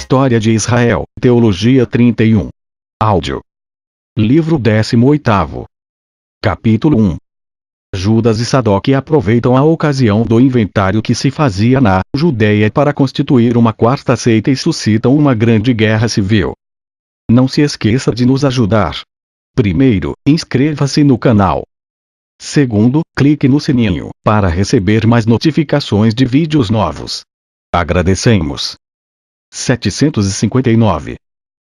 História de Israel, Teologia 31. Áudio. Livro 18º. Capítulo 1. Judas e Sadoque aproveitam a ocasião do inventário que se fazia na Judeia para constituir uma quarta seita e suscitam uma grande guerra civil. Não se esqueça de nos ajudar. Primeiro, inscreva-se no canal. Segundo, clique no sininho para receber mais notificações de vídeos novos. Agradecemos. 759.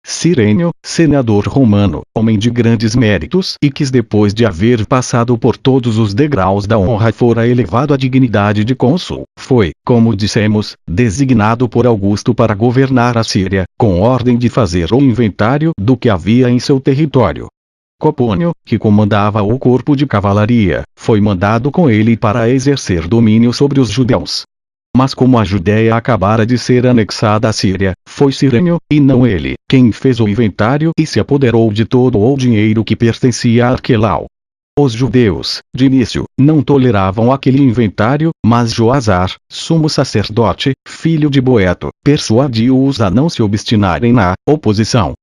Cirênio, senador romano, homem de grandes méritos e que depois de haver passado por todos os degraus da honra fora elevado à dignidade de cônsul, foi, como dissemos, designado por Augusto para governar a Síria, com ordem de fazer o inventário do que havia em seu território. Copônio, que comandava o corpo de cavalaria, foi mandado com ele para exercer domínio sobre os judeus. Mas como a Judéia acabara de ser anexada à Síria, foi Cirênio, e não ele, quem fez o inventário e se apoderou de todo o dinheiro que pertencia a Arquelau. Os judeus, de início, não toleravam aquele inventário, mas Joazar, sumo sacerdote, filho de Boeto, persuadiu-os a não se obstinarem na oposição.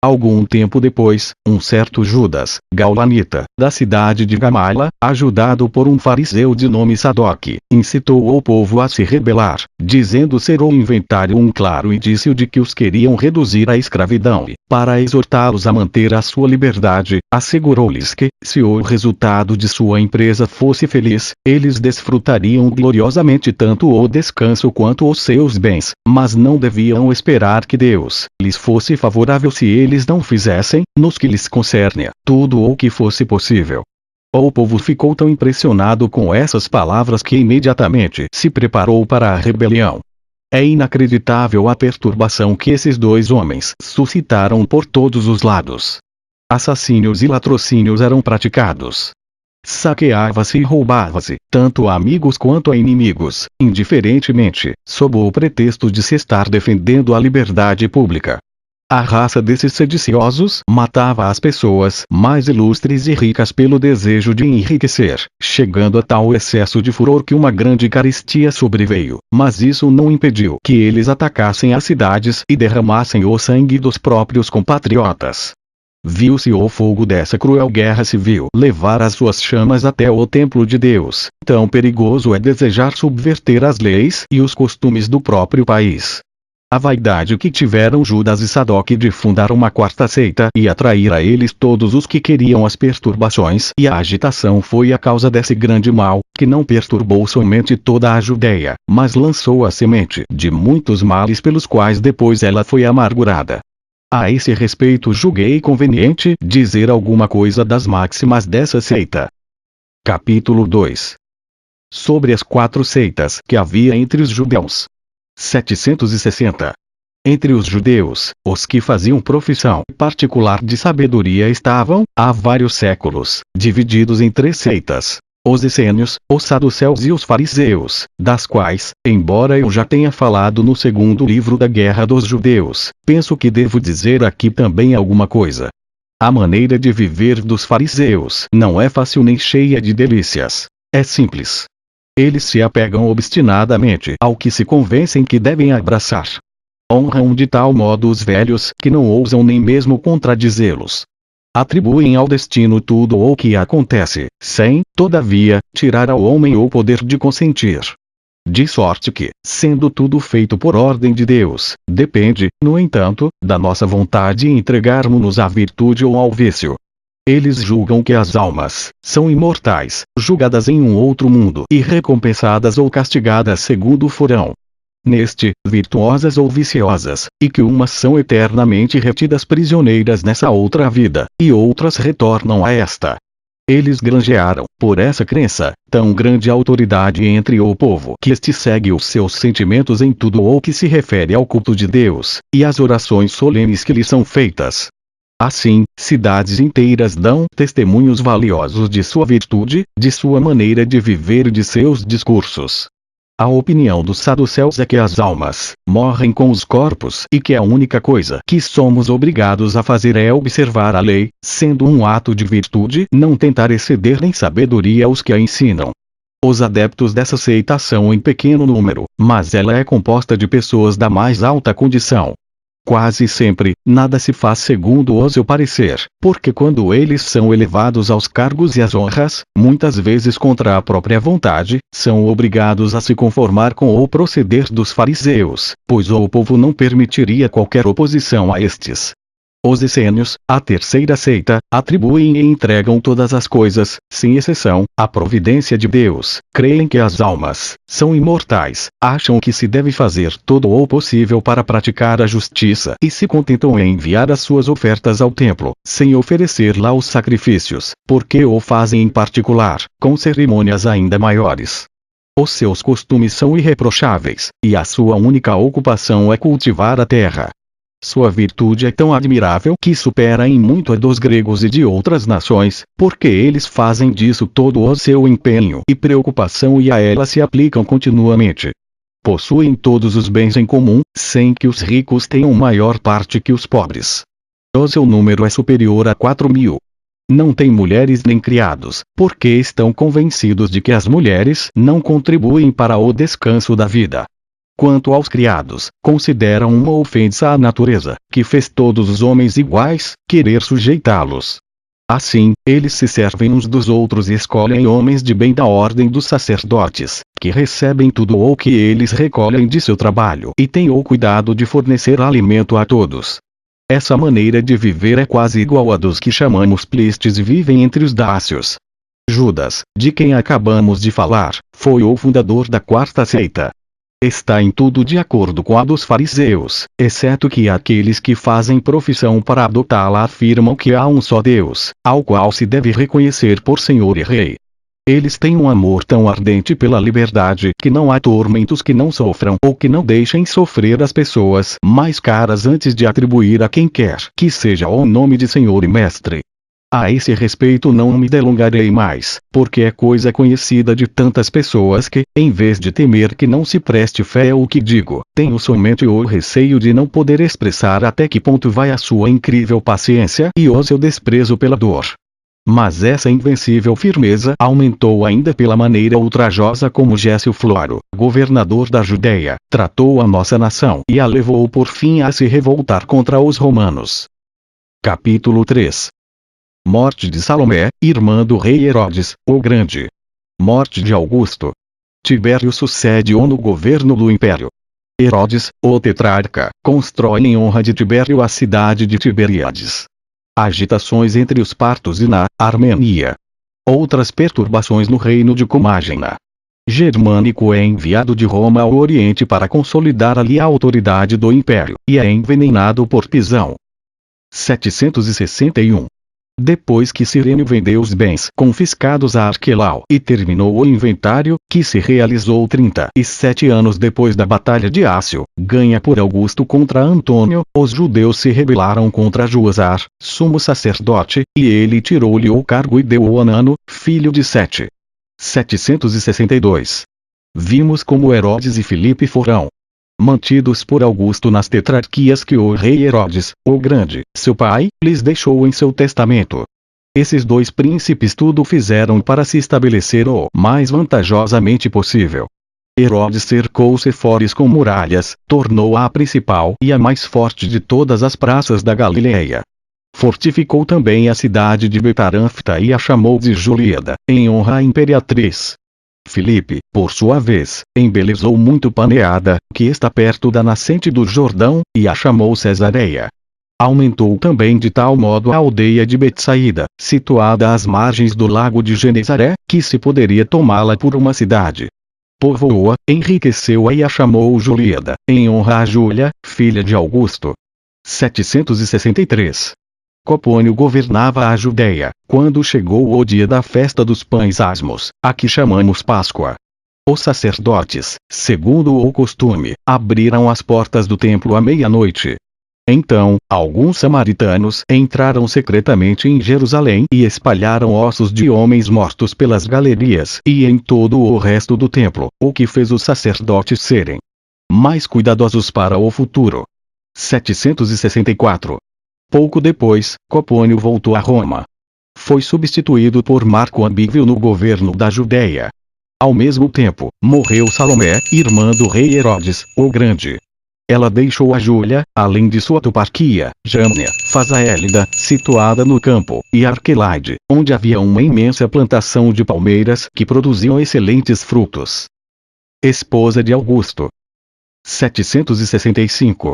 Algum tempo depois, um certo Judas, gaulanita, da cidade de Gamala, ajudado por um fariseu de nome Sadoque, incitou o povo a se rebelar, dizendo ser o inventário um claro indício de que os queriam reduzir à escravidão e, para exortá-los a manter a sua liberdade, assegurou-lhes que, se o resultado de sua empresa fosse feliz, eles desfrutariam gloriosamente tanto o descanso quanto os seus bens, mas não deviam esperar que Deus lhes fosse favorável se eles não fizessem, nos que lhes concerne, tudo o que fosse possível. O povo ficou tão impressionado com essas palavras que imediatamente se preparou para a rebelião. É inacreditável a perturbação que esses dois homens suscitaram por todos os lados. Assassínios e latrocínios eram praticados. Saqueava-se e roubava-se, tanto a amigos quanto a inimigos, indiferentemente, sob o pretexto de se estar defendendo a liberdade pública. A raça desses sediciosos matava as pessoas mais ilustres e ricas pelo desejo de enriquecer, chegando a tal excesso de furor que uma grande carestia sobreveio, mas isso não impediu que eles atacassem as cidades e derramassem o sangue dos próprios compatriotas. Viu-se o fogo dessa cruel guerra civil levar as suas chamas até o templo de Deus, tão perigoso é desejar subverter as leis e os costumes do próprio país. A vaidade que tiveram Judas e Sadoque de fundar uma quarta seita e atrair a eles todos os que queriam as perturbações e a agitação foi a causa desse grande mal, que não perturbou somente toda a Judéia, mas lançou a semente de muitos males pelos quais depois ela foi amargurada. A esse respeito julguei conveniente dizer alguma coisa das máximas dessa seita. Capítulo 2. Sobre as quatro seitas que havia entre os judeus. 760. Entre os judeus, os que faziam profissão particular de sabedoria estavam, há vários séculos, divididos em três seitas: os essênios, os saduceus e os fariseus, das quais, embora eu já tenha falado no segundo livro da Guerra dos Judeus, penso que devo dizer aqui também alguma coisa. A maneira de viver dos fariseus não é fácil nem cheia de delícias. É simples. Eles se apegam obstinadamente ao que se convencem que devem abraçar. Honram de tal modo os velhos que não ousam nem mesmo contradizê-los. Atribuem ao destino tudo o que acontece, sem, todavia, tirar ao homem o poder de consentir. De sorte que, sendo tudo feito por ordem de Deus, depende, no entanto, da nossa vontade entregarmos-nos à virtude ou ao vício. Eles julgam que as almas são imortais, julgadas em um outro mundo e recompensadas ou castigadas segundo forão neste, virtuosas ou viciosas, e que umas são eternamente retidas prisioneiras nessa outra vida, e outras retornam a esta. Eles granjearam, por essa crença, tão grande autoridade entre o povo que este segue os seus sentimentos em tudo o que se refere ao culto de Deus, e às orações solenes que lhes são feitas. Assim, cidades inteiras dão testemunhos valiosos de sua virtude, de sua maneira de viver e de seus discursos. A opinião dos saduceus é que as almas morrem com os corpos e que a única coisa que somos obrigados a fazer é observar a lei, sendo um ato de virtude não tentar exceder em sabedoria os que a ensinam. Os adeptos dessa seita são em pequeno número, mas ela é composta de pessoas da mais alta condição. Quase sempre, nada se faz segundo o seu parecer, porque quando eles são elevados aos cargos e às honras, muitas vezes contra a própria vontade, são obrigados a se conformar com o proceder dos fariseus, pois o povo não permitiria qualquer oposição a estes. Os essênios, a terceira seita, atribuem e entregam todas as coisas, sem exceção, à providência de Deus, creem que as almas são imortais, acham que se deve fazer todo o possível para praticar a justiça e se contentam em enviar as suas ofertas ao templo, sem oferecer lá os sacrifícios, porque o fazem em particular, com cerimônias ainda maiores. Os seus costumes são irreprocháveis, e a sua única ocupação é cultivar a terra. Sua virtude é tão admirável que supera em muito a dos gregos e de outras nações, porque eles fazem disso todo o seu empenho e preocupação e a ela se aplicam continuamente. Possuem todos os bens em comum, sem que os ricos tenham maior parte que os pobres. O seu número é superior a 4.000. Não têm mulheres nem criados, porque estão convencidos de que as mulheres não contribuem para o descanso da vida. Quanto aos criados, consideram uma ofensa à natureza, que fez todos os homens iguais, querer sujeitá-los. Assim, eles se servem uns dos outros e escolhem homens de bem da ordem dos sacerdotes, que recebem tudo o que eles recolhem de seu trabalho e têm o cuidado de fornecer alimento a todos. Essa maneira de viver é quase igual à dos que chamamos plistes e vivem entre os dácios. Judas, de quem acabamos de falar, foi o fundador da quarta seita. Está em tudo de acordo com a dos fariseus, exceto que aqueles que fazem profissão para adotá-la afirmam que há um só Deus, ao qual se deve reconhecer por Senhor e Rei. Eles têm um amor tão ardente pela liberdade que não há tormentos que não sofram ou que não deixem sofrer as pessoas mais caras antes de atribuir a quem quer que seja o nome de Senhor e Mestre. A esse respeito não me delongarei mais, porque é coisa conhecida de tantas pessoas que, em vez de temer que não se preste fé ao que digo, tenho somente o receio de não poder expressar até que ponto vai a sua incrível paciência e o seu desprezo pela dor. Mas essa invencível firmeza aumentou ainda pela maneira ultrajosa como Gécio Floro, governador da Judéia, tratou a nossa nação e a levou por fim a se revoltar contra os romanos. Capítulo 3. Morte de Salomé, irmã do rei Herodes, o Grande. Morte de Augusto. Tibério sucede-o no governo do império. Herodes, o tetrarca, constrói em honra de Tibério a cidade de Tiberíades. Agitações entre os partos e na Armênia. Outras perturbações no reino de Comágena. Germânico é enviado de Roma ao Oriente para consolidar ali a autoridade do império, e é envenenado por Pisão. 761. Depois que Cirênio vendeu os bens confiscados a Arquelau e terminou o inventário, que se realizou 37 anos depois da Batalha de Ácio, ganha por Augusto contra Antônio, os judeus se rebelaram contra Joasar, sumo sacerdote, e ele tirou-lhe o cargo e deu-o a Anano, filho de Sete. 762. Vimos como Herodes e Filipe foram mantidos por Augusto nas tetrarquias que o rei Herodes, o Grande, seu pai, lhes deixou em seu testamento. Esses dois príncipes tudo fizeram para se estabelecer o mais vantajosamente possível. Herodes cercou Séforis com muralhas, tornou-a a principal e a mais forte de todas as praças da Galileia. Fortificou também a cidade de Betarânfita e a chamou de Julíada, em honra à imperatriz. Filipe, por sua vez, embelezou muito Paneada, que está perto da nascente do Jordão, e a chamou Cesareia. Aumentou também de tal modo a aldeia de Betsaída, situada às margens do lago de Genezaré, que se poderia tomá-la por uma cidade. Povoou-a, enriqueceu-a e a chamou Julíada, em honra a Júlia, filha de Augusto. 763. Copônio governava a Judéia, quando chegou o dia da festa dos pães asmos, a que chamamos Páscoa. Os sacerdotes, segundo o costume, abriram as portas do templo à meia-noite. Então, alguns samaritanos entraram secretamente em Jerusalém e espalharam ossos de homens mortos pelas galerias e em todo o resto do templo, o que fez os sacerdotes serem mais cuidadosos para o futuro. 764. Pouco depois, Copônio voltou a Roma. Foi substituído por Marco Ambígio no governo da Judéia. Ao mesmo tempo, morreu Salomé, irmã do rei Herodes, o Grande. Ela deixou a Júlia, além de sua toparquia, Jâmnia, Fasaélida, situada no campo, e Arquelaide, onde havia uma imensa plantação de palmeiras que produziam excelentes frutos. Esposa de Augusto. 765.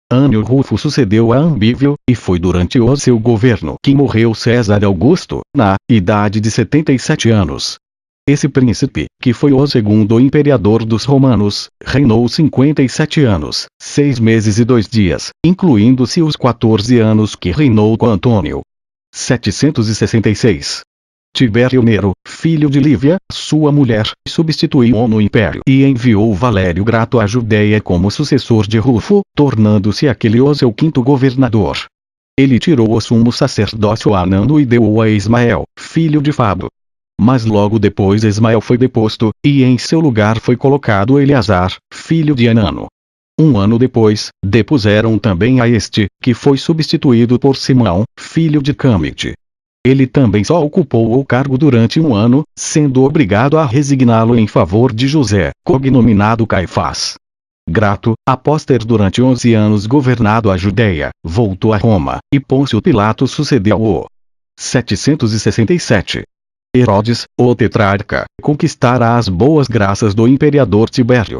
Anio Rufo sucedeu a Ambívio, e foi durante o seu governo que morreu César Augusto, na idade de 77 anos. Esse príncipe, que foi o segundo imperador dos romanos, reinou 57 anos, 6 meses e 2 dias, incluindo-se os 14 anos que reinou com Antônio. 766. Tibério Nero, filho de Lívia, sua mulher, substituiu-o no império e enviou Valério Grato à Judéia como sucessor de Rufo, tornando-se aquele o seu quinto governador. Ele tirou o sumo sacerdócio a Anano e deu-o a Ismael, filho de Fabo. Mas logo depois Ismael foi deposto, e em seu lugar foi colocado Eleazar, filho de Anano. Um ano depois, depuseram também a este, que foi substituído por Simão, filho de Camite. Ele também só ocupou o cargo durante um ano, sendo obrigado a resigná-lo em favor de José, cognominado Caifás. Grato, após ter durante 11 anos governado a Judéia, voltou a Roma, e Pôncio Pilatos sucedeu-o. 767. Herodes, o tetrarca, conquistara as boas graças do imperador Tibério.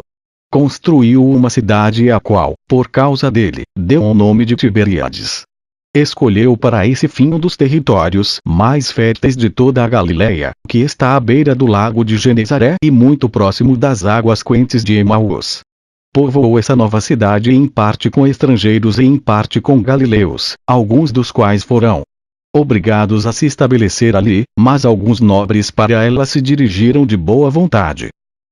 Construiu uma cidade a qual, por causa dele, deu o nome de Tiberíades. Escolheu para esse fim um dos territórios mais férteis de toda a Galiléia, que está à beira do lago de Genezaré e muito próximo das águas quentes de Emaús. Povoou essa nova cidade em parte com estrangeiros e em parte com galileus, alguns dos quais foram obrigados a se estabelecer ali, mas alguns nobres para ela se dirigiram de boa vontade.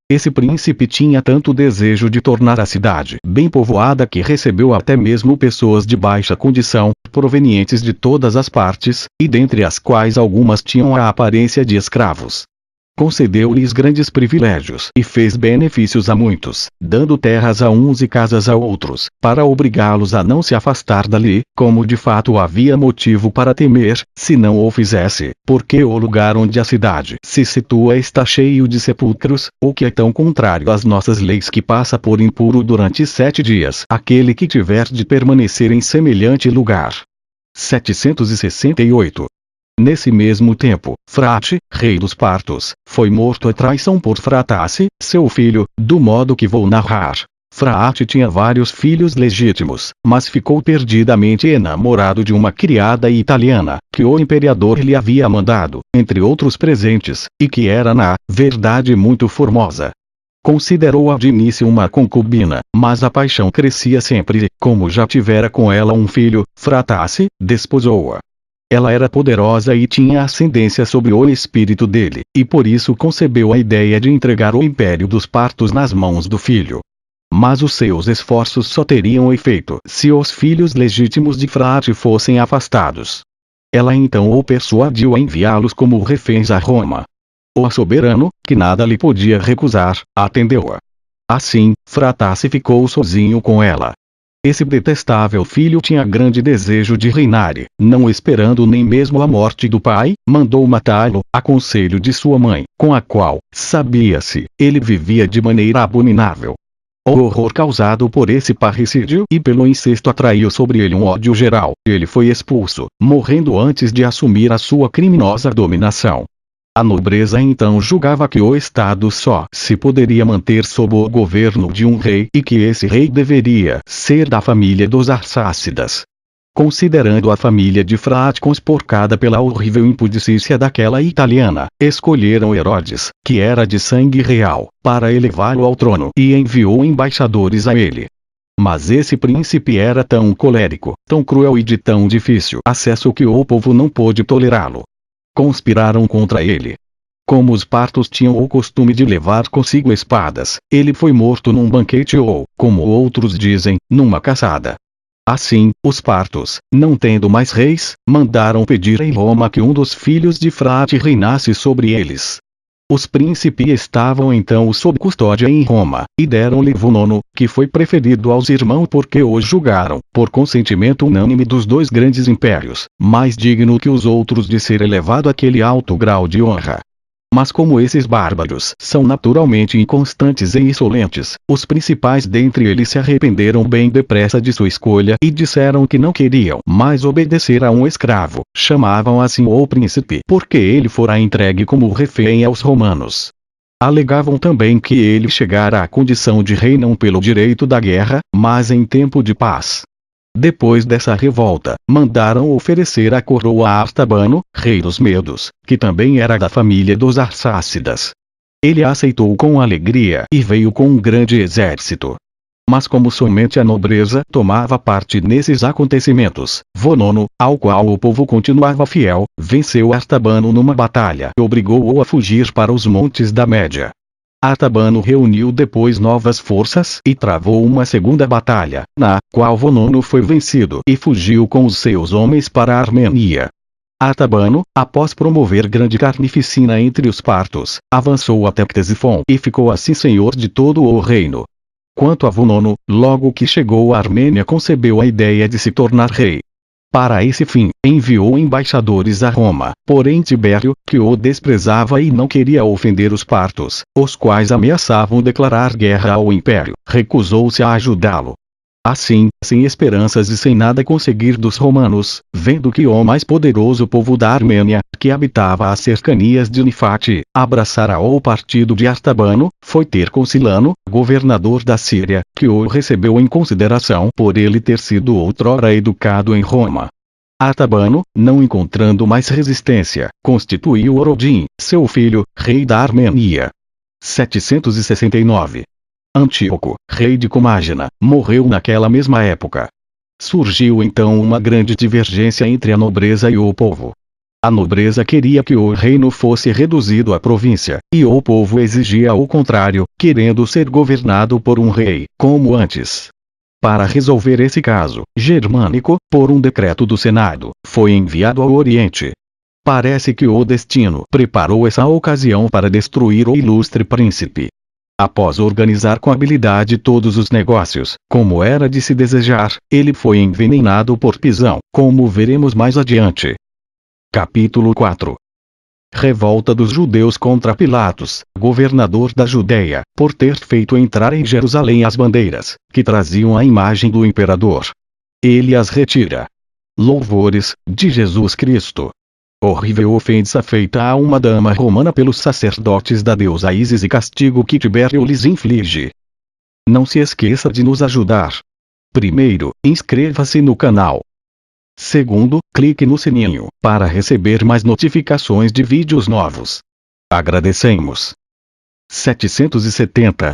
Esse príncipe tinha tanto desejo de tornar a cidade bem povoada que recebeu até mesmo pessoas de baixa condição, provenientes de todas as partes, e dentre as quais algumas tinham a aparência de escravos. Concedeu-lhes grandes privilégios e fez benefícios a muitos, dando terras a uns e casas a outros, para obrigá-los a não se afastar dali, como de fato havia motivo para temer, se não o fizesse, porque o lugar onde a cidade se situa está cheio de sepulcros, o que é tão contrário às nossas leis que passa por impuro durante 7 dias aquele que tiver de permanecer em semelhante lugar. 768. Nesse mesmo tempo, Frate, rei dos partos, foi morto à traição por Fratace, seu filho, do modo que vou narrar. Frate tinha vários filhos legítimos, mas ficou perdidamente enamorado de uma criada italiana, que o imperador lhe havia mandado, entre outros presentes, e que era na verdade muito formosa. Considerou-a de início uma concubina, mas a paixão crescia sempre e, como já tivera com ela um filho, Fratace, desposou-a. Ela era poderosa e tinha ascendência sobre o espírito dele, e por isso concebeu a ideia de entregar o império dos partos nas mãos do filho. Mas os seus esforços só teriam efeito se os filhos legítimos de Frate fossem afastados. Ela então o persuadiu a enviá-los como reféns a Roma. O soberano, que nada lhe podia recusar, atendeu-a. Assim, Fratace ficou sozinho com ela. Esse detestável filho tinha grande desejo de reinar e, não esperando nem mesmo a morte do pai, mandou matá-lo, a conselho de sua mãe, com a qual, sabia-se, ele vivia de maneira abominável. O horror causado por esse parricídio e pelo incesto atraiu sobre ele um ódio geral, e ele foi expulso, morrendo antes de assumir a sua criminosa dominação. A nobreza então julgava que o Estado só se poderia manter sob o governo de um rei e que esse rei deveria ser da família dos Arsácidas. Considerando a família de Frate consporcada pela horrível impudicícia daquela italiana, escolheram Herodes, que era de sangue real, para elevá-lo ao trono e enviou embaixadores a ele. Mas esse príncipe era tão colérico, tão cruel e de tão difícil acesso que o povo não pôde tolerá-lo. Conspiraram contra ele. Como os partos tinham o costume de levar consigo espadas, ele foi morto num banquete ou, como outros dizem, numa caçada. Assim, os partos, não tendo mais reis, mandaram pedir em Roma que um dos filhos de Frate reinasse sobre eles. Os príncipes estavam então sob custódia em Roma, e deram-lhe Vunono, que foi preferido aos irmãos porque o julgaram, por consentimento unânime dos dois grandes impérios, mais digno que os outros de ser elevado àquele alto grau de honra. Mas como esses bárbaros são naturalmente inconstantes e insolentes, os principais dentre eles se arrependeram bem depressa de sua escolha e disseram que não queriam mais obedecer a um escravo, chamavam assim o príncipe porque ele fora entregue como refém aos romanos. Alegavam também que ele chegara à condição de rei não pelo direito da guerra, mas em tempo de paz. Depois dessa revolta, mandaram oferecer a coroa a Artabano, rei dos Medos, que também era da família dos Arsácidas. Ele a aceitou com alegria e veio com um grande exército. Mas como somente a nobreza tomava parte nesses acontecimentos, Vonono, ao qual o povo continuava fiel, venceu Artabano numa batalha e obrigou-o a fugir para os montes da Média. Artabano reuniu depois novas forças e travou uma segunda batalha, na qual Vonono foi vencido e fugiu com os seus homens para a Armênia. Artabano, após promover grande carnificina entre os partos, avançou até Ctesifon e ficou assim senhor de todo o reino. Quanto a Vonono, logo que chegou à Armênia concebeu a ideia de se tornar rei. Para esse fim, enviou embaixadores a Roma, porém Tibério, que o desprezava e não queria ofender os partos, os quais ameaçavam declarar guerra ao império, recusou-se a ajudá-lo. Assim, sem esperanças e sem nada conseguir dos romanos, vendo que o mais poderoso povo da Armênia, que habitava às cercanias de Nifate, abraçara o partido de Artabano, foi ter com Silano, governador da Síria, que o recebeu em consideração por ele ter sido outrora educado em Roma. Artabano, não encontrando mais resistência, constituiu Orodim, seu filho, rei da Armênia. 769. Antíoco, rei de Comágena, morreu naquela mesma época. Surgiu então uma grande divergência entre a nobreza e o povo. A nobreza queria que o reino fosse reduzido à província, e o povo exigia o contrário, querendo ser governado por um rei, como antes. Para resolver esse caso, Germânico, por um decreto do Senado, foi enviado ao Oriente. Parece que o destino preparou essa ocasião para destruir o ilustre príncipe. Após organizar com habilidade todos os negócios, como era de se desejar, ele foi envenenado por Pisão, como veremos mais adiante. Capítulo 4. Revolta dos judeus contra Pilatos, governador da Judéia, por ter feito entrar em Jerusalém as bandeiras, que traziam a imagem do imperador. Ele as retira. Louvores, de Jesus Cristo. Horrível ofensa feita a uma dama romana pelos sacerdotes da deusa Ísis e castigo que Tibério lhes inflige. Não se esqueça de nos ajudar. Primeiro, inscreva-se no canal. Segundo, clique no sininho, para receber mais notificações de vídeos novos. Agradecemos. 770.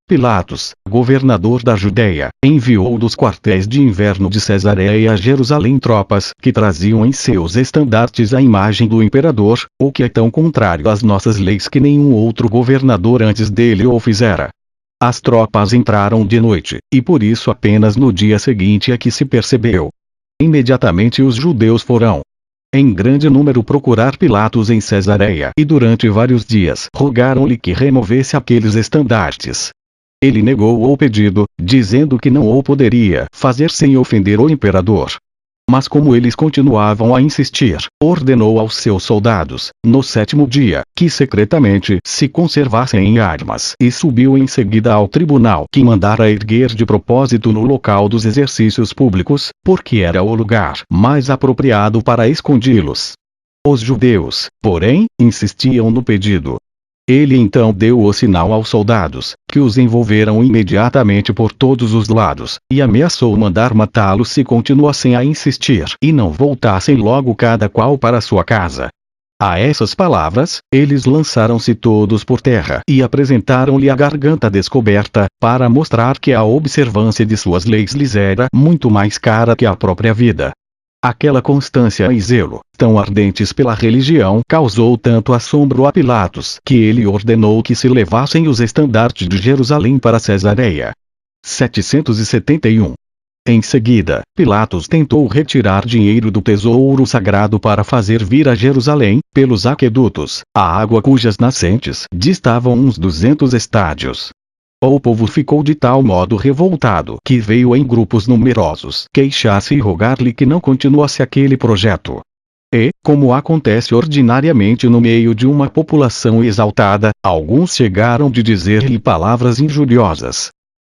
Pilatos, governador da Judéia, enviou dos quartéis de inverno de Cesareia a Jerusalém tropas que traziam em seus estandartes a imagem do imperador, o que é tão contrário às nossas leis que nenhum outro governador antes dele o fizera. As tropas entraram de noite, e por isso apenas no dia seguinte é que se percebeu. Imediatamente os judeus foram em grande número procurar Pilatos em Cesareia e durante vários dias rogaram-lhe que removesse aqueles estandartes. Ele negou o pedido, dizendo que não o poderia fazer sem ofender o imperador. Mas como eles continuavam a insistir, ordenou aos seus soldados, no 7º dia, que secretamente se conservassem em armas e subiu em seguida ao tribunal que mandara erguer de propósito no local dos exercícios públicos, porque era o lugar mais apropriado para escondi-los. Os judeus, porém, insistiam no pedido. Ele então deu o sinal aos soldados, que os envolveram imediatamente por todos os lados, e ameaçou mandar matá-los se continuassem a insistir e não voltassem logo cada qual para sua casa. A essas palavras, eles lançaram-se todos por terra e apresentaram-lhe a garganta descoberta, para mostrar que a observância de suas leis lhes era muito mais cara que a própria vida. Aquela constância e zelo, tão ardentes pela religião, causou tanto assombro a Pilatos que ele ordenou que se levassem os estandartes de Jerusalém para Cesareia. 771. Em seguida, Pilatos tentou retirar dinheiro do tesouro sagrado para fazer vir a Jerusalém, pelos aquedutos, a água cujas nascentes distavam uns 200 estádios. O povo ficou de tal modo revoltado que veio em grupos numerosos queixar-se e rogar-lhe que não continuasse aquele projeto. E, como acontece ordinariamente no meio de uma população exaltada, alguns chegaram de dizer-lhe palavras injuriosas.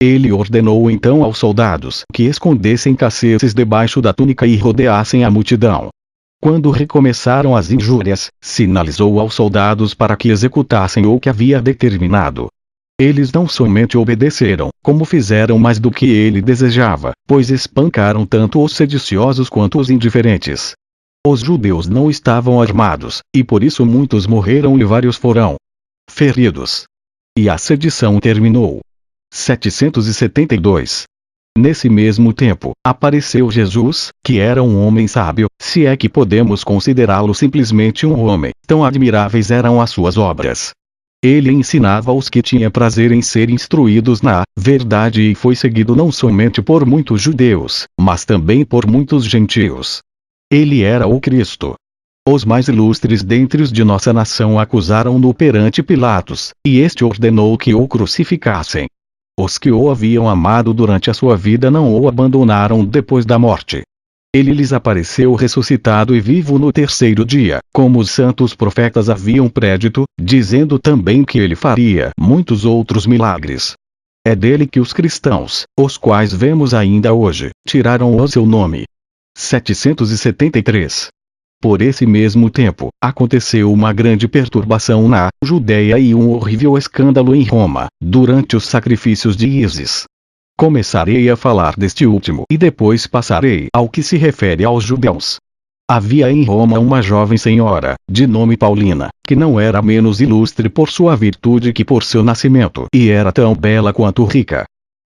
Ele ordenou então aos soldados que escondessem cacetes debaixo da túnica e rodeassem a multidão. Quando recomeçaram as injúrias, sinalizou aos soldados para que executassem o que havia determinado. Eles não somente obedeceram, como fizeram mais do que ele desejava, pois espancaram tanto os sediciosos quanto os indiferentes. Os judeus não estavam armados, e por isso muitos morreram e vários foram feridos. E a sedição terminou. 772. Nesse mesmo tempo, apareceu Jesus, que era um homem sábio, se é que podemos considerá-lo simplesmente um homem, tão admiráveis eram as suas obras. Ele ensinava aos que tinha prazer em ser instruídos na verdade e foi seguido não somente por muitos judeus, mas também por muitos gentios. Ele era o Cristo. Os mais ilustres dentre os de nossa nação acusaram-no perante Pilatos, e este ordenou que o crucificassem. Os que o haviam amado durante a sua vida não o abandonaram depois da morte. Ele lhes apareceu ressuscitado e vivo no terceiro dia, como os santos profetas haviam predito, dizendo também que ele faria muitos outros milagres. É dele que os cristãos, os quais vemos ainda hoje, tiraram o seu nome. 773. Por esse mesmo tempo, aconteceu uma grande perturbação na Judéia e um horrível escândalo em Roma, durante os sacrifícios de Ísis. Começarei a falar deste último e depois passarei ao que se refere aos judeus. Havia em Roma uma jovem senhora, de nome Paulina, que não era menos ilustre por sua virtude que por seu nascimento, e era tão bela quanto rica.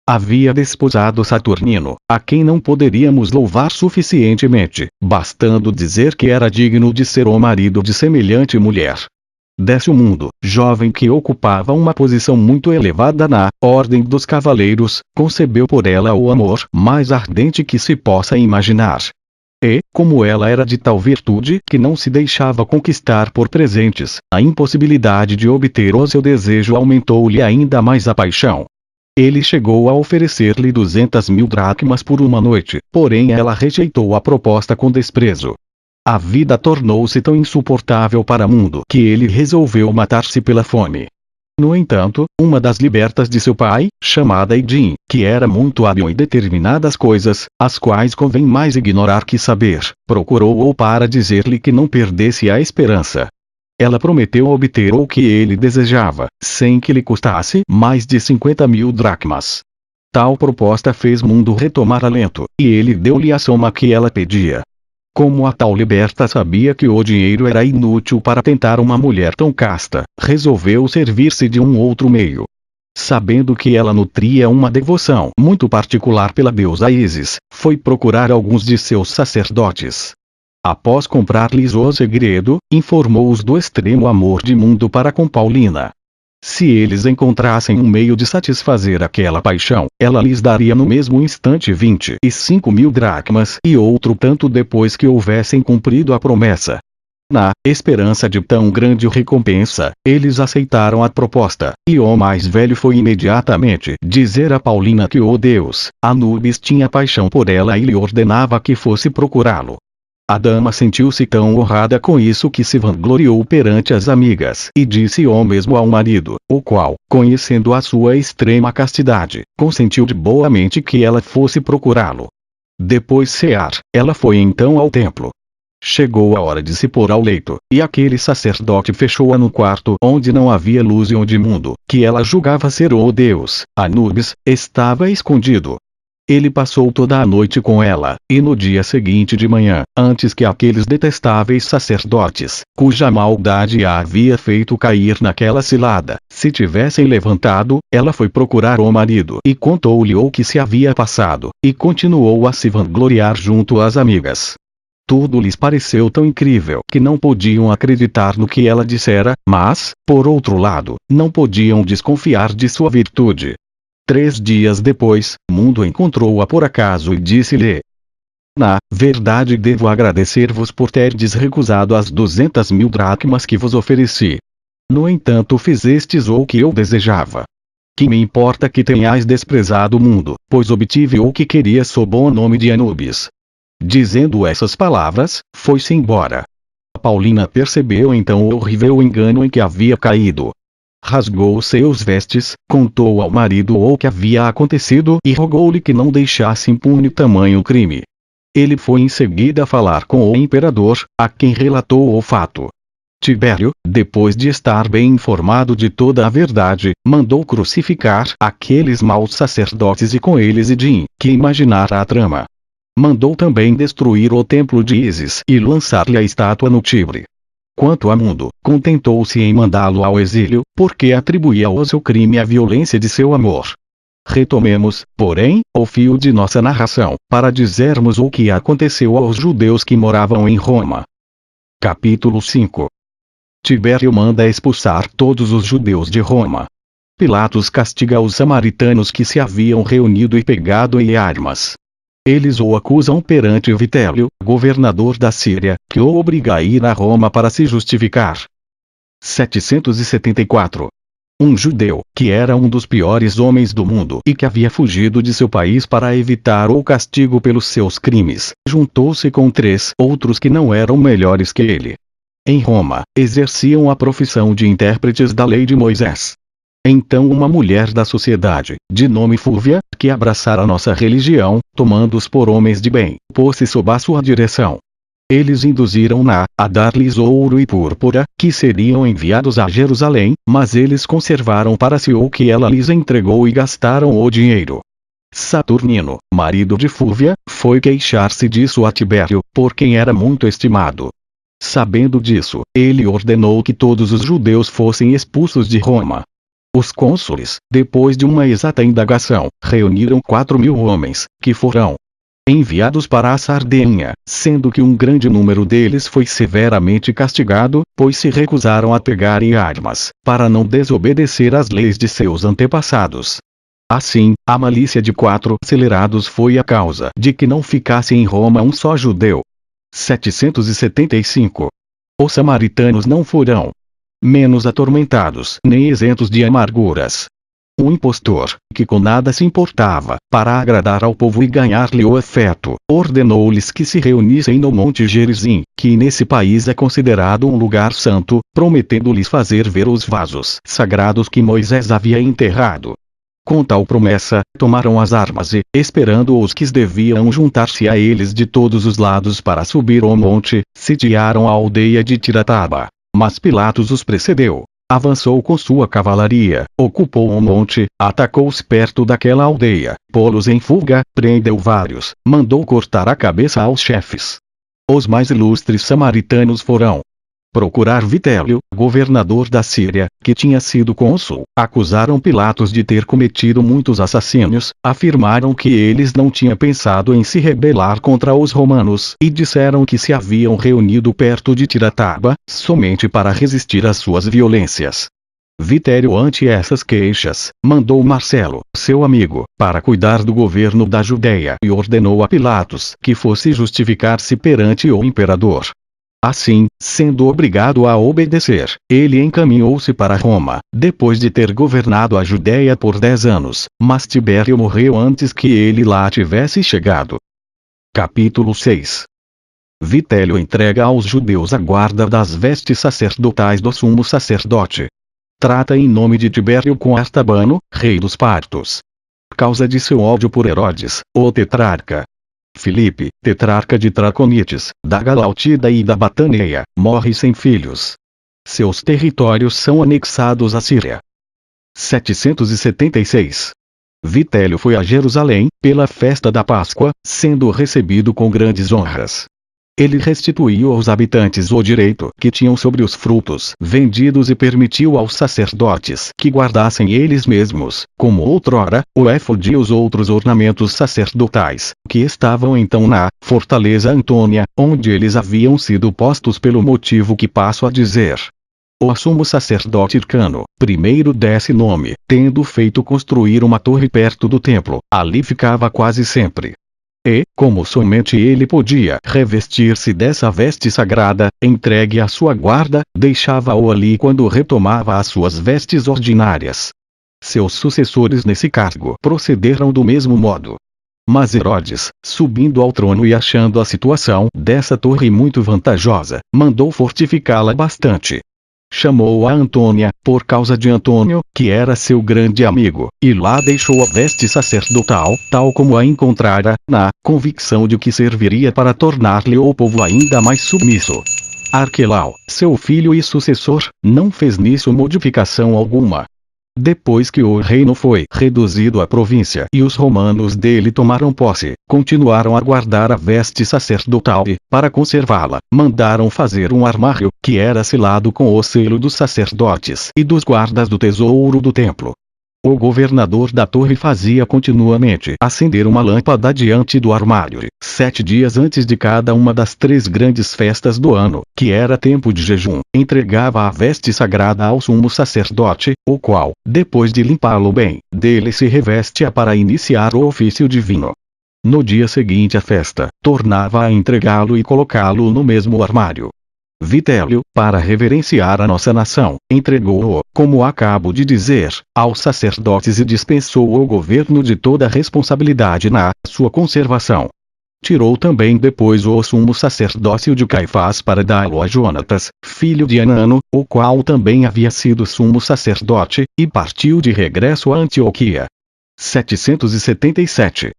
Havia desposado Saturnino, a quem não poderíamos louvar suficientemente, bastando dizer que era digno de ser o marido de semelhante mulher. Desse o mundo, jovem que ocupava uma posição muito elevada na ordem dos cavaleiros, concebeu por ela o amor mais ardente que se possa imaginar. E, como ela era de tal virtude que não se deixava conquistar por presentes, a impossibilidade de obter o seu desejo aumentou-lhe ainda mais a paixão. Ele chegou a oferecer-lhe 200.000 dracmas por uma noite, porém ela rejeitou a proposta com desprezo. A vida tornou-se tão insuportável para o mundo que ele resolveu matar-se pela fome. No entanto, uma das libertas de seu pai, chamada Idin, que era muito hábil em determinadas coisas, as quais convém mais ignorar que saber, procurou-o para dizer-lhe que não perdesse a esperança. Ela prometeu obter o que ele desejava, sem que lhe custasse mais de 50.000 dracmas. Tal proposta fez Mundo retomar alento, e ele deu-lhe a soma que ela pedia. Como a tal liberta sabia que o dinheiro era inútil para tentar uma mulher tão casta, resolveu servir-se de um outro meio. Sabendo que ela nutria uma devoção muito particular pela deusa Ísis, foi procurar alguns de seus sacerdotes. Após comprar-lhes o segredo, informou-os do extremo amor de Mundo para com Paulina. Se eles encontrassem um meio de satisfazer aquela paixão, ela lhes daria no mesmo instante 25.000 dracmas e outro tanto depois que houvessem cumprido a promessa. Na esperança de tão grande recompensa, eles aceitaram a proposta, e o mais velho foi imediatamente dizer a Paulina que o deus Anubis tinha paixão por ela e lhe ordenava que fosse procurá-lo. A dama sentiu-se tão honrada com isso que se vangloriou perante as amigas e disse o mesmo ao marido, o qual, conhecendo a sua extrema castidade, consentiu de boa mente que ela fosse procurá-lo. Depois cear, ela foi então ao templo. Chegou a hora de se pôr ao leito, e aquele sacerdote fechou-a no quarto onde não havia luz e onde Mundo, que ela julgava ser o deus Anubis, estava escondido. Ele passou toda a noite com ela, e no dia seguinte de manhã, antes que aqueles detestáveis sacerdotes, cuja maldade a havia feito cair naquela cilada, se tivessem levantado, ela foi procurar o marido e contou-lhe o que se havia passado, e continuou a se vangloriar junto às amigas. Tudo lhes pareceu tão incrível que não podiam acreditar no que ela dissera, mas, por outro lado, não podiam desconfiar de sua virtude. 3 dias depois, Mundo encontrou-a por acaso e disse-lhe: na verdade devo agradecer-vos por terdes recusado as 200.000 dracmas que vos ofereci. No entanto fizestes o que eu desejava. Que me importa que tenhais desprezado o mundo, pois obtive o que queria sob o nome de Anubis. Dizendo essas palavras, foi-se embora. Paulina percebeu então o horrível engano em que havia caído. Rasgou seus vestes, contou ao marido o que havia acontecido e rogou-lhe que não deixasse impune tamanho crime. Ele foi em seguida falar com o imperador, a quem relatou o fato. Tibério, depois de estar bem informado de toda a verdade, mandou crucificar aqueles maus sacerdotes e com eles Idin, que imaginara a trama. Mandou também destruir o templo de Ísis e lançar-lhe a estátua no Tibre. Quanto a Mundo, contentou-se em mandá-lo ao exílio, porque atribuía ao seu crime a violência de seu amor. Retomemos, porém, o fio de nossa narração, para dizermos o que aconteceu aos judeus que moravam em Roma. Capítulo 5. Tibério manda expulsar todos os judeus de Roma. Pilatos castiga os samaritanos que se haviam reunido e pegado em armas. Eles o acusam perante Vitélio, governador da Síria, que o obriga a ir a Roma para se justificar. 774. Um judeu, que era um dos piores homens do mundo e que havia fugido de seu país para evitar o castigo pelos seus crimes, juntou-se com 3 outros que não eram melhores que ele. Em Roma, exerciam a profissão de intérpretes da lei de Moisés. Então uma mulher da sociedade, de nome Fúvia, que abraçara nossa religião, tomando-os por homens de bem, pôs-se sob a sua direção. Eles induziram-na a dar-lhes ouro e púrpura, que seriam enviados a Jerusalém, mas eles conservaram para si o que ela lhes entregou e gastaram o dinheiro. Saturnino, marido de Fúvia, foi queixar-se disso a Tibério, por quem era muito estimado. Sabendo disso, ele ordenou que todos os judeus fossem expulsos de Roma. Os cônsules, depois de uma exata indagação, reuniram 4.000 homens, que foram enviados para a Sardenha, sendo que um grande número deles foi severamente castigado, pois se recusaram a pegar em armas, para não desobedecer às leis de seus antepassados. Assim, a malícia de 4 acelerados foi a causa de que não ficasse em Roma um só judeu. 775. Os samaritanos não foram menos atormentados nem isentos de amarguras. Um impostor, que com nada se importava, para agradar ao povo e ganhar-lhe o afeto, ordenou-lhes que se reunissem no Monte Gerizim, que nesse país é considerado um lugar santo, prometendo-lhes fazer ver os vasos sagrados que Moisés havia enterrado. Com tal promessa, tomaram as armas e, esperando os que deviam juntar-se a eles de todos os lados para subir o monte, sitiaram a aldeia de Tirataba. Mas Pilatos os precedeu. Avançou com sua cavalaria, ocupou o monte, atacou-os perto daquela aldeia, pô-los em fuga, prendeu vários, mandou cortar a cabeça aos chefes. Os mais ilustres samaritanos foram procurar Vitélio, governador da Síria, que tinha sido cônsul, acusaram Pilatos de ter cometido muitos assassínios, afirmaram que eles não tinham pensado em se rebelar contra os romanos e disseram que se haviam reunido perto de Tirataba, somente para resistir às suas violências. Vitélio, ante essas queixas, mandou Marcelo, seu amigo, para cuidar do governo da Judéia e ordenou a Pilatos que fosse justificar-se perante o imperador. Assim, sendo obrigado a obedecer, ele encaminhou-se para Roma, depois de ter governado a Judéia por 10 anos, mas Tibério morreu antes que ele lá tivesse chegado. Capítulo 6. Vitélio entrega aos judeus a guarda das vestes sacerdotais do sumo sacerdote. Trata em nome de Tibério com Artabano, rei dos partos. Causa de seu ódio por Herodes, o tetrarca. Filipe, tetrarca de Traconites, da Galautida e da Bataneia, morre sem filhos. Seus territórios são anexados à Síria. 776. Vitélio foi a Jerusalém, pela festa da Páscoa, sendo recebido com grandes honras. Ele restituiu aos habitantes o direito que tinham sobre os frutos vendidos e permitiu aos sacerdotes que guardassem eles mesmos, como outrora, o éfode e os outros ornamentos sacerdotais, que estavam então na fortaleza Antônia, onde eles haviam sido postos pelo motivo que passo a dizer. O sumo sacerdote Hircano, primeiro desse nome, tendo feito construir uma torre perto do templo, ali ficava quase sempre. E, como somente ele podia revestir-se dessa veste sagrada, entregue à sua guarda, deixava-o ali quando retomava as suas vestes ordinárias. Seus sucessores nesse cargo procederam do mesmo modo. Mas Herodes, subindo ao trono e achando a situação dessa torre muito vantajosa, mandou fortificá-la bastante. Chamou a Antônia, por causa de Antônio, que era seu grande amigo, e lá deixou a veste sacerdotal, tal como a encontrara, na convicção de que serviria para tornar-lhe o povo ainda mais submisso. Arquelau, seu filho e sucessor, não fez nisso modificação alguma. Depois que o reino foi reduzido à província e os romanos dele tomaram posse, continuaram a guardar a veste sacerdotal e, para conservá-la, mandaram fazer um armário, que era selado com o selo dos sacerdotes e dos guardas do tesouro do templo. O governador da torre fazia continuamente acender uma lâmpada diante do armário, 7 dias antes de cada uma das 3 grandes festas do ano, que era tempo de jejum, entregava a veste sagrada ao sumo sacerdote, o qual, depois de limpá-lo bem, dele se revestia para iniciar o ofício divino. No dia seguinte à festa, tornava a entregá-lo e colocá-lo no mesmo armário. Vitélio, para reverenciar a nossa nação, entregou-o, como acabo de dizer, aos sacerdotes e dispensou o governo de toda a responsabilidade na sua conservação. Tirou também depois o sumo sacerdócio de Caifás para dá-lo a Jonatas, filho de Anano, o qual também havia sido sumo sacerdote, e partiu de regresso a Antioquia. 777.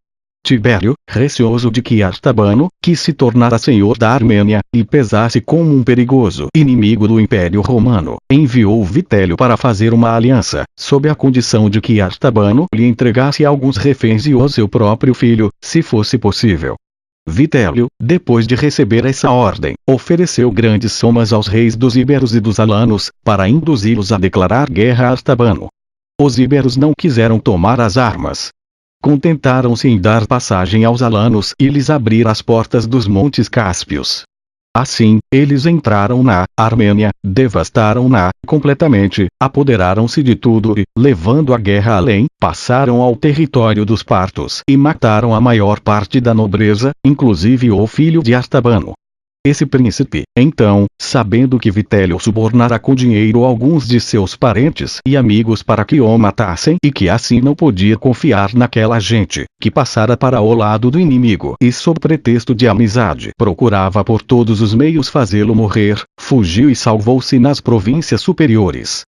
Tibério, receoso de que Artabano, que se tornara senhor da Armênia, e pesasse como um perigoso inimigo do Império Romano, enviou Vitélio para fazer uma aliança, sob a condição de que Artabano lhe entregasse alguns reféns e o seu próprio filho, se fosse possível. Vitélio, depois de receber essa ordem, ofereceu grandes somas aos reis dos Iberos e dos Alanos, para induzi-los a declarar guerra a Artabano. Os Iberos não quiseram tomar as armas. Contentaram-se em dar passagem aos alanos e lhes abrir as portas dos montes Cáspios. Assim, eles entraram na Armênia, devastaram-na completamente, apoderaram-se de tudo e, levando a guerra além, passaram ao território dos partos e mataram a maior parte da nobreza, inclusive o filho de Artabano. Esse príncipe, então, sabendo que Vitélio subornara com dinheiro alguns de seus parentes e amigos para que o matassem e que assim não podia confiar naquela gente, que passara para o lado do inimigo e sob pretexto de amizade procurava por todos os meios fazê-lo morrer, fugiu e salvou-se nas províncias superiores.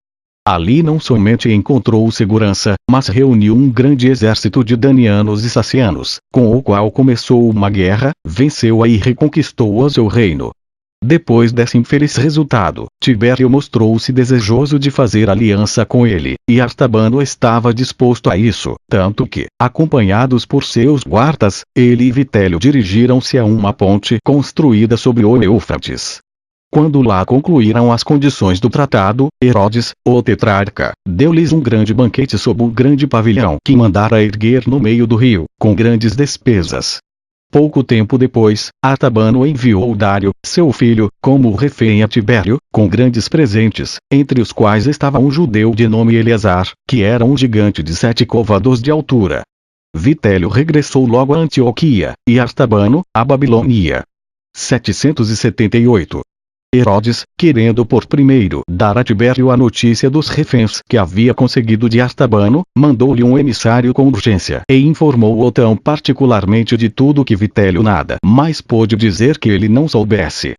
Ali não somente encontrou segurança, mas reuniu um grande exército de danianos e sacianos, com o qual começou uma guerra, venceu-a e reconquistou o seu reino. Depois desse infeliz resultado, Tibério mostrou-se desejoso de fazer aliança com ele, e Artabano estava disposto a isso, tanto que, acompanhados por seus guardas, ele e Vitélio dirigiram-se a uma ponte construída sobre o Eufrates. Quando lá concluíram as condições do tratado, Herodes, o tetrarca, deu-lhes um grande banquete sob um grande pavilhão que mandara erguer no meio do rio, com grandes despesas. Pouco tempo depois, Artabano enviou Dário, seu filho, como refém a Tibério, com grandes presentes, entre os quais estava um judeu de nome Eleazar, que era um gigante de 7 côvados de altura. Vitélio regressou logo a Antioquia, e Artabano, a Babilônia. 778. Herodes, querendo por primeiro dar a Tibério a notícia dos reféns que havia conseguido de Artabano, mandou-lhe um emissário com urgência e informou-o tão particularmente de tudo que Vitélio nada mais pôde dizer que ele não soubesse.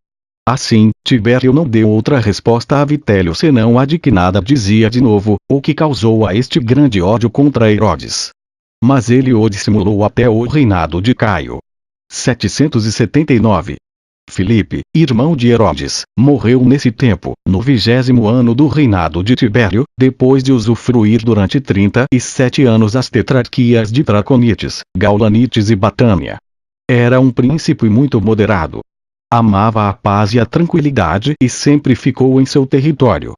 Assim, Tibério não deu outra resposta a Vitélio senão a de que nada dizia de novo, o que causou a este grande ódio contra Herodes. Mas ele o dissimulou até o reinado de Caio. 779. Filipe, irmão de Herodes, morreu nesse tempo, no 20º ano do reinado de Tibério, depois de usufruir durante 37 anos as tetrarquias de Traconites, Gaulanites e Batânia. Era um príncipe muito moderado. Amava a paz e a tranquilidade e sempre ficou em seu território.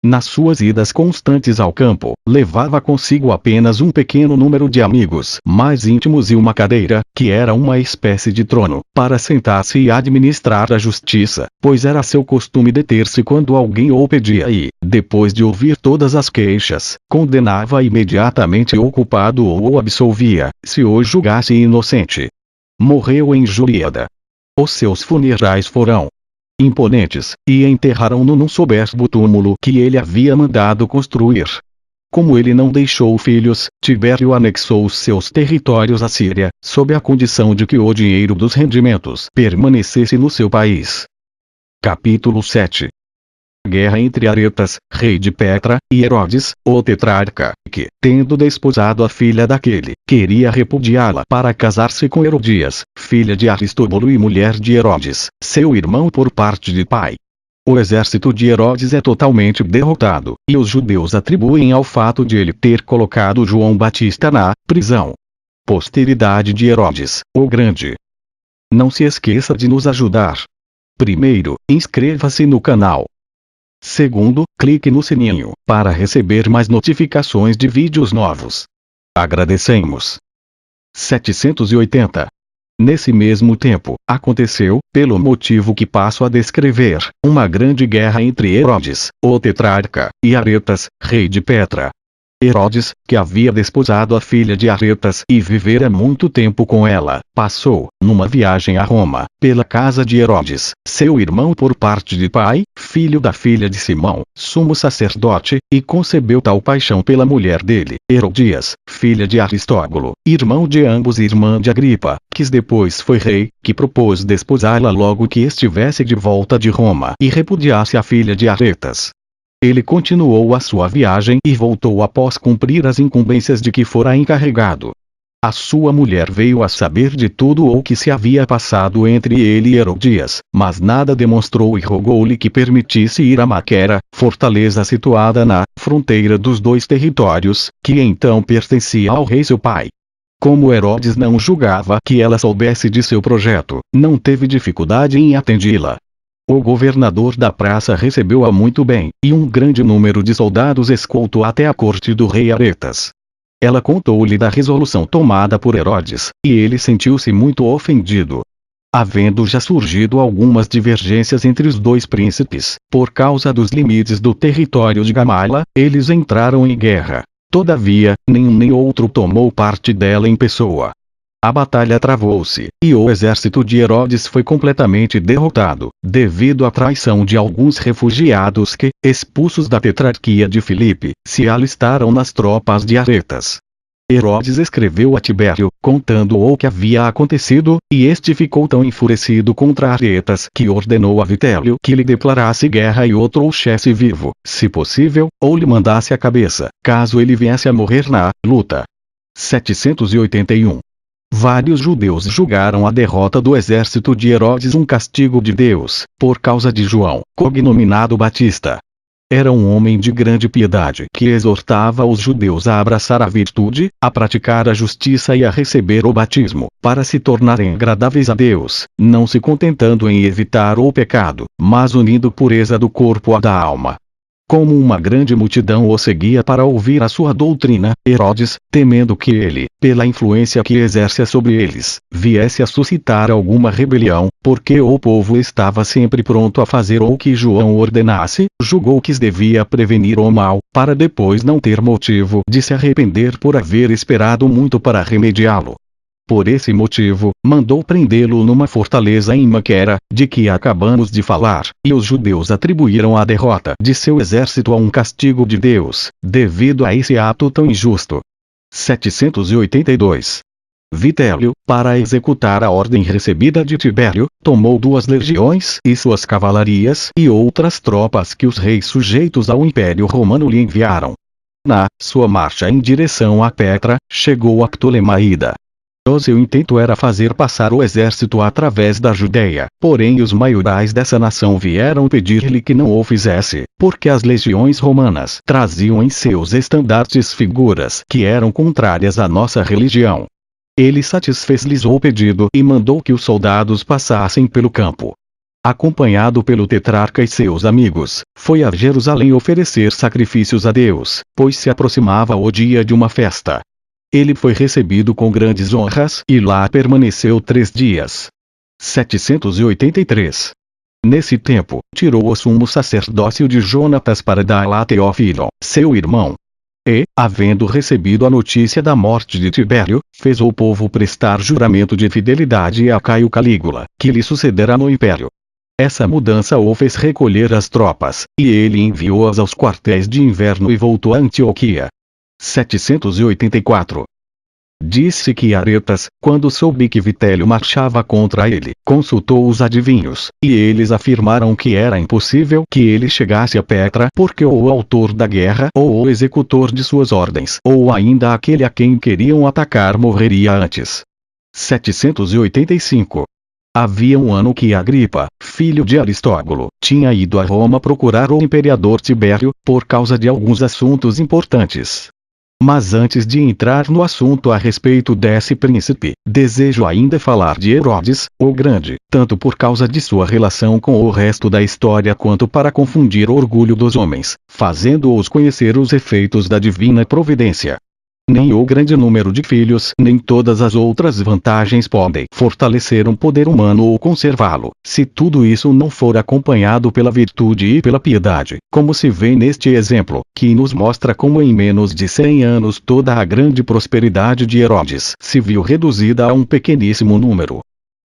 Nas suas idas constantes ao campo, levava consigo apenas um pequeno número de amigos mais íntimos e uma cadeira, que era uma espécie de trono, para sentar-se e administrar a justiça, pois era seu costume deter-se quando alguém o pedia e, depois de ouvir todas as queixas, condenava imediatamente o culpado ou o absolvia, se o julgasse inocente. Morreu em Juliada. Os seus funerais foram imponentes, e enterraram-no num soberbo túmulo que ele havia mandado construir. Como ele não deixou filhos, Tibério anexou os seus territórios à Síria, sob a condição de que o dinheiro dos rendimentos permanecesse no seu país. Capítulo 7. Guerra entre Aretas, rei de Petra, e Herodes, o tetrarca, que, tendo desposado a filha daquele, queria repudiá-la para casar-se com Herodias, filha de Aristóbulo e mulher de Herodes, seu irmão por parte de pai. O exército de Herodes é totalmente derrotado, e os judeus atribuem ao fato de ele ter colocado João Batista na prisão. Posteridade de Herodes, o Grande. Não se esqueça de nos ajudar. Primeiro, inscreva-se no canal. Segundo, clique no sininho, para receber mais notificações de vídeos novos. Agradecemos. 780. Nesse mesmo tempo, aconteceu, pelo motivo que passo a descrever, uma grande guerra entre Herodes, o tetrarca, e Aretas, rei de Petra. Herodes, que havia desposado a filha de Aretas e vivera muito tempo com ela, passou, numa viagem a Roma, pela casa de Herodes, seu irmão por parte de pai, filho da filha de Simão, sumo sacerdote, e concebeu tal paixão pela mulher dele, Herodias, filha de Aristóbulo, irmão de ambos e irmã de Agripa, que depois foi rei, que propôs desposá-la logo que estivesse de volta de Roma e repudiasse a filha de Aretas. Ele continuou a sua viagem e voltou após cumprir as incumbências de que fora encarregado. A sua mulher veio a saber de tudo o que se havia passado entre ele e Herodias, mas nada demonstrou e rogou-lhe que permitisse ir a Maquera, fortaleza situada na fronteira dos dois territórios, que então pertencia ao rei seu pai. Como Herodes não julgava que ela soubesse de seu projeto, não teve dificuldade em atendê-la. O governador da praça recebeu-a muito bem, e um grande número de soldados escoltou até a corte do rei Aretas. Ela contou-lhe da resolução tomada por Herodes, e ele sentiu-se muito ofendido. Havendo já surgido algumas divergências entre os dois príncipes, por causa dos limites do território de Gamala, eles entraram em guerra. Todavia, nenhum nem outro tomou parte dela em pessoa. A batalha travou-se, e o exército de Herodes foi completamente derrotado, devido à traição de alguns refugiados que, expulsos da tetrarquia de Filipe, se alistaram nas tropas de Aretas. Herodes escreveu a Tibério, contando o que havia acontecido, e este ficou tão enfurecido contra Aretas que ordenou a Vitélio que lhe declarasse guerra e o trouxesse vivo, se possível, ou lhe mandasse a cabeça, caso ele viesse a morrer na luta. 781. Vários judeus julgaram a derrota do exército de Herodes um castigo de Deus, por causa de João, cognominado Batista. Era um homem de grande piedade que exortava os judeus a abraçar a virtude, a praticar a justiça e a receber o batismo, para se tornarem agradáveis a Deus, não se contentando em evitar o pecado, mas unindo pureza do corpo à da alma. Como uma grande multidão o seguia para ouvir a sua doutrina, Herodes, temendo que ele, pela influência que exerce sobre eles, viesse a suscitar alguma rebelião, porque o povo estava sempre pronto a fazer o que João ordenasse, julgou que devia prevenir o mal, para depois não ter motivo de se arrepender por haver esperado muito para remediá-lo. Por esse motivo, mandou prendê-lo numa fortaleza em Maquera, de que acabamos de falar, e os judeus atribuíram a derrota de seu exército a um castigo de Deus, devido a esse ato tão injusto. 782. Vitélio, para executar a ordem recebida de Tibério, tomou 2 legiões e suas cavalarias e outras tropas que os reis sujeitos ao Império Romano lhe enviaram. Na sua marcha em direção a Petra, chegou a Ptolemaída. O seu intento era fazer passar o exército através da Judéia, porém os maiorais dessa nação vieram pedir-lhe que não o fizesse, porque as legiões romanas traziam em seus estandartes figuras que eram contrárias à nossa religião. Ele satisfez-lhes o pedido e mandou que os soldados passassem pelo campo. Acompanhado pelo tetrarca e seus amigos, foi a Jerusalém oferecer sacrifícios a Deus, pois se aproximava o dia de uma festa. Ele foi recebido com grandes honras e lá permaneceu 3 dias. 783. Nesse tempo, tirou o sumo sacerdócio de Jonatas para dar-la a Teófilo, seu irmão. E, havendo recebido a notícia da morte de Tibério, fez o povo prestar juramento de fidelidade a Caio Calígula, que lhe sucederá no império. Essa mudança o fez recolher as tropas, e ele enviou-as aos quartéis de inverno e voltou a Antioquia. 784. Disse que Aretas, quando soube que Vitélio marchava contra ele, consultou os adivinhos, e eles afirmaram que era impossível que ele chegasse a Petra porque ou o autor da guerra ou o executor de suas ordens ou ainda aquele a quem queriam atacar morreria antes. 785. Havia um ano que Agripa, filho de Aristóbulo, tinha ido a Roma procurar o imperador Tibério, por causa de alguns assuntos importantes. Mas antes de entrar no assunto a respeito desse príncipe, desejo ainda falar de Herodes, o Grande, tanto por causa de sua relação com o resto da história quanto para confundir o orgulho dos homens, fazendo-os conhecer os efeitos da divina providência. Nem o grande número de filhos nem todas as outras vantagens podem fortalecer um poder humano ou conservá-lo, se tudo isso não for acompanhado pela virtude e pela piedade, como se vê neste exemplo, que nos mostra como em menos de 100 anos toda a grande prosperidade de Herodes se viu reduzida a um pequeníssimo número.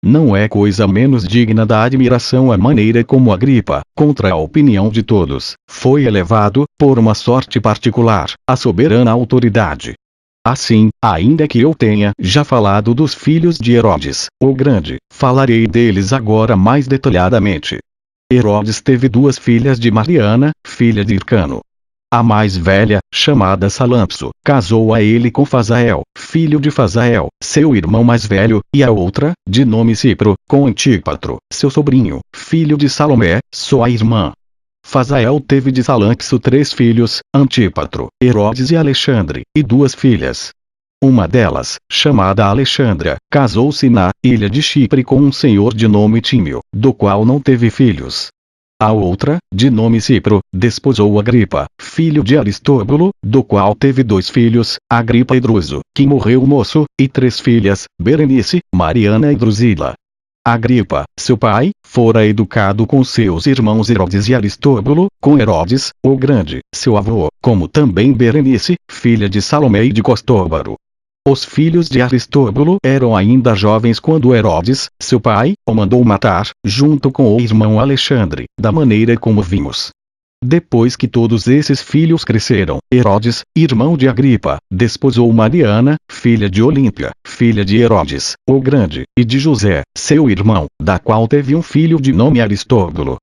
Não é coisa menos digna da admiração a maneira como Agripa, contra a opinião de todos, foi elevado, por uma sorte particular, à soberana autoridade. Assim, ainda que eu tenha já falado dos filhos de Herodes, o Grande, falarei deles agora mais detalhadamente. Herodes teve duas filhas de Mariana, filha de Hircano. A mais velha, chamada Salampso, casou a ele com Fazael, filho de Fazael, seu irmão mais velho, e a outra, de nome Cipro, com Antípatro, seu sobrinho, filho de Salomé, sua irmã. Fazael teve de Salampso 3 filhos, Antípatro, Herodes e Alexandre, e 2 filhas. Uma delas, chamada Alexandra, casou-se na ilha de Chipre com um senhor de nome Tímio, do qual não teve filhos. A outra, de nome Cipro, desposou Agripa, filho de Aristóbulo, do qual teve 2 filhos, Agripa e Druso, que morreu moço, e 3 filhas, Berenice, Mariana e Drusila. Agripa, seu pai, fora educado com seus irmãos Herodes e Aristóbulo, com Herodes, o Grande, seu avô, como também Berenice, filha de Salomé e de Costóbaro. Os filhos de Aristóbulo eram ainda jovens quando Herodes, seu pai, o mandou matar, junto com o irmão Alexandre, da maneira como vimos. Depois que todos esses filhos cresceram, Herodes, irmão de Agripa, desposou Mariana, filha de Olímpia, filha de Herodes, o Grande, e de José, seu irmão, da qual teve um filho de nome Aristóbulo.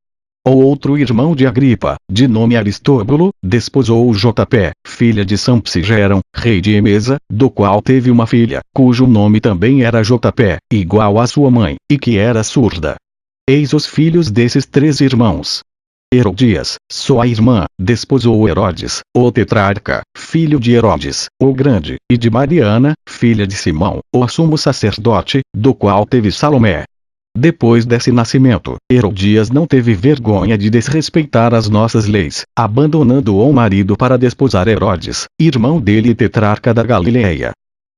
O outro irmão de Agripa, de nome Aristóbulo, desposou Jotapé, filha de Sampsigeron, rei de Emesa, do qual teve uma filha, cujo nome também era Jotapé, igual à sua mãe, e que era surda. Eis os filhos desses 3 irmãos. Herodias, sua irmã, desposou Herodes, o tetrarca, filho de Herodes, o Grande, e de Mariana, filha de Simão, o sumo sacerdote, do qual teve Salomé. Depois desse nascimento, Herodias não teve vergonha de desrespeitar as nossas leis, abandonando o marido para desposar Herodes, irmão dele e tetrarca da Galileia.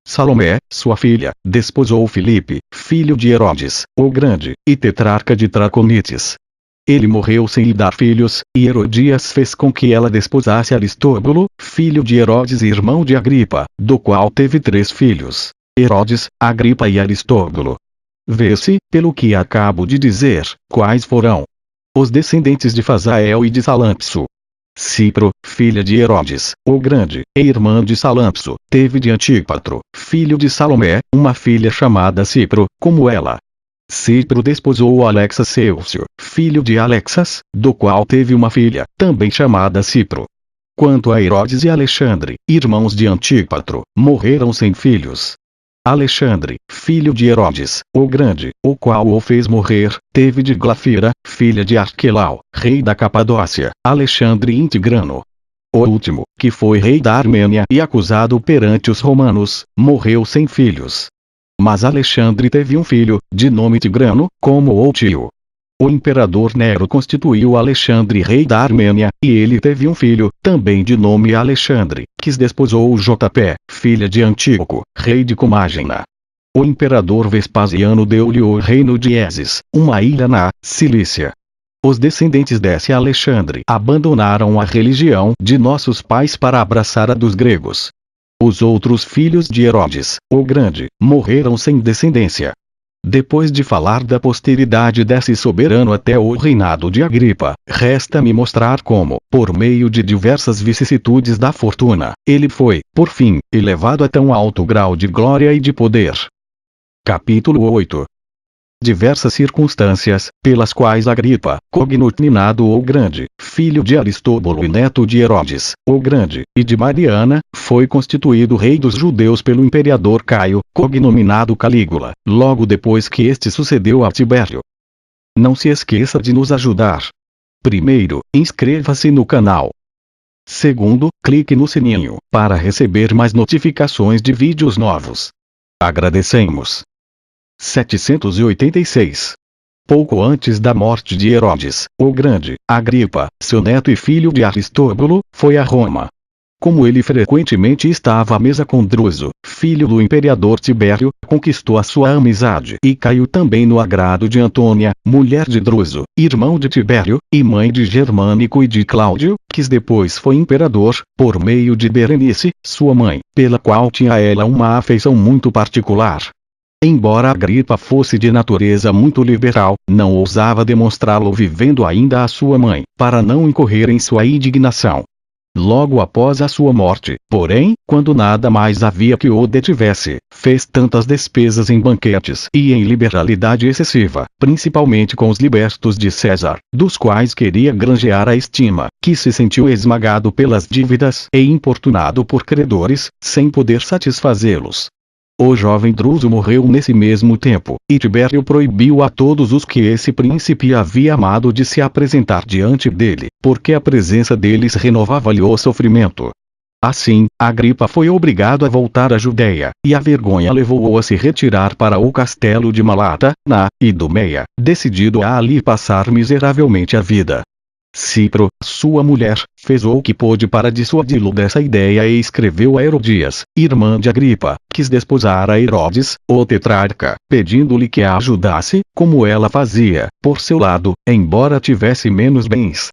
Salomé, sua filha, desposou Filipe, filho de Herodes, o Grande, e tetrarca de Traconites. Ele morreu sem lhe dar filhos, e Herodias fez com que ela desposasse Aristóbulo, filho de Herodes e irmão de Agripa, do qual teve 3 filhos, Herodes, Agripa e Aristóbulo. Vê-se, pelo que acabo de dizer, quais foram os descendentes de Fazael e de Salampso. Cipro, filha de Herodes, o Grande, e irmã de Salampso, teve de Antípatro, filho de Salomé, uma filha chamada Cipro, como ela. Cipro desposou Alexas Seucio, filho de Alexas, do qual teve uma filha, também chamada Cipro. Quanto a Herodes e Alexandre, irmãos de Antípatro, morreram sem filhos. Alexandre, filho de Herodes, o Grande, o qual o fez morrer, teve de Glafira, filha de Arquelau, rei da Capadócia, Alexandre Intigrano. O último, que foi rei da Armênia e acusado perante os romanos, morreu sem filhos. Mas Alexandre teve um filho, de nome Tigrano, como o tio. O imperador Nero constituiu Alexandre rei da Armênia, e ele teve um filho, também de nome Alexandre, que desposou Jotapé, filha de Antíoco, rei de Comágena. O imperador Vespasiano deu-lhe o reino de Esis, uma ilha na Cilícia. Os descendentes desse Alexandre abandonaram a religião de nossos pais para abraçar a dos gregos. Os outros filhos de Herodes, o Grande, morreram sem descendência. Depois de falar da posteridade desse soberano até o reinado de Agripa, resta-me mostrar como, por meio de diversas vicissitudes da fortuna, ele foi, por fim, elevado a tão alto grau de glória e de poder. Capítulo 8. Diversas circunstâncias, pelas quais Agripa, cognominado o Grande, filho de Aristóbulo e neto de Herodes, o Grande, e de Mariana, foi constituído rei dos judeus pelo imperador Caio, cognominado Calígula, logo depois que este sucedeu a Tibério. Não se esqueça de nos ajudar. Primeiro, inscreva-se no canal. Segundo, clique no sininho, para receber mais notificações de vídeos novos. Agradecemos. 786. Pouco antes da morte de Herodes, o Grande, Agripa, seu neto e filho de Aristóbulo, foi a Roma. Como ele frequentemente estava à mesa com Druso, filho do imperador Tibério, conquistou a sua amizade e caiu também no agrado de Antônia, mulher de Druso, irmão de Tibério, e mãe de Germânico e de Cláudio, que depois foi imperador, por meio de Berenice, sua mãe, pela qual tinha ela uma afeição muito particular. Embora Agripa fosse de natureza muito liberal, não ousava demonstrá-lo vivendo ainda a sua mãe, para não incorrer em sua indignação. Logo após a sua morte, porém, quando nada mais havia que o detivesse, fez tantas despesas em banquetes e em liberalidade excessiva, principalmente com os libertos de César, dos quais queria granjear a estima, que se sentiu esmagado pelas dívidas e importunado por credores, sem poder satisfazê-los. O jovem Druso morreu nesse mesmo tempo, e Tibério proibiu a todos os que esse príncipe havia amado de se apresentar diante dele, porque a presença deles renovava-lhe o sofrimento. Assim, Agripa foi obrigado a voltar à Judéia, e a vergonha levou-o a se retirar para o castelo de Malata, na Idumeia, decidido a ali passar miseravelmente a vida. Cipro, sua mulher, fez o que pôde para dissuadi-lo dessa ideia e escreveu a Herodias, irmã de Agripa, que desposara Herodes, o tetrarca, pedindo-lhe que a ajudasse, como ela fazia, por seu lado, embora tivesse menos bens.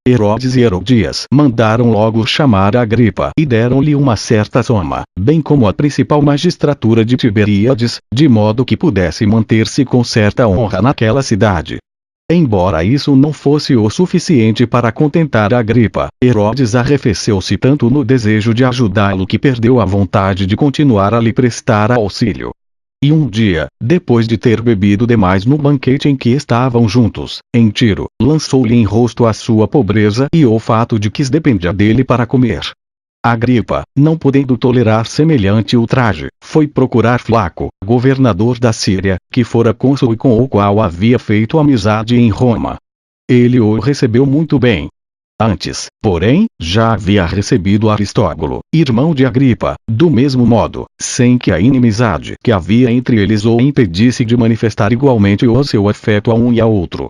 Herodes e Herodias mandaram logo chamar Agripa e deram-lhe uma certa soma, bem como a principal magistratura de Tiberíades, de modo que pudesse manter-se com certa honra naquela cidade. Embora isso não fosse o suficiente para contentar Agripa, Herodes arrefeceu-se tanto no desejo de ajudá-lo que perdeu a vontade de continuar a lhe prestar auxílio. E um dia, depois de ter bebido demais no banquete em que estavam juntos, em Tiro, lançou-lhe em rosto a sua pobreza e o fato de que dependia dele para comer. Agripa, não podendo tolerar semelhante ultraje, foi procurar Flaco, governador da Síria, que fora cônsul e com o qual havia feito amizade em Roma. Ele o recebeu muito bem. Antes, porém, já havia recebido Aristóbulo, irmão de Agripa, do mesmo modo, sem que a inimizade que havia entre eles o impedisse de manifestar igualmente o seu afeto a um e a outro.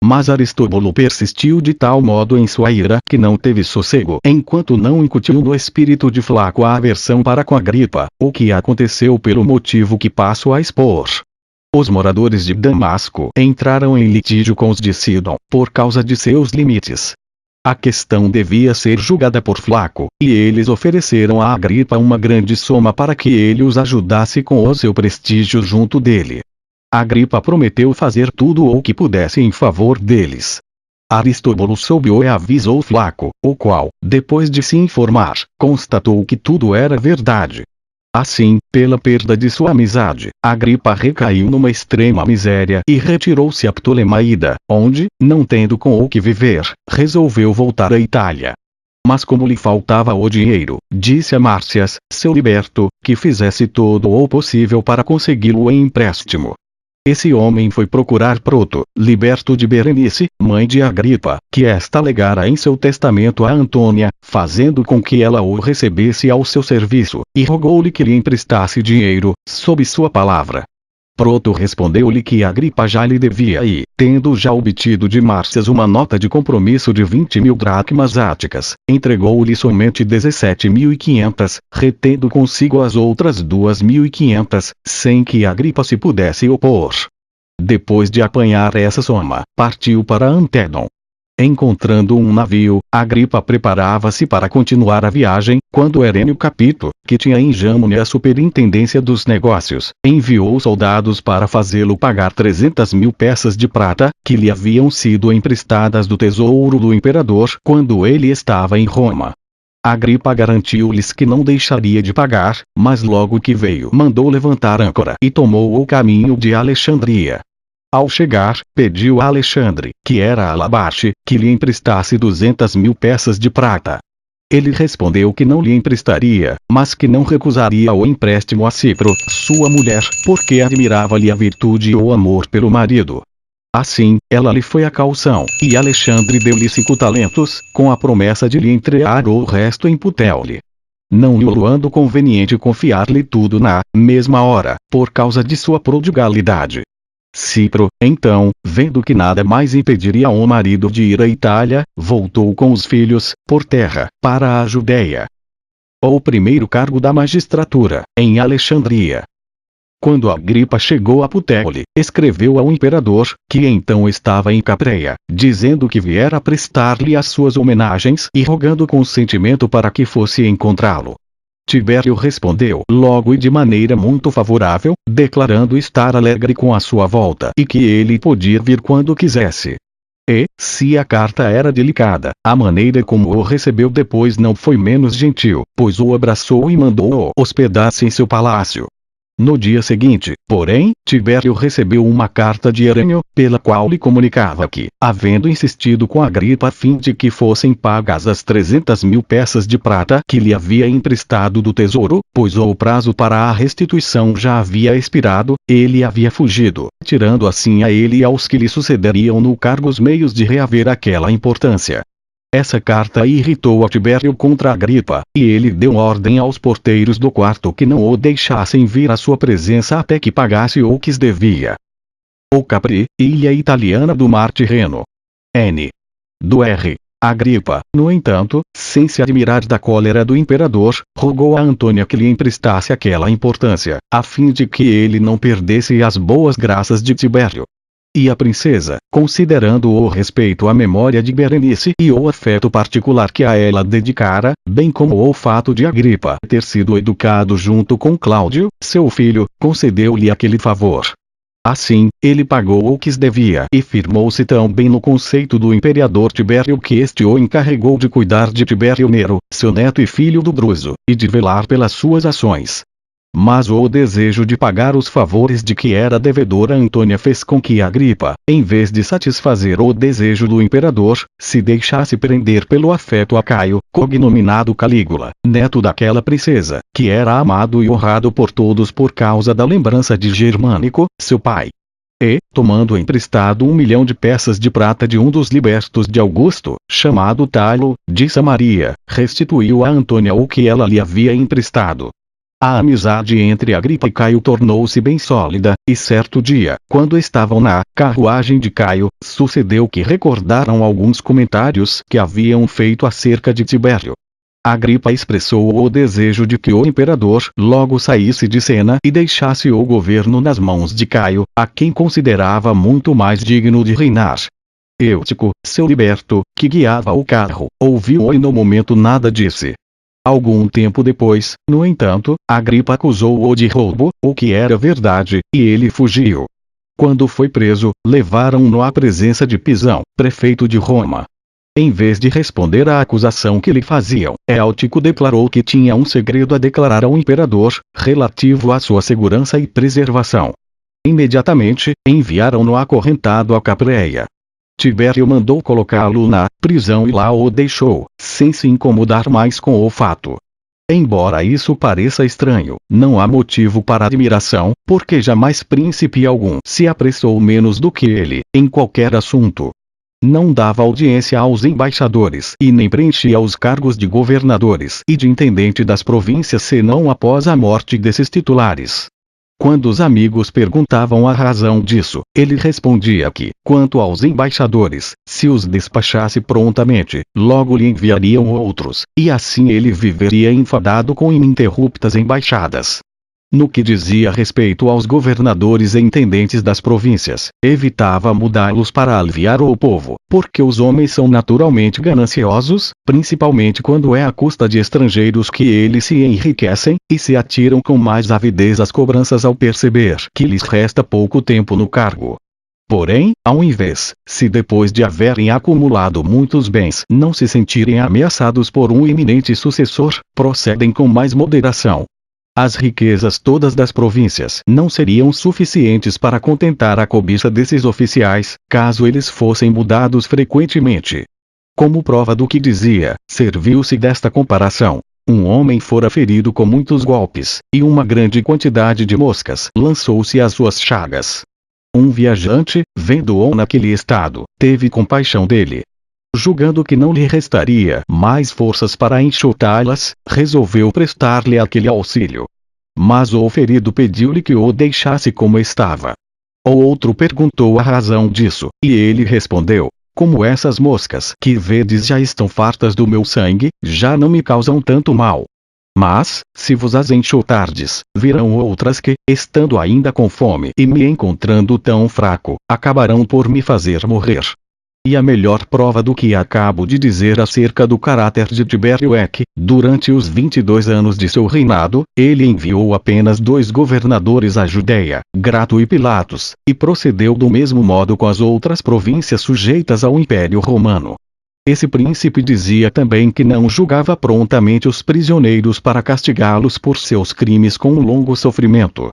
Mas Aristóbulo persistiu de tal modo em sua ira que não teve sossego enquanto não incutiu no espírito de Flaco a aversão para com Agripa, o que aconteceu pelo motivo que passo a expor. Os moradores de Damasco entraram em litígio com os de Sidom, por causa de seus limites. A questão devia ser julgada por Flaco, e eles ofereceram a Agripa uma grande soma para que ele os ajudasse com o seu prestígio junto dele. Agripa prometeu fazer tudo o que pudesse em favor deles. Aristóbulo soube-o e avisou Flaco, o qual, depois de se informar, constatou que tudo era verdade. Assim, pela perda de sua amizade, Agripa recaiu numa extrema miséria e retirou-se a Ptolemaída, onde, não tendo com o que viver, resolveu voltar à Itália. Mas como lhe faltava o dinheiro, disse a Márcias, seu liberto, que fizesse todo o possível para consegui-lo em empréstimo. Esse homem foi procurar Proto, liberto de Berenice, mãe de Agripa, que esta legara em seu testamento a Antônia, fazendo com que ela o recebesse ao seu serviço, e rogou-lhe que lhe emprestasse dinheiro, sob sua palavra. Proto respondeu-lhe que Agripa já lhe devia e, tendo já obtido de Márcias uma nota de compromisso de 20.000 dracmas áticas, entregou-lhe somente 17.500, retendo consigo as outras 2.500, sem que Agripa se pudesse opor. Depois de apanhar essa soma, partiu para Antédon. Encontrando um navio, Agripa preparava-se para continuar a viagem, quando Herênio Capito, que tinha em Jamune a superintendência dos negócios, enviou soldados para fazê-lo pagar 300.000 peças de prata, que lhe haviam sido emprestadas do tesouro do imperador quando ele estava em Roma. Agripa garantiu-lhes que não deixaria de pagar, mas logo que veio mandou levantar âncora e tomou o caminho de Alexandria. Ao chegar, pediu a Alexandre, que era Alabarte, que lhe emprestasse 200.000 peças de prata. Ele respondeu que não lhe emprestaria, mas que não recusaria o empréstimo a Cipro, sua mulher, porque admirava-lhe a virtude e o amor pelo marido. Assim, ela lhe foi a calção, e Alexandre deu-lhe 5 talentos, com a promessa de lhe entregar o resto em Putéoli. Não lhe ando conveniente confiar-lhe tudo na mesma hora, por causa de sua prodigalidade. Cipro, então, vendo que nada mais impediria o marido de ir à Itália, voltou com os filhos, por terra, para a Judéia. O primeiro cargo da magistratura, em Alexandria. Quando Agripa chegou a Putéoli, escreveu ao imperador, que então estava em Capreia, dizendo que viera prestar-lhe as suas homenagens e rogando consentimento para que fosse encontrá-lo. Tibério respondeu logo e de maneira muito favorável, declarando estar alegre com a sua volta e que ele podia vir quando quisesse. E, se a carta era delicada, a maneira como o recebeu depois não foi menos gentil, pois o abraçou e mandou-o hospedar-se em seu palácio. No dia seguinte, porém, Tibério recebeu uma carta de Herênio, pela qual lhe comunicava que, havendo insistido com Agripa a fim de que fossem pagas as 300.000 peças de prata que lhe havia emprestado do tesouro, pois o prazo para a restituição já havia expirado, ele havia fugido, tirando assim a ele e aos que lhe sucederiam no cargo os meios de reaver aquela importância. Essa carta irritou a Tibério contra Agripa, e ele deu ordem aos porteiros do quarto que não o deixassem vir à sua presença até que pagasse o que devia. O Capri, ilha italiana do Mar Tirreno. N. Do R. Agripa, no entanto, sem se admirar da cólera do imperador, rogou a Antônia que lhe emprestasse aquela importância, a fim de que ele não perdesse as boas graças de Tibério. E a princesa, considerando o respeito à memória de Berenice e o afeto particular que a ela dedicara, bem como o fato de Agripa ter sido educado junto com Cláudio, seu filho, concedeu-lhe aquele favor. Assim, ele pagou o que devia e firmou-se tão bem no conceito do imperador Tibério que este o encarregou de cuidar de Tibério Nero, seu neto e filho do Druso, e de velar pelas suas ações. Mas o desejo de pagar os favores de que era devedora Antônia fez com que Agripa, em vez de satisfazer o desejo do imperador, se deixasse prender pelo afeto a Caio, cognominado Calígula, neto daquela princesa, que era amado e honrado por todos por causa da lembrança de Germânico, seu pai. E, tomando emprestado 1 milhão de peças de prata de um dos libertos de Augusto, chamado Talo, de Samaria, restituiu a Antônia o que ela lhe havia emprestado. A amizade entre Agripa e Caio tornou-se bem sólida, e certo dia, quando estavam na carruagem de Caio, sucedeu que recordaram alguns comentários que haviam feito acerca de Tibério. Agripa expressou o desejo de que o imperador logo saísse de cena e deixasse o governo nas mãos de Caio, a quem considerava muito mais digno de reinar. Eutico, seu liberto, que guiava o carro, ouviu-o e no momento nada disse. Algum tempo depois, no entanto, Agripa acusou-o de roubo, o que era verdade, e ele fugiu. Quando foi preso, levaram-no à presença de Pisão, prefeito de Roma. Em vez de responder à acusação que lhe faziam, Eutico declarou que tinha um segredo a declarar ao imperador, relativo à sua segurança e preservação. Imediatamente, enviaram-no acorrentado a Capreia. Tibério mandou colocá-lo na prisão e lá o deixou, sem se incomodar mais com o fato. Embora isso pareça estranho, não há motivo para admiração, porque jamais príncipe algum se apressou menos do que ele, em qualquer assunto. Não dava audiência aos embaixadores e nem preenchia os cargos de governadores e de intendente das províncias senão após a morte desses titulares. Quando os amigos perguntavam a razão disso, ele respondia que, quanto aos embaixadores, se os despachasse prontamente, logo lhe enviariam outros, e assim ele viveria enfadado com ininterruptas embaixadas. No que dizia respeito aos governadores e intendentes das províncias, evitava mudá-los para aliviar o povo, porque os homens são naturalmente gananciosos, principalmente quando é à custa de estrangeiros que eles se enriquecem, e se atiram com mais avidez às cobranças ao perceber que lhes resta pouco tempo no cargo. Porém, ao invés, se depois de haverem acumulado muitos bens não se sentirem ameaçados por um iminente sucessor, procedem com mais moderação. As riquezas todas das províncias não seriam suficientes para contentar a cobiça desses oficiais, caso eles fossem mudados frequentemente. Como prova do que dizia, serviu-se desta comparação. Um homem fora ferido com muitos golpes, e uma grande quantidade de moscas lançou-se às suas chagas. Um viajante, vendo-o naquele estado, teve compaixão dele. Julgando que não lhe restaria mais forças para enxotá-las, resolveu prestar-lhe aquele auxílio. Mas o ferido pediu-lhe que o deixasse como estava. O outro perguntou a razão disso, e ele respondeu: como essas moscas que vedes já estão fartas do meu sangue, já não me causam tanto mal. Mas, se vos as enxotardes, virão outras que, estando ainda com fome e me encontrando tão fraco, acabarão por me fazer morrer. E a melhor prova do que acabo de dizer acerca do caráter de Tibério é que, durante os 22 anos de seu reinado, ele enviou apenas 2 governadores à Judéia, Grato e Pilatos, e procedeu do mesmo modo com as outras províncias sujeitas ao Império Romano. Esse príncipe dizia também que não julgava prontamente os prisioneiros para castigá-los por seus crimes com um longo sofrimento.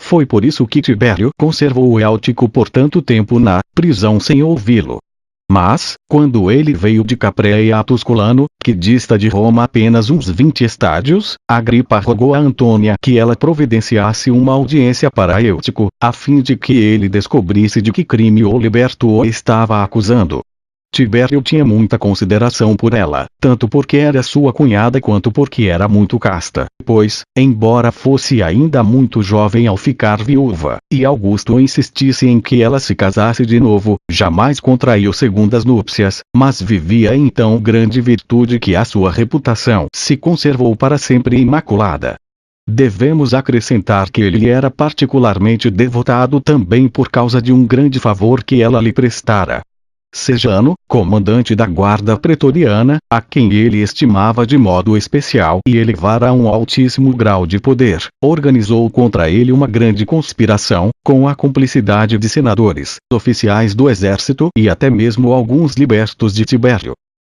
Foi por isso que Tibério conservou Eutico por tanto tempo na prisão sem ouvi-lo. Mas, quando ele veio de Capreia a Tusculano, que dista de Roma apenas uns 20 estádios, Agripa rogou a Antônia que ela providenciasse uma audiência para Eutico, a fim de que ele descobrisse de que crime o liberto o estava acusando. Tibério tinha muita consideração por ela, tanto porque era sua cunhada quanto porque era muito casta, pois, embora fosse ainda muito jovem ao ficar viúva, e Augusto insistisse em que ela se casasse de novo, jamais contraiu segundas núpcias, mas vivia em tão grande virtude que a sua reputação se conservou para sempre imaculada. Devemos acrescentar que ele era particularmente devotado também por causa de um grande favor que ela lhe prestara. Sejano, comandante da guarda pretoriana, a quem ele estimava de modo especial e elevara a um altíssimo grau de poder, organizou contra ele uma grande conspiração, com a cumplicidade de senadores, oficiais do exército e até mesmo alguns libertos de Tibério.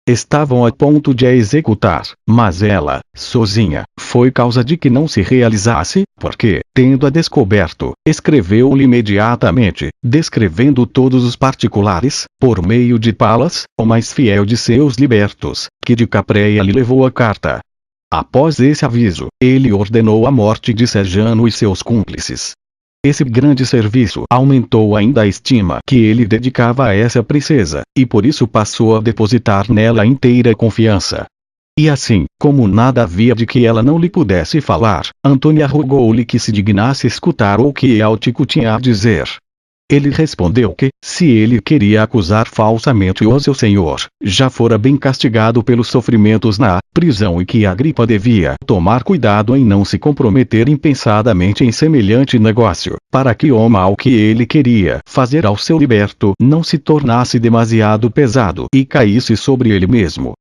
Estavam a ponto de a executar, mas ela, sozinha, foi causa de que não se realizasse, porque, tendo-a descoberto, escreveu-lhe imediatamente, descrevendo todos os particulares, por meio de Palas, o mais fiel de seus libertos, que de Capreia lhe levou a carta. Após esse aviso, ele ordenou a morte de Sejano e seus cúmplices. Esse grande serviço aumentou ainda a estima que ele dedicava a essa princesa, e por isso passou a depositar nela inteira confiança. E assim, como nada havia de que ela não lhe pudesse falar, Antônia rogou-lhe que se dignasse escutar o que Eutico tinha a dizer. Ele respondeu que, se ele queria acusar falsamente o seu senhor, já fora bem castigado pelos sofrimentos na prisão e que Agripa devia tomar cuidado em não se comprometer impensadamente em semelhante negócio, para que o mal que ele queria fazer ao seu liberto não se tornasse demasiado pesado e caísse sobre ele mesmo.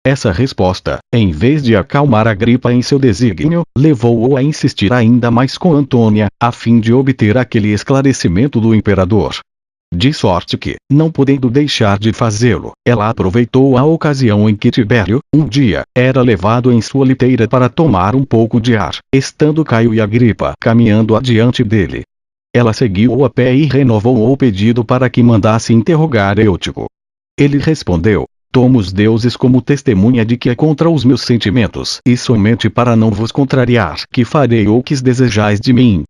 Essa resposta, em vez de acalmar Agripa em seu desígnio, levou-o a insistir ainda mais com Antônia, a fim de obter aquele esclarecimento do imperador. De sorte que, não podendo deixar de fazê-lo, ela aproveitou a ocasião em que Tibério, um dia, era levado em sua liteira para tomar um pouco de ar, estando Caio e Agripa caminhando adiante dele. Ela seguiu-o a pé e renovou o pedido para que mandasse interrogar Eutico. Ele respondeu: tomo os deuses como testemunha de que é contra os meus sentimentos e somente para não vos contrariar que farei o que desejais de mim.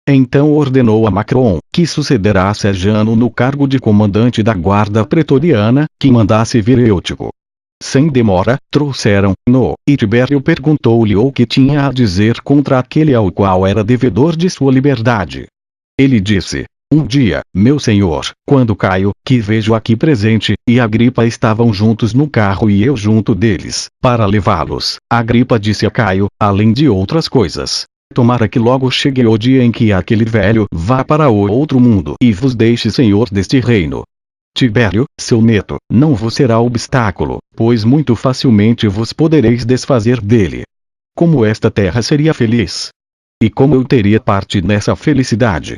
Então ordenou a Macron, que sucederá a Sejano no cargo de comandante da guarda pretoriana, que mandasse vir Eutico. Sem demora, trouxeram-no, e Tibério perguntou-lhe o que tinha a dizer contra aquele ao qual era devedor de sua liberdade. Ele disse: um dia, meu senhor, quando Caio, que vejo aqui presente, e Agripa estavam juntos no carro e eu junto deles, para levá-los, Agripa disse a Caio, além de outras coisas: Tomara que logo chegue o dia em que aquele velho vá para o outro mundo e vos deixe senhor deste reino. Tibério, seu neto, não vos será obstáculo, pois muito facilmente vos podereis desfazer dele. Como esta terra seria feliz! E como eu teria parte nessa felicidade!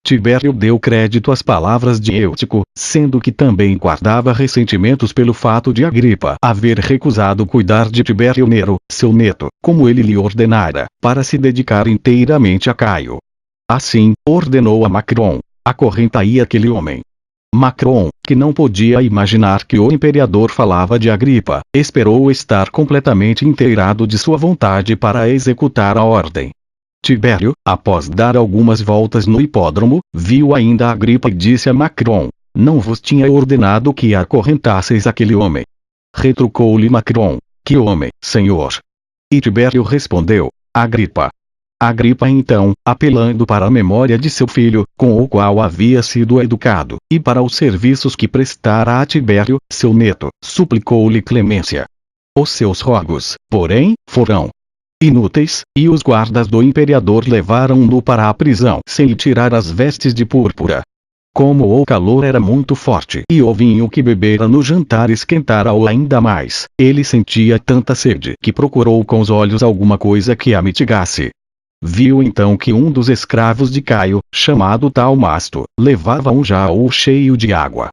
Tibério deu crédito às palavras de Eutico, sendo que também guardava ressentimentos pelo fato de Agripa haver recusado cuidar de Tibério Nero, seu neto, como ele lhe ordenara, para se dedicar inteiramente a Caio. Assim, ordenou a Macron: acorrentai aquele homem. Macron, que não podia imaginar que o imperador falava de Agripa, esperou estar completamente inteirado de sua vontade para executar a ordem. Tibério, após dar algumas voltas no hipódromo, viu ainda Agripa e disse a Macron: não vos tinha ordenado que acorrentasseis aquele homem. Retrucou-lhe Macron: que homem, senhor? E Tibério respondeu: Agripa. Agripa então, apelando para a memória de seu filho, com o qual havia sido educado, e para os serviços que prestara a Tibério, seu neto, suplicou-lhe clemência. Os seus rogos, porém, foram inúteis, e os guardas do imperador levaram-no para a prisão sem lhe tirar as vestes de púrpura. Como o calor era muito forte e o vinho que bebera no jantar esquentara-o ainda mais, ele sentia tanta sede que procurou com os olhos alguma coisa que a mitigasse. Viu então que um dos escravos de Caio, chamado Talmasto, levava um jaú cheio de água.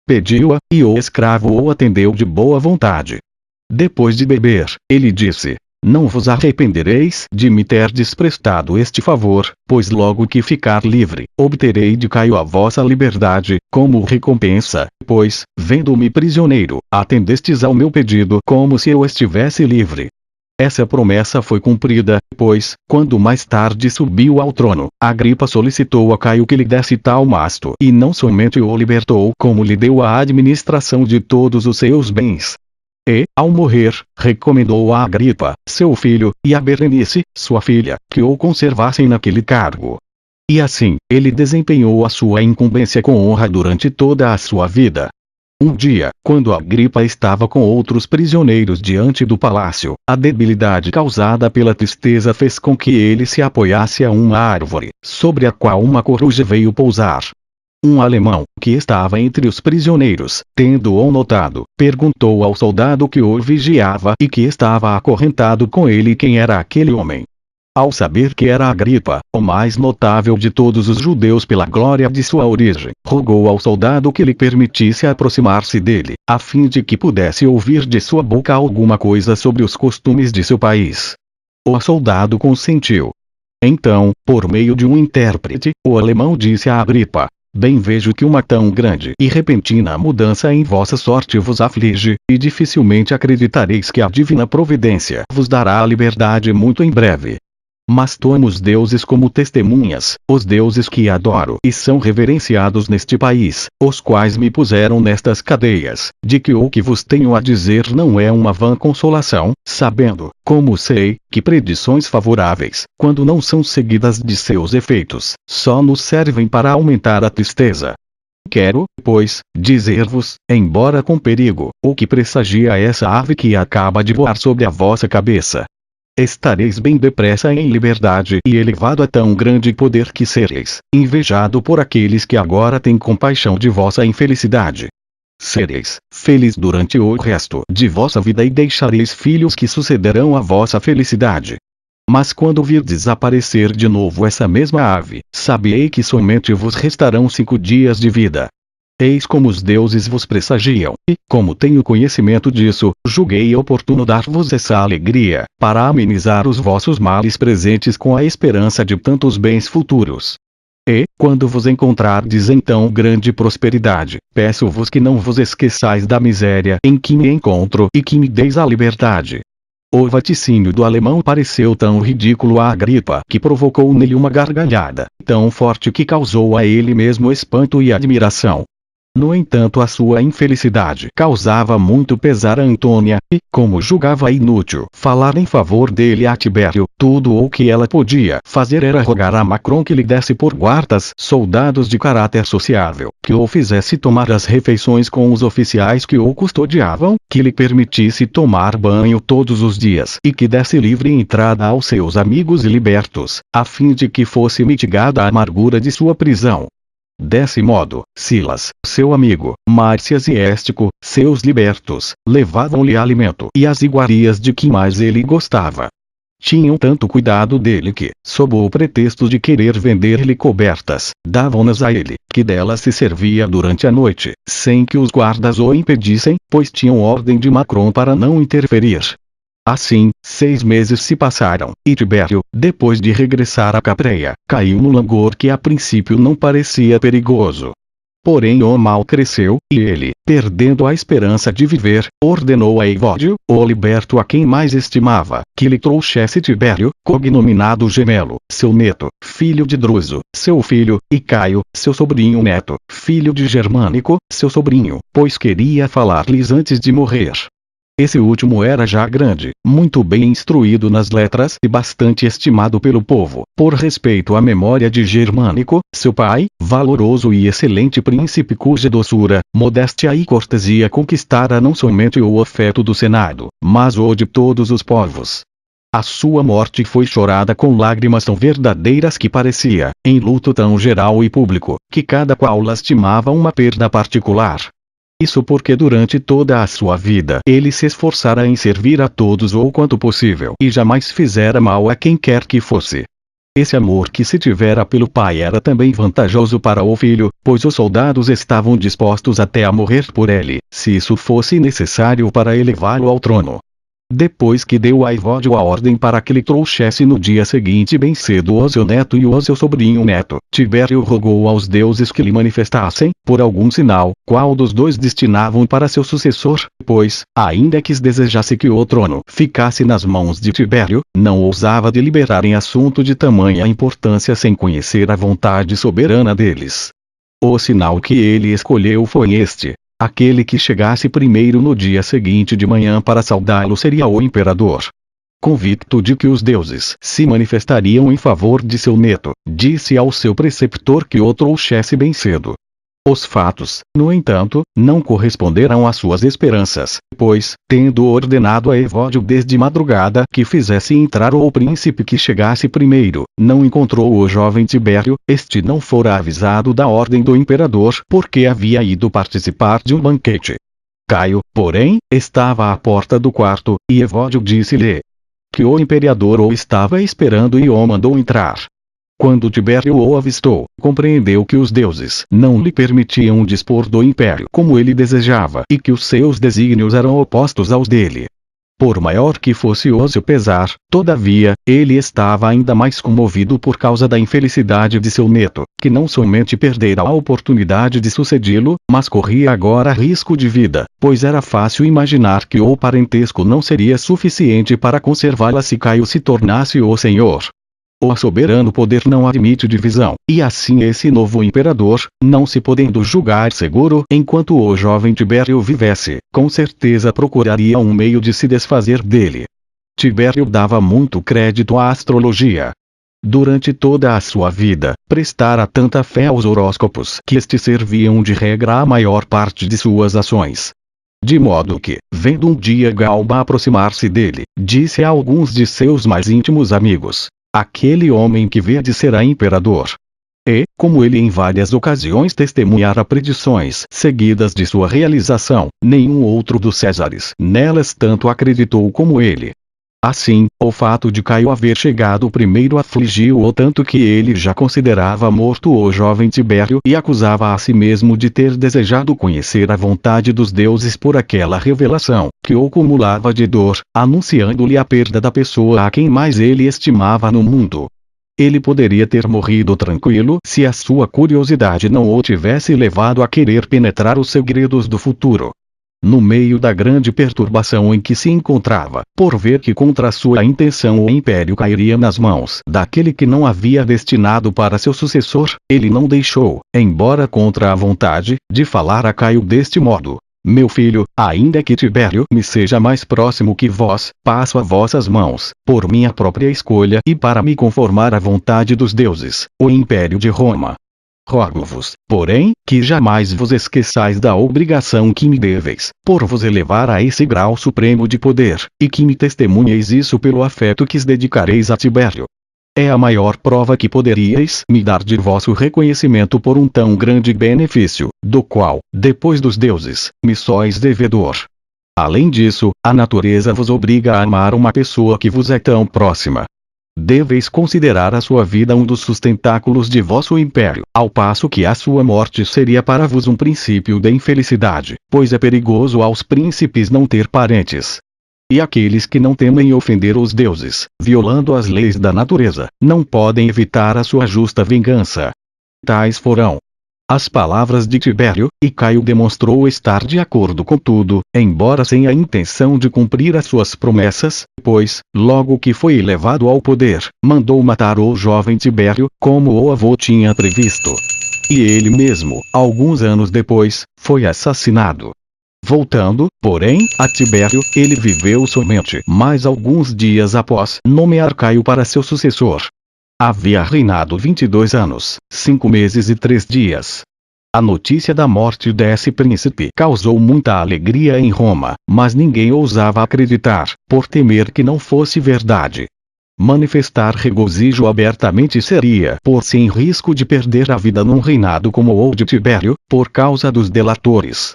Pediu-a, e o escravo o atendeu de boa vontade. Depois de beber, ele disse: não vos arrependereis de me terdes prestado este favor, pois logo que ficar livre, obterei de Caio a vossa liberdade, como recompensa, pois, vendo-me prisioneiro, atendestes ao meu pedido como se eu estivesse livre. Essa promessa foi cumprida, pois, quando mais tarde subiu ao trono, Agripa solicitou a Caio que lhe desse Talmasto e não somente o libertou, como lhe deu a administração de todos os seus bens. E, ao morrer, recomendou a Agripa, seu filho, e a Berenice, sua filha, que o conservassem naquele cargo. E assim, ele desempenhou a sua incumbência com honra durante toda a sua vida. Um dia, quando Agripa estava com outros prisioneiros diante do palácio, a debilidade causada pela tristeza fez com que ele se apoiasse a uma árvore, sobre a qual uma coruja veio pousar. Um alemão, que estava entre os prisioneiros, tendo-o notado, perguntou ao soldado que o vigiava e que estava acorrentado com ele quem era aquele homem. Ao saber que era Agripa, o mais notável de todos os judeus pela glória de sua origem, rogou ao soldado que lhe permitisse aproximar-se dele, a fim de que pudesse ouvir de sua boca alguma coisa sobre os costumes de seu país. O soldado consentiu. Então, por meio de um intérprete, o alemão disse a Agripa: bem vejo que uma tão grande e repentina mudança em vossa sorte vos aflige, e dificilmente acreditareis que a divina providência vos dará a liberdade muito em breve. Mas tomo os deuses como testemunhas, os deuses que adoro e são reverenciados neste país, os quais me puseram nestas cadeias, de que o que vos tenho a dizer não é uma vã consolação, sabendo, como sei, que predições favoráveis, quando não são seguidas de seus efeitos, só nos servem para aumentar a tristeza. Quero, pois, dizer-vos, embora com perigo, o que pressagia essa ave que acaba de voar sobre a vossa cabeça. Estareis bem depressa em liberdade e elevado a tão grande poder que sereis invejado por aqueles que agora têm compaixão de vossa infelicidade. Sereis feliz durante o resto de vossa vida e deixareis filhos que sucederão a vossa felicidade. Mas quando vir desaparecer de novo essa mesma ave, sabei que somente vos restarão 5 dias de vida. Eis como os deuses vos pressagiam, e, como tenho conhecimento disso, julguei oportuno dar-vos essa alegria, para amenizar os vossos males presentes com a esperança de tantos bens futuros. E, quando vos encontrardes em tão grande prosperidade, peço-vos que não vos esqueçais da miséria em que me encontro e que me deis a liberdade. O vaticínio do alemão pareceu tão ridículo a Agripa que provocou nele uma gargalhada, tão forte que causou a ele mesmo espanto e admiração. No entanto, a sua infelicidade causava muito pesar a Antônia, e, como julgava inútil falar em favor dele a Tibério, tudo o que ela podia fazer era rogar a Macron que lhe desse por guardas soldados de caráter sociável, que o fizesse tomar as refeições com os oficiais que o custodiavam, que lhe permitisse tomar banho todos os dias e que desse livre entrada aos seus amigos e libertos, a fim de que fosse mitigada a amargura de sua prisão. Desse modo, Silas, seu amigo, Márcias e Éstico, seus libertos, levavam-lhe alimento e as iguarias de que mais ele gostava. Tinham tanto cuidado dele que, sob o pretexto de querer vender-lhe cobertas, davam-nas a ele, que delas se servia durante a noite, sem que os guardas o impedissem, pois tinham ordem de Macron para não interferir. Assim, 6 meses se passaram, e Tibério, depois de regressar a Capreia, caiu no langor que a princípio não parecia perigoso. Porém o mal cresceu, e ele, perdendo a esperança de viver, ordenou a Evódio, o liberto a quem mais estimava, que lhe trouxesse Tibério, cognominado Gemelo, seu neto, filho de Druso, seu filho, e Caio, seu sobrinho neto, filho de Germânico, seu sobrinho, pois queria falar-lhes antes de morrer. Esse último era já grande, muito bem instruído nas letras e bastante estimado pelo povo, por respeito à memória de Germânico, seu pai, valoroso e excelente príncipe cuja doçura, modéstia e cortesia conquistara não somente o afeto do Senado, mas o de todos os povos. A sua morte foi chorada com lágrimas tão verdadeiras que parecia, em luto tão geral e público, que cada qual lastimava uma perda particular. Isso porque durante toda a sua vida ele se esforçara em servir a todos o quanto possível e jamais fizera mal a quem quer que fosse. Esse amor que se tivera pelo pai era também vantajoso para o filho, pois os soldados estavam dispostos até a morrer por ele, se isso fosse necessário para elevá-lo ao trono. Depois que deu a Evódio a ordem para que lhe trouxesse no dia seguinte bem cedo o seu neto e o seu sobrinho neto, Tibério rogou aos deuses que lhe manifestassem, por algum sinal, qual dos dois destinavam para seu sucessor, pois, ainda que desejasse que o trono ficasse nas mãos de Tibério, não ousava deliberar em assunto de tamanha importância sem conhecer a vontade soberana deles. O sinal que ele escolheu foi este. Aquele que chegasse primeiro no dia seguinte de manhã para saudá-lo seria o imperador. Convicto de que os deuses se manifestariam em favor de seu neto, disse ao seu preceptor que o trouxesse bem cedo. Os fatos, no entanto, não corresponderam às suas esperanças, pois, tendo ordenado a Evódio desde madrugada que fizesse entrar o príncipe que chegasse primeiro, não encontrou o jovem Tibério. Este não fora avisado da ordem do imperador porque havia ido participar de um banquete. Caio, porém, estava à porta do quarto, e Evódio disse-lhe que o imperador o estava esperando e o mandou entrar. Quando Tibério o avistou, compreendeu que os deuses não lhe permitiam dispor do império como ele desejava e que os seus desígnios eram opostos aos dele. Por maior que fosse o seu pesar, todavia, ele estava ainda mais comovido por causa da infelicidade de seu neto, que não somente perdera a oportunidade de sucedi-lo, mas corria agora risco de vida, pois era fácil imaginar que o parentesco não seria suficiente para conservá-la se Caio se tornasse o senhor. O soberano poder não admite divisão, e assim esse novo imperador, não se podendo julgar seguro enquanto o jovem Tibério vivesse, com certeza procuraria um meio de se desfazer dele. Tibério dava muito crédito à astrologia. Durante toda a sua vida, prestara tanta fé aos horóscopos que estes serviam de regra à maior parte de suas ações. De modo que, vendo um dia Galba aproximar-se dele, disse a alguns de seus mais íntimos amigos: aquele homem que vedes será imperador. E, como ele em várias ocasiões testemunhara predições seguidas de sua realização, nenhum outro dos Césares nelas tanto acreditou como ele. Assim, o fato de Caio haver chegado primeiro afligiu-o tanto que ele já considerava morto o jovem Tibério e acusava a si mesmo de ter desejado conhecer a vontade dos deuses por aquela revelação, que o cumulava de dor, anunciando-lhe a perda da pessoa a quem mais ele estimava no mundo. Ele poderia ter morrido tranquilo se a sua curiosidade não o tivesse levado a querer penetrar os segredos do futuro. no meio da grande perturbação em que se encontrava, por ver que contra sua intenção o império cairia nas mãos daquele que não havia destinado para seu sucessor, ele não deixou, embora contra a vontade, de falar a Caio deste modo: meu filho, ainda que Tibério me seja mais próximo que vós, passo a vossas mãos, por minha própria escolha e para me conformar à vontade dos deuses, o império de Roma. Rogo-vos, porém, que jamais vos esqueçais da obrigação que me deveis, por vos elevar a esse grau supremo de poder, e que me testemunheis isso pelo afeto que dedicareis a Tibério. É a maior prova que poderíeis me dar de vosso reconhecimento por um tão grande benefício, do qual, depois dos deuses, me sois devedor. Além disso, a natureza vos obriga a amar uma pessoa que vos é tão próxima. Deveis considerar a sua vida um dos sustentáculos de vosso império, ao passo que a sua morte seria para vos um princípio de infelicidade, pois é perigoso aos príncipes não ter parentes. E aqueles que não temem ofender os deuses, violando as leis da natureza, não podem evitar a sua justa vingança. Tais foram as palavras de Tibério, e Caio demonstrou estar de acordo com tudo, embora sem a intenção de cumprir as suas promessas, pois, logo que foi elevado ao poder, mandou matar o jovem Tibério, como o avô tinha previsto. E ele mesmo, alguns anos depois, foi assassinado. Voltando, porém, a Tibério, ele viveu somente mais alguns dias após nomear Caio para seu sucessor. Havia reinado 22 anos, 5 meses e 3 dias. A notícia da morte desse príncipe causou muita alegria em Roma, mas ninguém ousava acreditar, por temer que não fosse verdade. Manifestar regozijo abertamente seria pôr-se em risco de perder a vida num reinado como o de Tibério, por causa dos delatores.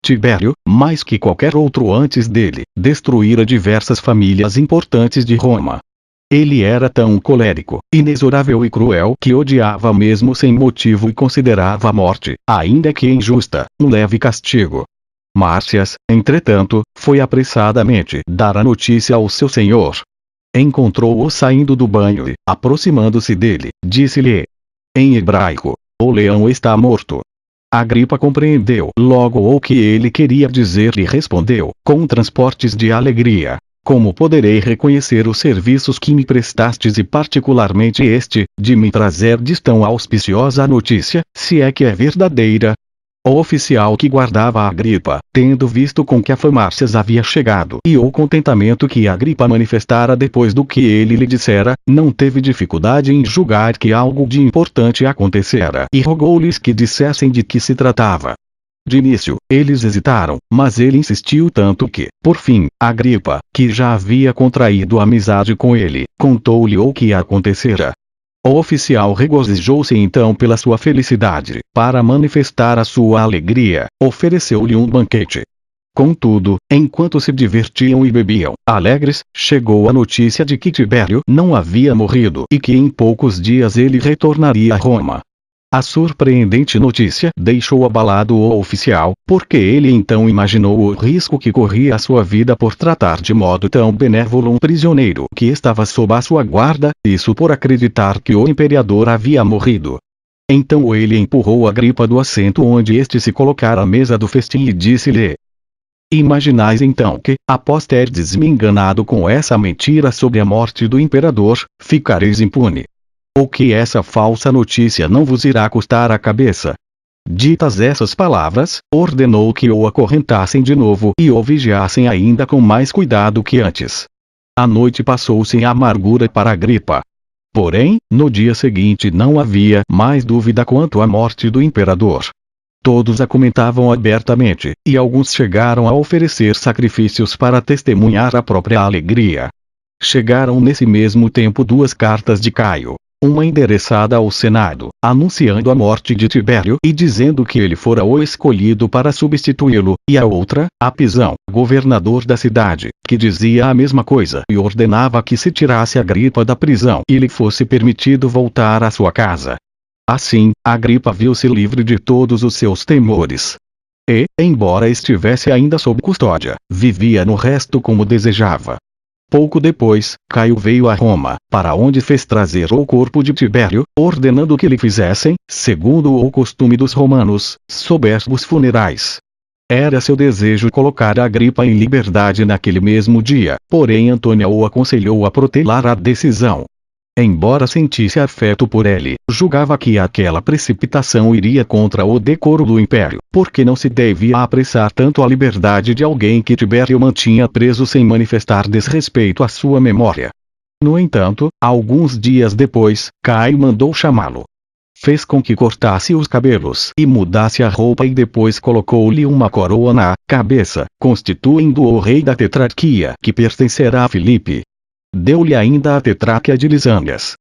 Tibério, mais que qualquer outro antes dele, destruíra diversas famílias importantes de Roma. Ele era tão colérico, inexorável e cruel que odiava mesmo sem motivo e considerava a morte, ainda que injusta, um leve castigo. Márcias, entretanto, foi apressadamente dar a notícia ao seu senhor. Encontrou-o saindo do banho e, aproximando-se dele, disse-lhe em hebraico: o leão está morto. Agripa compreendeu logo o que ele queria dizer e respondeu, com transportes de alegria: como poderei reconhecer os serviços que me prestastes e particularmente este, de me trazerdes tão auspiciosa notícia, se é que é verdadeira? O oficial que guardava a Agripa, tendo visto com que a Márcias havia chegado e o contentamento que Agripa manifestara depois do que ele lhe dissera, não teve dificuldade em julgar que algo de importante acontecera e rogou-lhes que dissessem de que se tratava. De início, eles hesitaram, mas ele insistiu tanto que, por fim, Agripa, que já havia contraído amizade com ele, contou-lhe o que acontecera. O oficial regozijou-se então pela sua felicidade, para manifestar a sua alegria, ofereceu-lhe um banquete. Contudo, enquanto se divertiam e bebiam, alegres, chegou a notícia de que Tibério não havia morrido e que em poucos dias ele retornaria a Roma. A surpreendente notícia deixou abalado o oficial, porque ele então imaginou o risco que corria a sua vida por tratar de modo tão benévolo um prisioneiro que estava sob a sua guarda, isso por acreditar que o imperador havia morrido. Então ele empurrou Agripa do assento onde este se colocara à mesa do festim e disse-lhe: imaginais então que, após terdes me enganado com essa mentira sobre a morte do imperador, ficareis impune. Ou que essa falsa notícia não vos irá custar a cabeça. Ditas essas palavras, ordenou que o acorrentassem de novo e o vigiassem ainda com mais cuidado que antes. A noite passou-se em amargura para Agripa. Porém, no dia seguinte não havia mais dúvida quanto à morte do imperador. Todos a comentavam abertamente, e alguns chegaram a oferecer sacrifícios para testemunhar a própria alegria. Chegaram nesse mesmo tempo 2 cartas de Caio. Uma endereçada ao Senado, anunciando a morte de Tibério e dizendo que ele fora o escolhido para substituí-lo, e a outra, a Pisão, governador da cidade, que dizia a mesma coisa e ordenava que se tirasse Agripa da prisão e lhe fosse permitido voltar à sua casa. Assim, Agripa viu-se livre de todos os seus temores. E, embora estivesse ainda sob custódia, vivia no resto como desejava. Pouco depois, Caio veio a Roma, para onde fez trazer o corpo de Tibério, ordenando que lhe fizessem, segundo o costume dos romanos, soberbos funerais. Era seu desejo colocar Agripa em liberdade naquele mesmo dia, porém Antônia o aconselhou a protelar a decisão. Embora sentisse afeto por ele, julgava que aquela precipitação iria contra o decoro do império, porque não se devia apressar tanto a liberdade de alguém que Tibério mantinha preso sem manifestar desrespeito à sua memória. No entanto, alguns dias depois, Caio mandou chamá-lo. Fez com que cortasse os cabelos e mudasse a roupa e depois colocou-lhe uma coroa na cabeça, constituindo o rei da tetrarquia que pertencerá a Filipe. Deu-lhe ainda a tetráquia de Lisânias.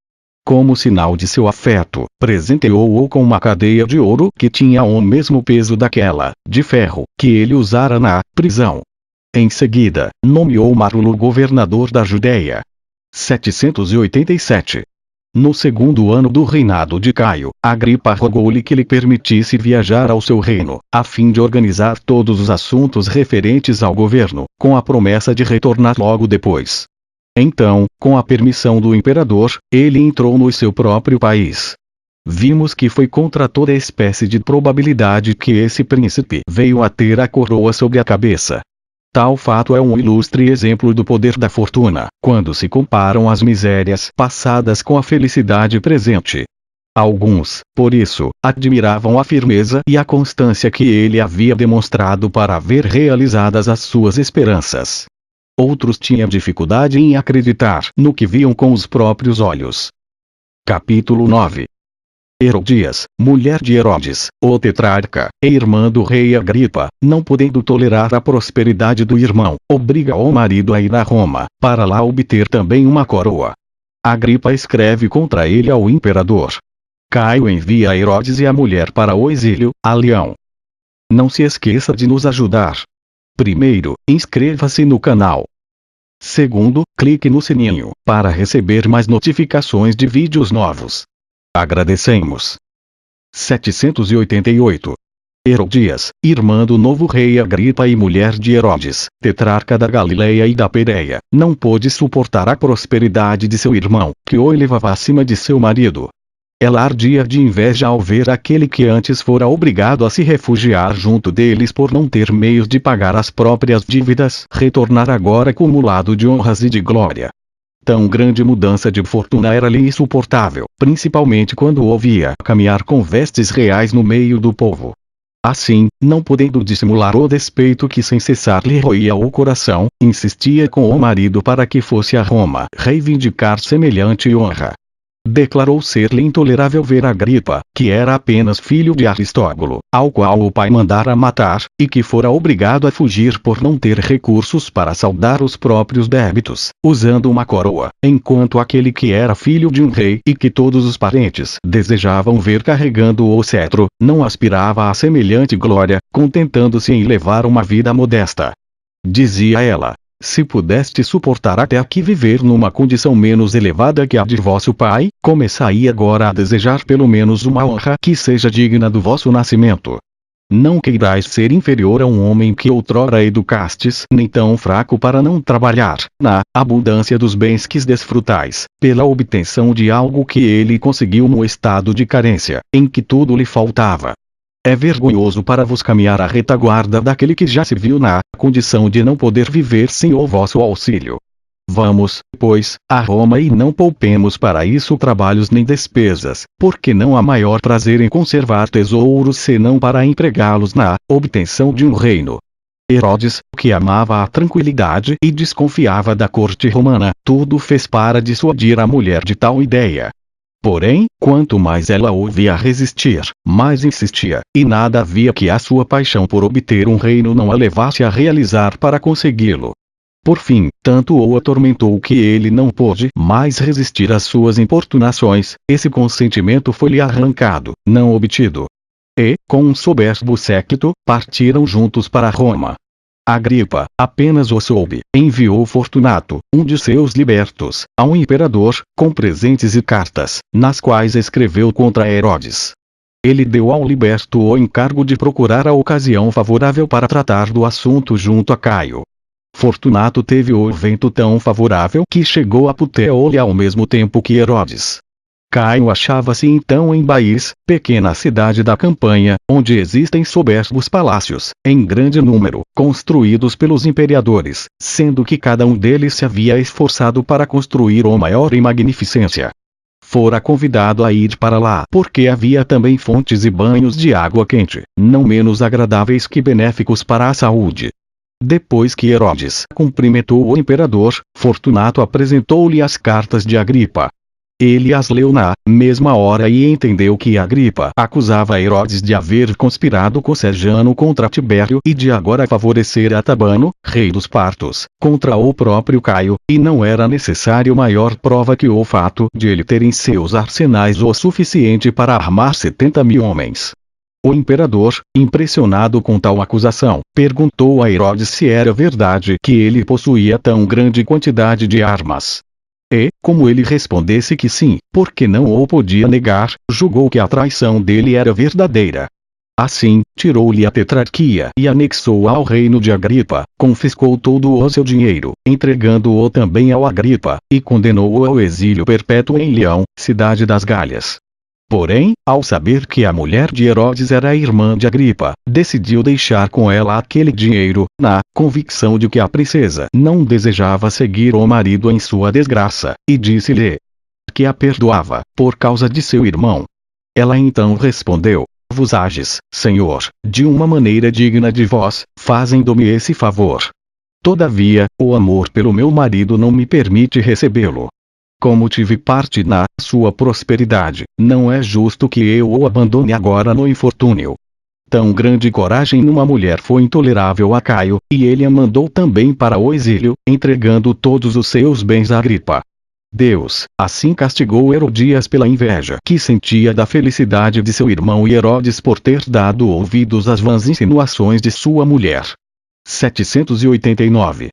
Como sinal de seu afeto, presenteou-o com uma cadeia de ouro que tinha o mesmo peso daquela, de ferro, que ele usara na prisão. Em seguida, nomeou Márulo governador da Judéia. 787. No segundo ano do reinado de Caio, Agripa rogou-lhe que lhe permitisse viajar ao seu reino, a fim de organizar todos os assuntos referentes ao governo, com a promessa de retornar logo depois. Então, com a permissão do imperador, ele entrou no seu próprio país. Vimos que foi contra toda espécie de probabilidade que esse príncipe veio a ter a coroa sobre a cabeça. Tal fato é um ilustre exemplo do poder da fortuna, quando se comparam as misérias passadas com a felicidade presente. Alguns, por isso, admiravam a firmeza e a constância que ele havia demonstrado para ver realizadas as suas esperanças. Outros tinham dificuldade em acreditar no que viam com os próprios olhos. Capítulo 9. Herodias, mulher de Herodes, o tetrarca, e irmã do rei Agripa, não podendo tolerar a prosperidade do irmão, obriga o marido a ir a Roma, para lá obter também uma coroa. Agripa escreve contra ele ao imperador. Caio envia a Herodes e a mulher para o exílio, a Leão. Não se esqueça de nos ajudar. Primeiro, inscreva-se no canal. Segundo, clique no sininho, para receber mais notificações de vídeos novos. Agradecemos. 788. Herodias, irmã do novo rei Agripa e mulher de Herodes, tetrarca da Galileia e da Pérea, não pôde suportar a prosperidade de seu irmão, que o elevava acima de seu marido. Ela ardia de inveja ao ver aquele que antes fora obrigado a se refugiar junto deles por não ter meios de pagar as próprias dívidas, retornar agora acumulado de honras e de glória. Tão grande mudança de fortuna era-lhe insuportável, principalmente quando o via caminhar com vestes reais no meio do povo. Assim, não podendo dissimular o despeito que sem cessar lhe roía o coração, insistia com o marido para que fosse a Roma reivindicar semelhante honra. Declarou ser-lhe intolerável ver Agripa, que era apenas filho de Aristóbulo, ao qual o pai mandara matar, e que fora obrigado a fugir por não ter recursos para saldar os próprios débitos, usando uma coroa, enquanto aquele que era filho de um rei e que todos os parentes desejavam ver carregando o cetro, não aspirava a semelhante glória, contentando-se em levar uma vida modesta. Dizia ela: se pudeste suportar até aqui viver numa condição menos elevada que a de vosso pai, começai agora a desejar pelo menos uma honra que seja digna do vosso nascimento. Não queirais ser inferior a um homem que outrora educastes, nem tão fraco para não trabalhar, na abundância dos bens que desfrutais, pela obtenção de algo que ele conseguiu no estado de carência, em que tudo lhe faltava. É vergonhoso para vos caminhar à retaguarda daquele que já se viu na condição de não poder viver sem o vosso auxílio. Vamos, pois, a Roma e não poupemos para isso trabalhos nem despesas, porque não há maior prazer em conservar tesouros senão para empregá-los na obtenção de um reino. Herodes, que amava a tranquilidade e desconfiava da corte romana, tudo fez para dissuadir a mulher de tal ideia. Porém, quanto mais ela ouvia resistir, mais insistia, e nada havia que a sua paixão por obter um reino não a levasse a realizar para consegui-lo. Por fim, tanto o atormentou que ele não pôde mais resistir às suas importunações, esse consentimento foi-lhe arrancado, não obtido. E, com um soberbo séquito, partiram juntos para Roma. Agripa, apenas o soube, enviou Fortunato, um de seus libertos, ao imperador, com presentes e cartas, nas quais escreveu contra Herodes. Ele deu ao liberto o encargo de procurar a ocasião favorável para tratar do assunto junto a Caio. Fortunato teve o vento tão favorável que chegou a Puteoli ao mesmo tempo que Herodes. Caio achava-se então em Baís, pequena cidade da campanha, onde existem soberbos palácios, em grande número, construídos pelos imperadores, sendo que cada um deles se havia esforçado para construir o maior em magnificência. Fora convidado a ir para lá porque havia também fontes e banhos de água quente, não menos agradáveis que benéficos para a saúde. Depois que Herodes cumprimentou o imperador, Fortunato apresentou-lhe as cartas de Agripa. Ele as leu na mesma hora e entendeu que Agripa acusava Herodes de haver conspirado com Sergiano contra Tibério e de agora favorecer Atabano, rei dos partos, contra o próprio Caio, e não era necessário maior prova que o fato de ele ter em seus arsenais o suficiente para armar 70.000 homens. O imperador, impressionado com tal acusação, perguntou a Herodes se era verdade que ele possuía tão grande quantidade de armas. E, como ele respondesse que sim, porque não o podia negar, julgou que a traição dele era verdadeira. Assim, tirou-lhe a tetrarquia e anexou ao reino de Agripa, confiscou todo o seu dinheiro, entregando-o também ao Agripa, e condenou-o ao exílio perpétuo em Leão, cidade das Galhas. Porém, ao saber que a mulher de Herodes era a irmã de Agripa, decidiu deixar com ela aquele dinheiro, na convicção de que a princesa não desejava seguir o marido em sua desgraça, e disse-lhe que a perdoava, por causa de seu irmão. Ela então respondeu: vos ages, Senhor, de uma maneira digna de vós, fazendo-me esse favor. Todavia, o amor pelo meu marido não me permite recebê-lo. Como tive parte na sua prosperidade, não é justo que eu o abandone agora no infortúnio. Tão grande coragem numa mulher foi intolerável a Caio, e ele a mandou também para o exílio, entregando todos os seus bens a Agripa. Deus, assim castigou Herodias pela inveja que sentia da felicidade de seu irmão e Herodes por ter dado ouvidos às vãs insinuações de sua mulher. 789.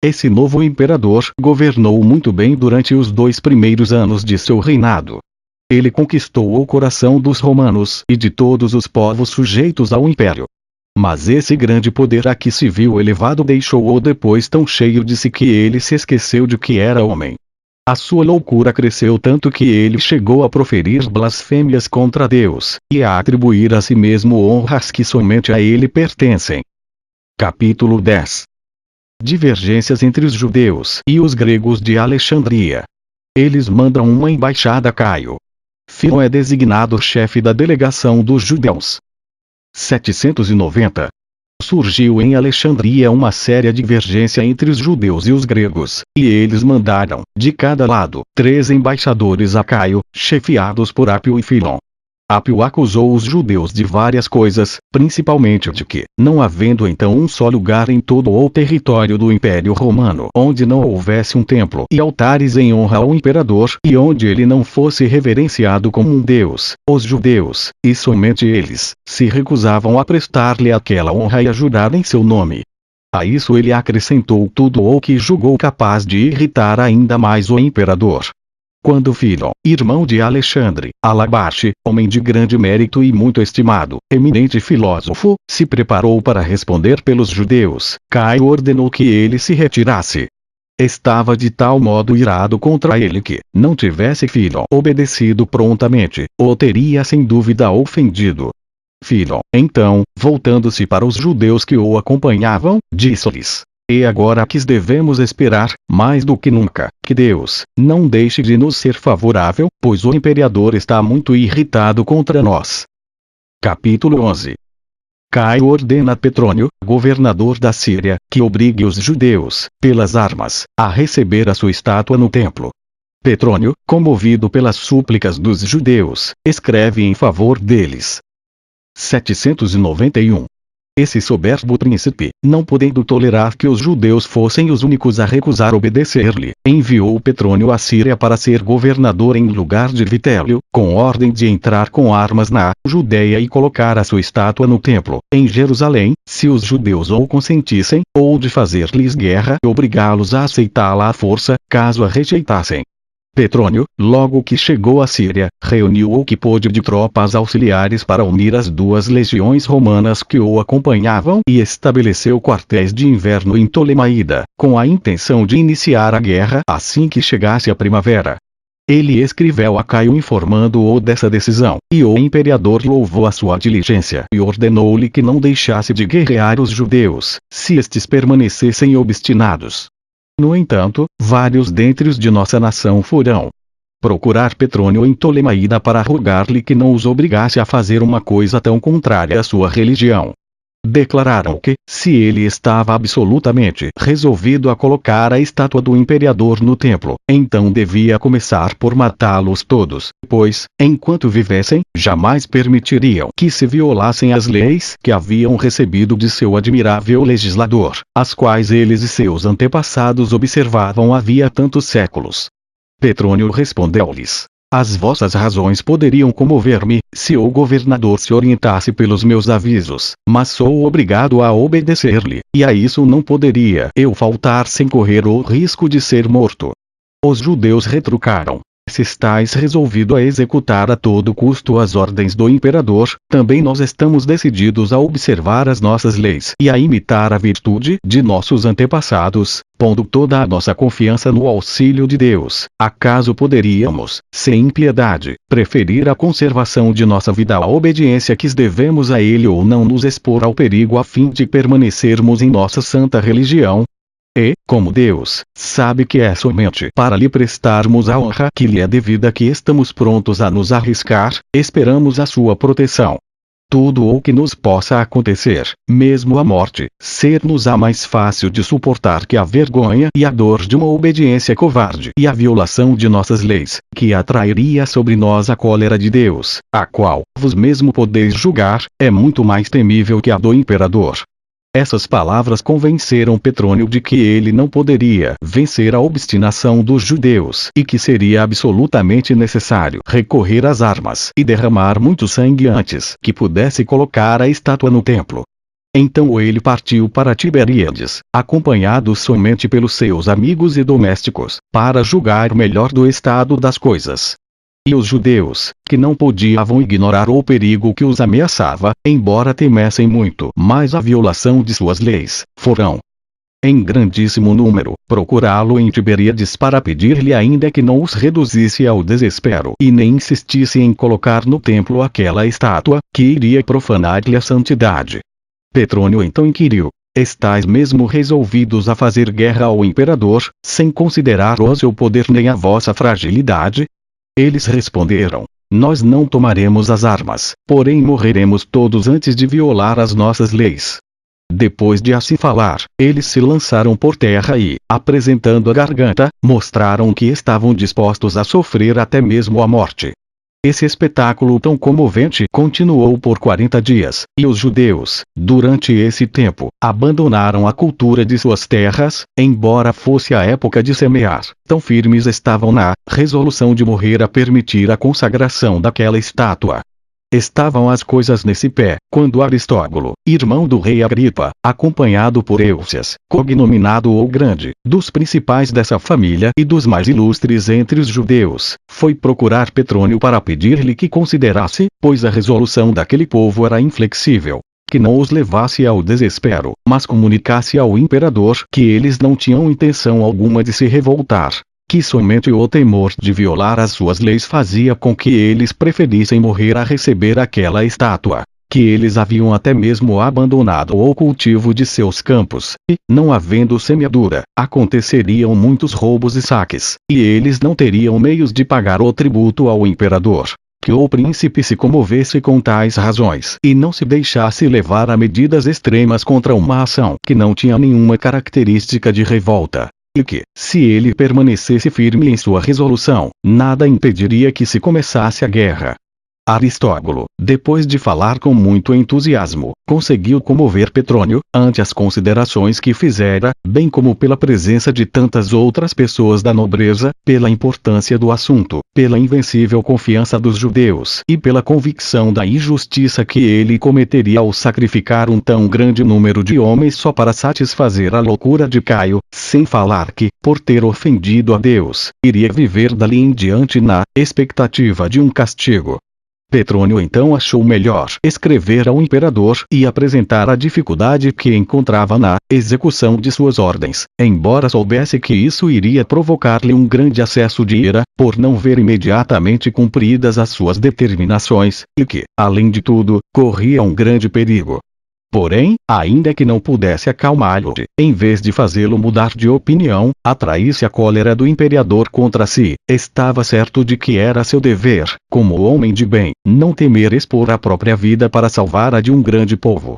Esse novo imperador governou muito bem durante os 2 primeiros anos de seu reinado. Ele conquistou o coração dos romanos e de todos os povos sujeitos ao império. Mas esse grande poder a que se viu elevado deixou-o depois tão cheio de si que ele se esqueceu de que era homem. A sua loucura cresceu tanto que ele chegou a proferir blasfêmias contra Deus, e a atribuir a si mesmo honras que somente a ele pertencem. Capítulo 10. Divergências entre os judeus e os gregos de Alexandria. Eles mandam uma embaixada a Caio. Filon é designado chefe da delegação dos judeus. 790. Surgiu em Alexandria uma séria divergência entre os judeus e os gregos, e eles mandaram, de cada lado, 3 embaixadores a Caio, chefiados por Apio e Filon. Apio acusou os judeus de várias coisas, principalmente de que, não havendo então um só lugar em todo o território do Império Romano onde não houvesse um templo e altares em honra ao imperador, e onde ele não fosse reverenciado como um deus, os judeus, e somente eles, se recusavam a prestar-lhe aquela honra e a jurar em seu nome. A isso ele acrescentou tudo o que julgou capaz de irritar ainda mais o imperador. Quando Filon, irmão de Alexandre, Alabaste, homem de grande mérito e muito estimado, eminente filósofo, se preparou para responder pelos judeus, Caio ordenou que ele se retirasse. Estava de tal modo irado contra ele que, não tivesse Filon obedecido prontamente, o teria sem dúvida ofendido. Filon, então, voltando-se para os judeus que o acompanhavam, disse-lhes: e agora que devemos esperar, mais do que nunca, que Deus não deixe de nos ser favorável, pois o imperador está muito irritado contra nós. Capítulo 11. Caio ordena a Petrônio, governador da Síria, que obrigue os judeus, pelas armas, a receber a sua estátua no templo. Petrônio, comovido pelas súplicas dos judeus, escreve em favor deles. 791. Esse soberbo príncipe, não podendo tolerar que os judeus fossem os únicos a recusar obedecer-lhe, enviou Petrônio à Síria para ser governador em lugar de Vitélio, com ordem de entrar com armas na Judéia e colocar a sua estátua no templo, em Jerusalém, se os judeus ou consentissem, ou de fazer-lhes guerra e obrigá-los a aceitá-la à força, caso a rejeitassem. Petrônio, logo que chegou à Síria, reuniu o que pôde de tropas auxiliares para unir as 2 legiões romanas que o acompanhavam e estabeleceu quartéis de inverno em Ptolemaída, com a intenção de iniciar a guerra assim que chegasse a primavera. Ele escreveu a Caio informando-o dessa decisão, e o imperador louvou a sua diligência e ordenou-lhe que não deixasse de guerrear os judeus, se estes permanecessem obstinados. No entanto, vários dentre os de nossa nação foram procurar Petrônio em Ptolemaida para rogar-lhe que não os obrigasse a fazer uma coisa tão contrária à sua religião. Declararam que, se ele estava absolutamente resolvido a colocar a estátua do imperador no templo, então devia começar por matá-los todos, pois, enquanto vivessem, jamais permitiriam que se violassem as leis que haviam recebido de seu admirável legislador, as quais eles e seus antepassados observavam havia tantos séculos. Petrônio respondeu-lhes: as vossas razões poderiam comover-me, se o governador se orientasse pelos meus avisos, mas sou obrigado a obedecer-lhe, e a isso não poderia eu faltar sem correr o risco de ser morto. Os judeus retrucaram: se estáis resolvido a executar a todo custo as ordens do imperador, também nós estamos decididos a observar as nossas leis e a imitar a virtude de nossos antepassados, pondo toda a nossa confiança no auxílio de Deus. Acaso poderíamos, sem impiedade, preferir a conservação de nossa vida à obediência que devemos a Ele ou não nos expor ao perigo a fim de permanecermos em nossa santa religião? E, como Deus sabe que é somente para lhe prestarmos a honra que lhe é devida que estamos prontos a nos arriscar, esperamos a sua proteção. Tudo o que nos possa acontecer, mesmo a morte, ser-nos-á mais fácil de suportar que a vergonha e a dor de uma obediência covarde e a violação de nossas leis, que atrairia sobre nós a cólera de Deus, a qual, vos mesmo podeis julgar, é muito mais temível que a do imperador. Essas palavras convenceram Petrônio de que ele não poderia vencer a obstinação dos judeus e que seria absolutamente necessário recorrer às armas e derramar muito sangue antes que pudesse colocar a estátua no templo. Então ele partiu para Tiberíades, acompanhado somente pelos seus amigos e domésticos, para julgar melhor do estado das coisas. E os judeus, que não podiam ignorar o perigo que os ameaçava, embora temessem muito mais a violação de suas leis, foram, em grandíssimo número, procurá-lo em Tiberíades para pedir-lhe ainda que não os reduzisse ao desespero e nem insistisse em colocar no templo aquela estátua, que iria profanar-lhe a santidade. Petrônio então inquiriu: estais mesmo resolvidos a fazer guerra ao imperador, sem considerar o seu poder nem a vossa fragilidade? Eles responderam: nós não tomaremos as armas, porém morreremos todos antes de violar as nossas leis. Depois de assim falar, eles se lançaram por terra e, apresentando a garganta, mostraram que estavam dispostos a sofrer até mesmo a morte. Esse espetáculo tão comovente continuou por 40 dias, e os judeus, durante esse tempo, abandonaram a cultura de suas terras, embora fosse a época de semear, tão firmes estavam na resolução de morrer a permitir a consagração daquela estátua. Estavam as coisas nesse pé, quando Aristóbulo, irmão do rei Agripa, acompanhado por Eucias, cognominado o Grande, dos principais dessa família e dos mais ilustres entre os judeus, foi procurar Petrônio para pedir-lhe que considerasse, pois a resolução daquele povo era inflexível, que não os levasse ao desespero, mas comunicasse ao imperador que eles não tinham intenção alguma de se revoltar, que somente o temor de violar as suas leis fazia com que eles preferissem morrer a receber aquela estátua, que eles haviam até mesmo abandonado o cultivo de seus campos, e, não havendo semeadura, aconteceriam muitos roubos e saques, e eles não teriam meios de pagar o tributo ao imperador. Que o príncipe se comovesse com tais razões e não se deixasse levar a medidas extremas contra uma ação que não tinha nenhuma característica de revolta. E que, se ele permanecesse firme em sua resolução, nada impediria que se começasse a guerra. Aristóbulo, depois de falar com muito entusiasmo, conseguiu comover Petrônio, ante as considerações que fizera, bem como pela presença de tantas outras pessoas da nobreza, pela importância do assunto, pela invencível confiança dos judeus e pela convicção da injustiça que ele cometeria ao sacrificar um tão grande número de homens só para satisfazer a loucura de Caio, sem falar que, por ter ofendido a Deus, iria viver dali em diante na expectativa de um castigo. Petrônio então achou melhor escrever ao imperador e apresentar a dificuldade que encontrava na execução de suas ordens, embora soubesse que isso iria provocar-lhe um grande acesso de ira, por não ver imediatamente cumpridas as suas determinações, e que, além de tudo, corria um grande perigo. Porém, ainda que não pudesse acalmá-lo, em vez de fazê-lo mudar de opinião, atraísse a cólera do imperador contra si, estava certo de que era seu dever, como homem de bem, não temer expor a própria vida para salvar a de um grande povo.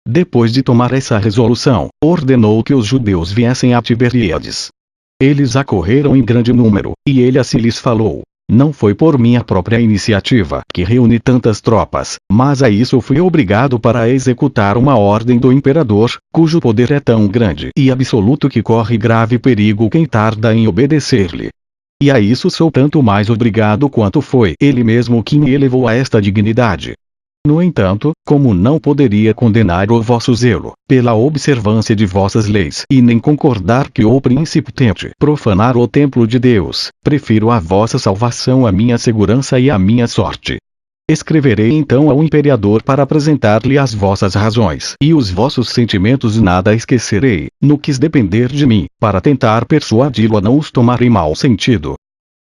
Depois de tomar essa resolução, ordenou que os judeus viessem a Tiberíades. Eles acorreram em grande número, e ele assim lhes falou: não foi por minha própria iniciativa que reuni tantas tropas, mas a isso fui obrigado para executar uma ordem do imperador, cujo poder é tão grande e absoluto que corre grave perigo quem tarda em obedecer-lhe. E a isso sou tanto mais obrigado quanto foi ele mesmo que me elevou a esta dignidade. No entanto, como não poderia condenar o vosso zelo, pela observância de vossas leis, e nem concordar que o príncipe tente profanar o templo de Deus, prefiro a vossa salvação à minha segurança e à minha sorte. Escreverei então ao imperador para apresentar-lhe as vossas razões e os vossos sentimentos, nada esquecerei, no que depender de mim, para tentar persuadi-lo a não os tomar em mau sentido.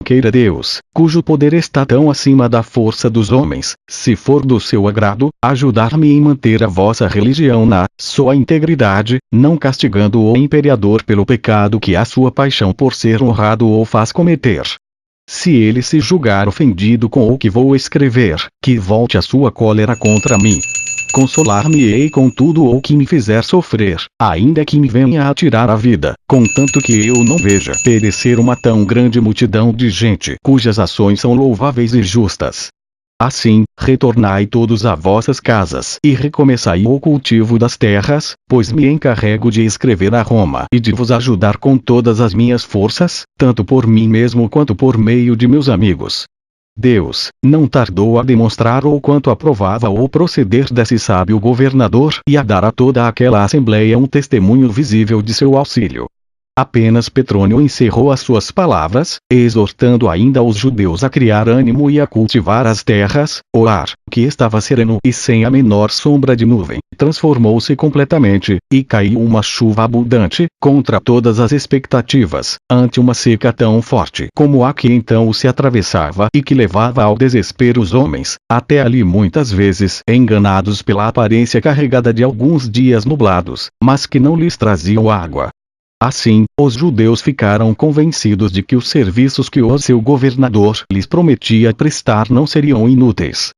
Queira Deus, cujo poder está tão acima da força dos homens, se for do seu agrado, ajudar-me em manter a vossa religião na sua integridade, não castigando o imperador pelo pecado que a sua paixão por ser honrado o faz cometer. Se ele se julgar ofendido com o que vou escrever, que volte a sua cólera contra mim. Consolar-me-ei com tudo o que me fizer sofrer, ainda que me venha a tirar a vida, contanto que eu não veja perecer uma tão grande multidão de gente cujas ações são louváveis e justas. Assim, retornai todos a vossas casas e recomeçai o cultivo das terras, pois me encarrego de escrever a Roma e de vos ajudar com todas as minhas forças, tanto por mim mesmo quanto por meio de meus amigos. Deus não tardou a demonstrar o quanto aprovava o proceder desse sábio governador e a dar a toda aquela assembleia um testemunho visível de seu auxílio. Apenas Petrônio encerrou as suas palavras, exortando ainda os judeus a criar ânimo e a cultivar as terras, o ar, que estava sereno e sem a menor sombra de nuvem, transformou-se completamente, e caiu uma chuva abundante, contra todas as expectativas, ante uma seca tão forte como a que então se atravessava e que levava ao desespero os homens, até ali muitas vezes enganados pela aparência carregada de alguns dias nublados, mas que não lhes traziam água. Assim, os judeus ficaram convencidos de que os serviços que o seu governador lhes prometia prestar não seriam inúteis.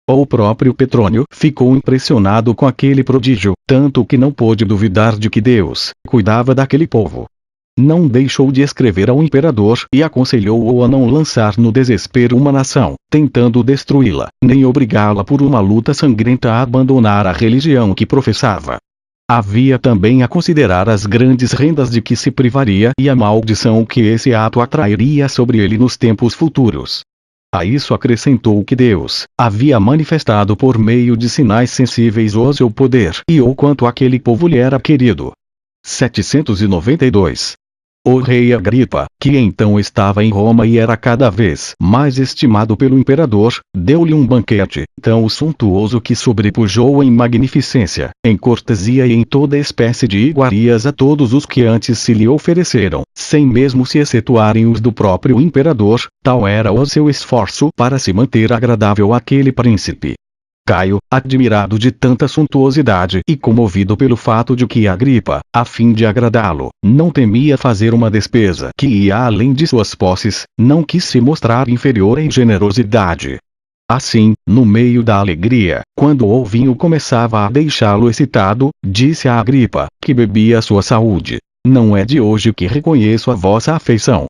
O próprio Petrônio ficou impressionado com aquele prodígio, tanto que não pôde duvidar de que Deus cuidava daquele povo. Não deixou de escrever ao imperador e aconselhou-o a não lançar no desespero uma nação, tentando destruí-la, nem obrigá-la por uma luta sangrenta a abandonar a religião que professava. Havia também a considerar as grandes rendas de que se privaria e a maldição que esse ato atrairia sobre ele nos tempos futuros. A isso acrescentou que Deus havia manifestado por meio de sinais sensíveis o seu poder e o quanto aquele povo lhe era querido. 792. O rei Agripa, que então estava em Roma e era cada vez mais estimado pelo imperador, deu-lhe um banquete tão suntuoso que sobrepujou em magnificência, em cortesia e em toda espécie de iguarias a todos os que antes se lhe ofereceram, sem mesmo se excetuarem os do próprio imperador, tal era o seu esforço para se manter agradável àquele príncipe. Caio, admirado de tanta suntuosidade e comovido pelo fato de que Agripa, a fim de agradá-lo, não temia fazer uma despesa que ia além de suas posses, não quis se mostrar inferior em generosidade. Assim, no meio da alegria, quando o vinho começava a deixá-lo excitado, disse a Agripa, que bebia a sua saúde: não é de hoje que reconheço a vossa afeição.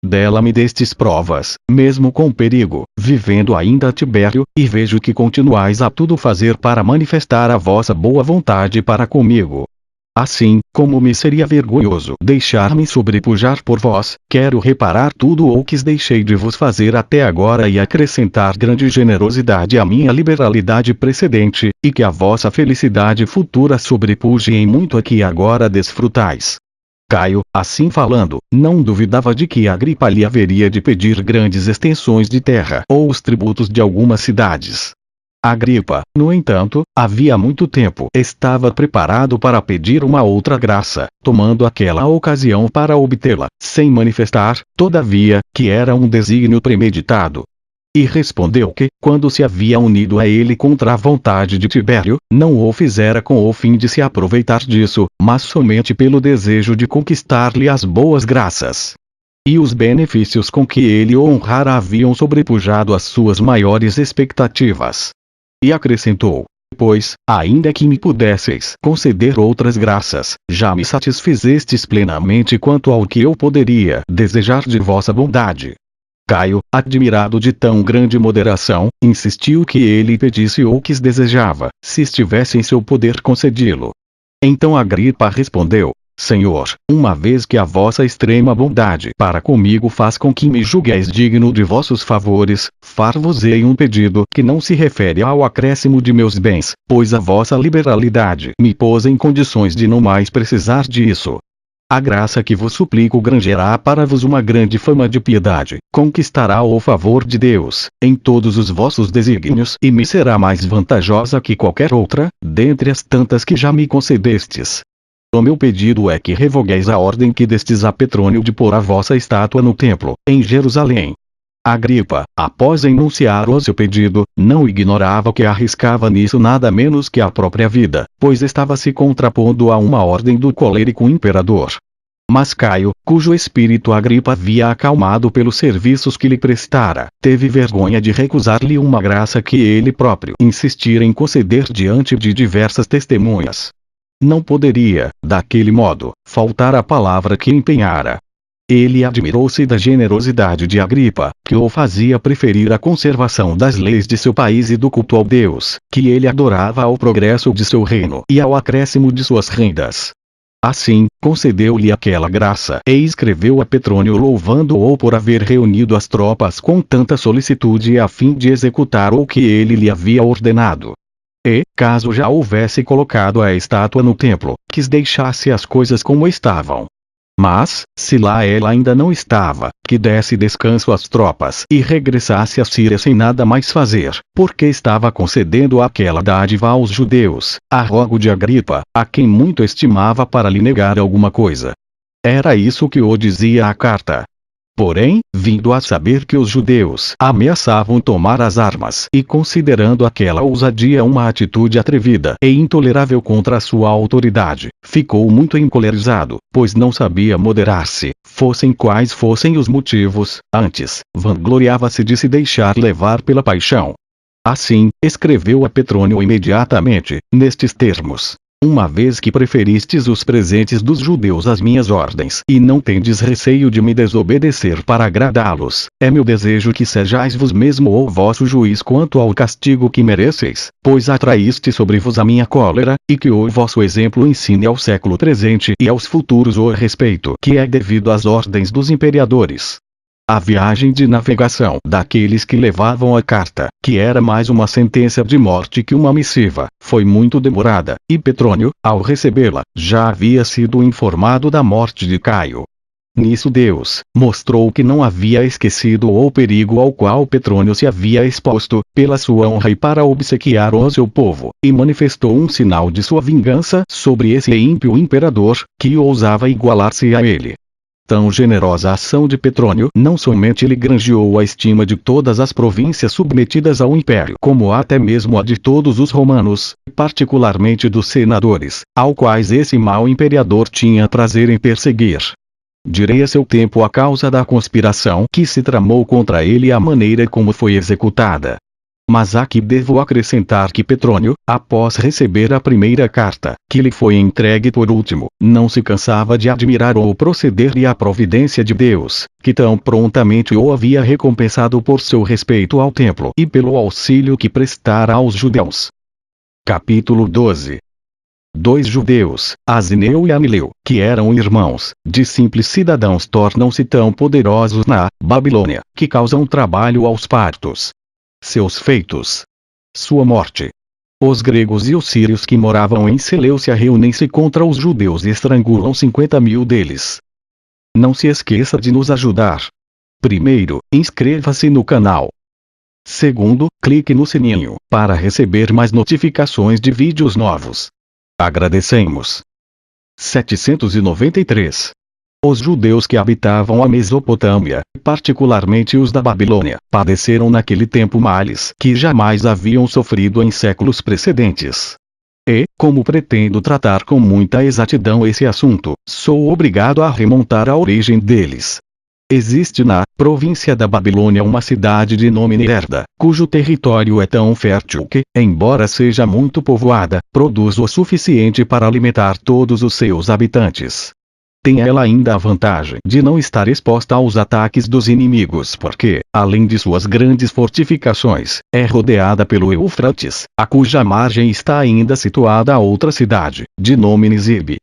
Dela me destes provas, mesmo com perigo, vivendo ainda Tibério, e vejo que continuais a tudo fazer para manifestar a vossa boa vontade para comigo. Assim, como me seria vergonhoso deixar-me sobrepujar por vós, quero reparar tudo o que deixei de vos fazer até agora e acrescentar grande generosidade à minha liberalidade precedente, e que a vossa felicidade futura sobrepuje em muito a que agora desfrutais. Caio, assim falando, não duvidava de que Agripa lhe haveria de pedir grandes extensões de terra ou os tributos de algumas cidades. Agripa, no entanto, havia muito tempo estava preparado para pedir uma outra graça, tomando aquela ocasião para obtê-la, sem manifestar, todavia, que era um desígnio premeditado. E respondeu que, quando se havia unido a ele contra a vontade de Tibério, não o fizera com o fim de se aproveitar disso, mas somente pelo desejo de conquistar-lhe as boas graças. E os benefícios com que ele o honrara haviam sobrepujado as suas maiores expectativas. E acrescentou: pois, ainda que me pudesseis conceder outras graças, já me satisfizestes plenamente quanto ao que eu poderia desejar de vossa bondade. Caio, admirado de tão grande moderação, insistiu que ele pedisse o que desejava, se estivesse em seu poder concedi-lo. Então Agripa respondeu: Senhor, uma vez que a vossa extrema bondade para comigo faz com que me julgueis digno de vossos favores, far-vos-ei um pedido que não se refere ao acréscimo de meus bens, pois a vossa liberalidade me pôs em condições de não mais precisar disso. A graça que vos suplico granjeará para vos uma grande fama de piedade, conquistará o favor de Deus, em todos os vossos desígnios e me será mais vantajosa que qualquer outra, dentre as tantas que já me concedestes. O meu pedido é que revogueis a ordem que destes a Petrônio de pôr a vossa estátua no templo, em Jerusalém. Agripa, após enunciar o seu pedido, não ignorava que arriscava nisso nada menos que a própria vida, pois estava se contrapondo a uma ordem do colérico imperador. Mas Caio, cujo espírito Agripa havia acalmado pelos serviços que lhe prestara, teve vergonha de recusar-lhe uma graça que ele próprio insistira em conceder diante de diversas testemunhas. Não poderia, daquele modo, faltar a palavra que empenhara. Ele admirou-se da generosidade de Agripa, que o fazia preferir a conservação das leis de seu país e do culto ao Deus, que ele adorava, ao progresso de seu reino e ao acréscimo de suas rendas. Assim, concedeu-lhe aquela graça e escreveu a Petrônio louvando-o por haver reunido as tropas com tanta solicitude a fim de executar o que ele lhe havia ordenado. E, caso já houvesse colocado a estátua no templo, quis deixasse as coisas como estavam. Mas, se lá ela ainda não estava, que desse descanso às tropas e regressasse a Síria sem nada mais fazer, porque estava concedendo aquela dádiva aos judeus, a rogo de Agripa, a quem muito estimava, para lhe negar alguma coisa. Era isso que o dizia a carta. Porém, vindo a saber que os judeus ameaçavam tomar as armas e considerando aquela ousadia uma atitude atrevida e intolerável contra a sua autoridade, ficou muito encolerizado, pois não sabia moderar-se, fossem quais fossem os motivos, antes, vangloriava-se de se deixar levar pela paixão. Assim, escreveu a Petrônio imediatamente, nestes termos: uma vez que preferistes os presentes dos judeus às minhas ordens e não tendes receio de me desobedecer para agradá-los, é meu desejo que sejais vos mesmo o vosso juiz quanto ao castigo que mereceis, pois atraíste sobre vos a minha cólera, e que o vosso exemplo ensine ao século presente e aos futuros o respeito que é devido às ordens dos imperadores. A viagem de navegação daqueles que levavam a carta, que era mais uma sentença de morte que uma missiva, foi muito demorada, e Petrônio, ao recebê-la, já havia sido informado da morte de Caio. Nisso Deus mostrou que não havia esquecido o perigo ao qual Petrônio se havia exposto, pela sua honra e para obsequiar o seu povo, e manifestou um sinal de sua vingança sobre esse ímpio imperador, que ousava igualar-se a ele. Tão generosa ação de Petrônio não somente lhe granjeou a estima de todas as províncias submetidas ao império, como até mesmo a de todos os romanos, particularmente dos senadores, ao quais esse mau imperador tinha prazer em perseguir. Direi a seu tempo a causa da conspiração que se tramou contra ele e a maneira como foi executada. Mas aqui devo acrescentar que Petrônio, após receber a primeira carta, que lhe foi entregue por último, não se cansava de admirar o proceder e a providência de Deus, que tão prontamente o havia recompensado por seu respeito ao templo e pelo auxílio que prestara aos judeus. Capítulo 12. Dois judeus, Asineu e Amileu, que eram irmãos, de simples cidadãos, tornam-se tão poderosos na Babilônia, que causam trabalho aos partos. Seus feitos. Sua morte. Os gregos e os sírios que moravam em Seleucia reúnem-se contra os judeus e estrangulam 50.000 deles. Não se esqueça de nos ajudar. Primeiro, inscreva-se no canal. Segundo, clique no sininho para receber mais notificações de vídeos novos. Agradecemos. 793. Os judeus que habitavam a Mesopotâmia, particularmente os da Babilônia, padeceram naquele tempo males que jamais haviam sofrido em séculos precedentes. E, como pretendo tratar com muita exatidão esse assunto, sou obrigado a remontar à origem deles. Existe na província da Babilônia uma cidade de nome Nerda, cujo território é tão fértil que, embora seja muito povoada, produz o suficiente para alimentar todos os seus habitantes. Tem ela ainda a vantagem de não estar exposta aos ataques dos inimigos porque, além de suas grandes fortificações, é rodeada pelo Eufrates, a cuja margem está ainda situada a outra cidade, de nome Nisibe.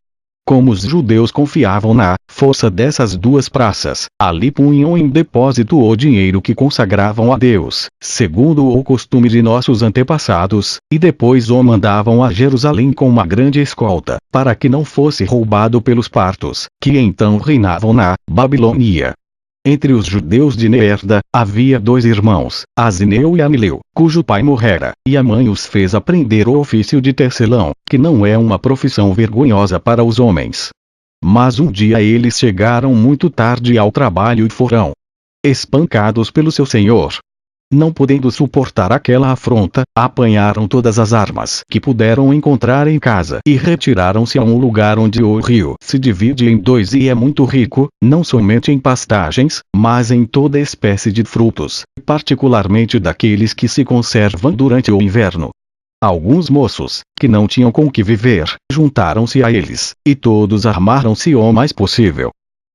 Como os judeus confiavam na força dessas duas praças, ali punham em depósito o dinheiro que consagravam a Deus, segundo o costume de nossos antepassados, e depois o mandavam a Jerusalém com uma grande escolta, para que não fosse roubado pelos partos, que então reinavam na Babilônia. Entre os judeus de Nerda, havia 2 irmãos, Azineu e Amileu, cujo pai morrera, e a mãe os fez aprender o ofício de tecelão, que não é uma profissão vergonhosa para os homens. Mas um dia eles chegaram muito tarde ao trabalho e foram espancados pelo seu senhor. Não podendo suportar aquela afronta, apanharam todas as armas que puderam encontrar em casa e retiraram-se a um lugar onde o rio se divide em 2 e é muito rico, não somente em pastagens, mas em toda espécie de frutos, particularmente daqueles que se conservam durante o inverno. Alguns moços, que não tinham com que viver, juntaram-se a eles, e todos armaram-se o mais possível.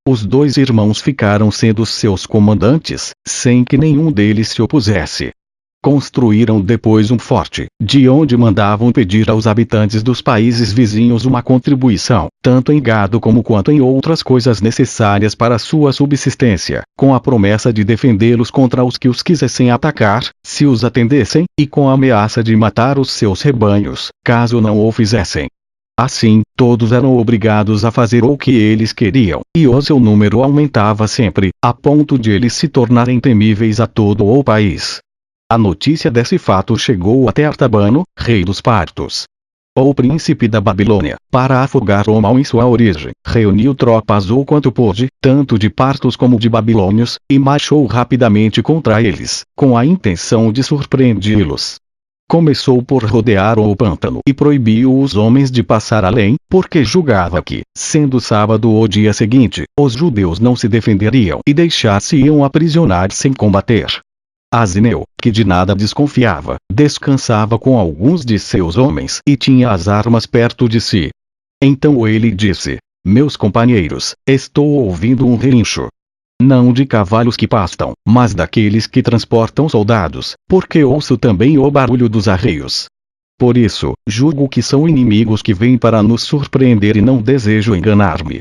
Os 2 irmãos ficaram sendo seus comandantes, sem que nenhum deles se opusesse. Construíram depois um forte, de onde mandavam pedir aos habitantes dos países vizinhos uma contribuição, tanto em gado como quanto em outras coisas necessárias para sua subsistência, com a promessa de defendê-los contra os que os quisessem atacar, se os atendessem, e com a ameaça de matar os seus rebanhos, caso não o fizessem. Assim, todos eram obrigados a fazer o que eles queriam, e o seu número aumentava sempre, a ponto de eles se tornarem temíveis a todo o país. A notícia desse fato chegou até Artabano, rei dos partos. O príncipe da Babilônia, para afogar o mal em sua origem, reuniu tropas o quanto pôde, tanto de partos como de babilônios, e marchou rapidamente contra eles, com a intenção de surpreendê-los. Começou por rodear o pântano e proibiu os homens de passar além, porque julgava que, sendo sábado o dia seguinte, os judeus não se defenderiam e deixar-se-iam aprisionar sem combater. Azineu, que de nada desconfiava, descansava com alguns de seus homens e tinha as armas perto de si. Então ele disse: meus companheiros, estou ouvindo um relincho. Não de cavalos que pastam, mas daqueles que transportam soldados, porque ouço também o barulho dos arreios. Por isso, julgo que são inimigos que vêm para nos surpreender e não desejo enganar-me.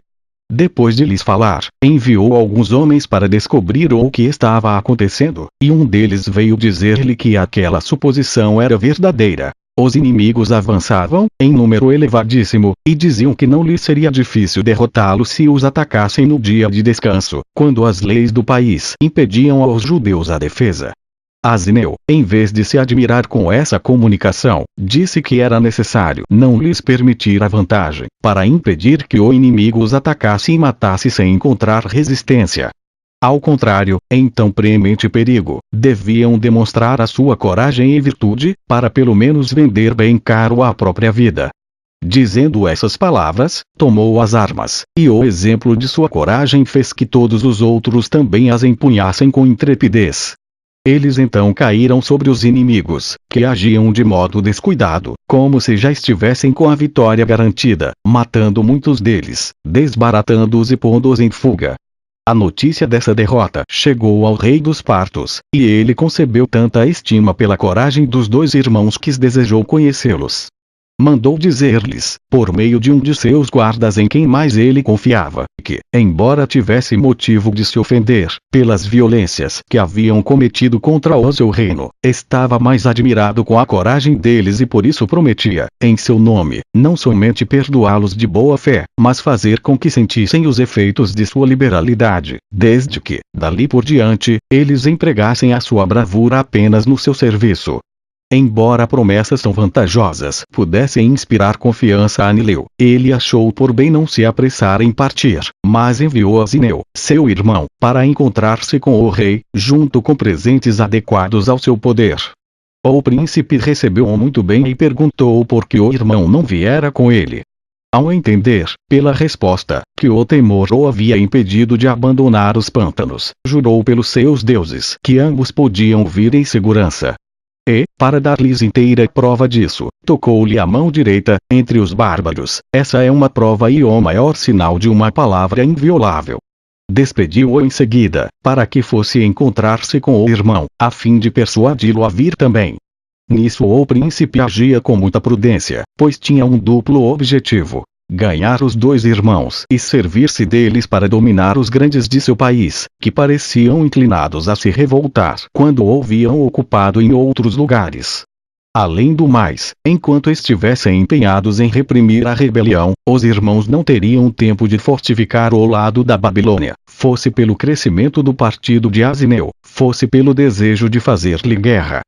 Depois de lhes falar, enviou alguns homens para descobrir o que estava acontecendo, e um deles veio dizer-lhe que aquela suposição era verdadeira. Os inimigos avançavam, em número elevadíssimo, e diziam que não lhes seria difícil derrotá-los se os atacassem no dia de descanso, quando as leis do país impediam aos judeus a defesa. Azineu, em vez de se admirar com essa comunicação, disse que era necessário não lhes permitir a vantagem, para impedir que o inimigo os atacasse e matasse sem encontrar resistência. Ao contrário, em tão premente perigo, deviam demonstrar a sua coragem e virtude, para pelo menos vender bem caro a própria vida. Dizendo essas palavras, tomou as armas, e o exemplo de sua coragem fez que todos os outros também as empunhassem com intrepidez. Eles então caíram sobre os inimigos, que agiam de modo descuidado, como se já estivessem com a vitória garantida, matando muitos deles, desbaratando-os e pondo-os em fuga. A notícia dessa derrota chegou ao rei dos partos, e ele concebeu tanta estima pela coragem dos 2 irmãos que desejou conhecê-los. Mandou dizer-lhes, por meio de um de seus guardas em quem mais ele confiava, que, embora tivesse motivo de se ofender, pelas violências que haviam cometido contra o seu reino, estava mais admirado com a coragem deles e por isso prometia, em seu nome, não somente perdoá-los de boa fé, mas fazer com que sentissem os efeitos de sua liberalidade, desde que, dali por diante, eles empregassem a sua bravura apenas no seu serviço. Embora promessas tão vantajosas pudessem inspirar confiança a Nileu, ele achou por bem não se apressar em partir, mas enviou a Zineu, seu irmão, para encontrar-se com o rei, junto com presentes adequados ao seu poder. O príncipe recebeu-o muito bem e perguntou por que o irmão não viera com ele. Ao entender, pela resposta, que o temor o havia impedido de abandonar os pântanos, jurou pelos seus deuses que ambos podiam vir em segurança. E, para dar-lhes inteira prova disso, tocou-lhe a mão direita, entre os bárbaros. Essa é uma prova e o maior sinal de uma palavra inviolável. Despediu-o em seguida, para que fosse encontrar-se com o irmão, a fim de persuadi-lo a vir também. Nisso o príncipe agia com muita prudência, pois tinha um duplo objetivo: ganhar os dois irmãos e servir-se deles para dominar os grandes de seu país, que pareciam inclinados a se revoltar quando o ouviam ocupado em outros lugares. Além do mais, enquanto estivessem empenhados em reprimir a rebelião, os irmãos não teriam tempo de fortificar o lado da Babilônia, fosse pelo crescimento do partido de Azineu, fosse pelo desejo de fazer-lhe guerra.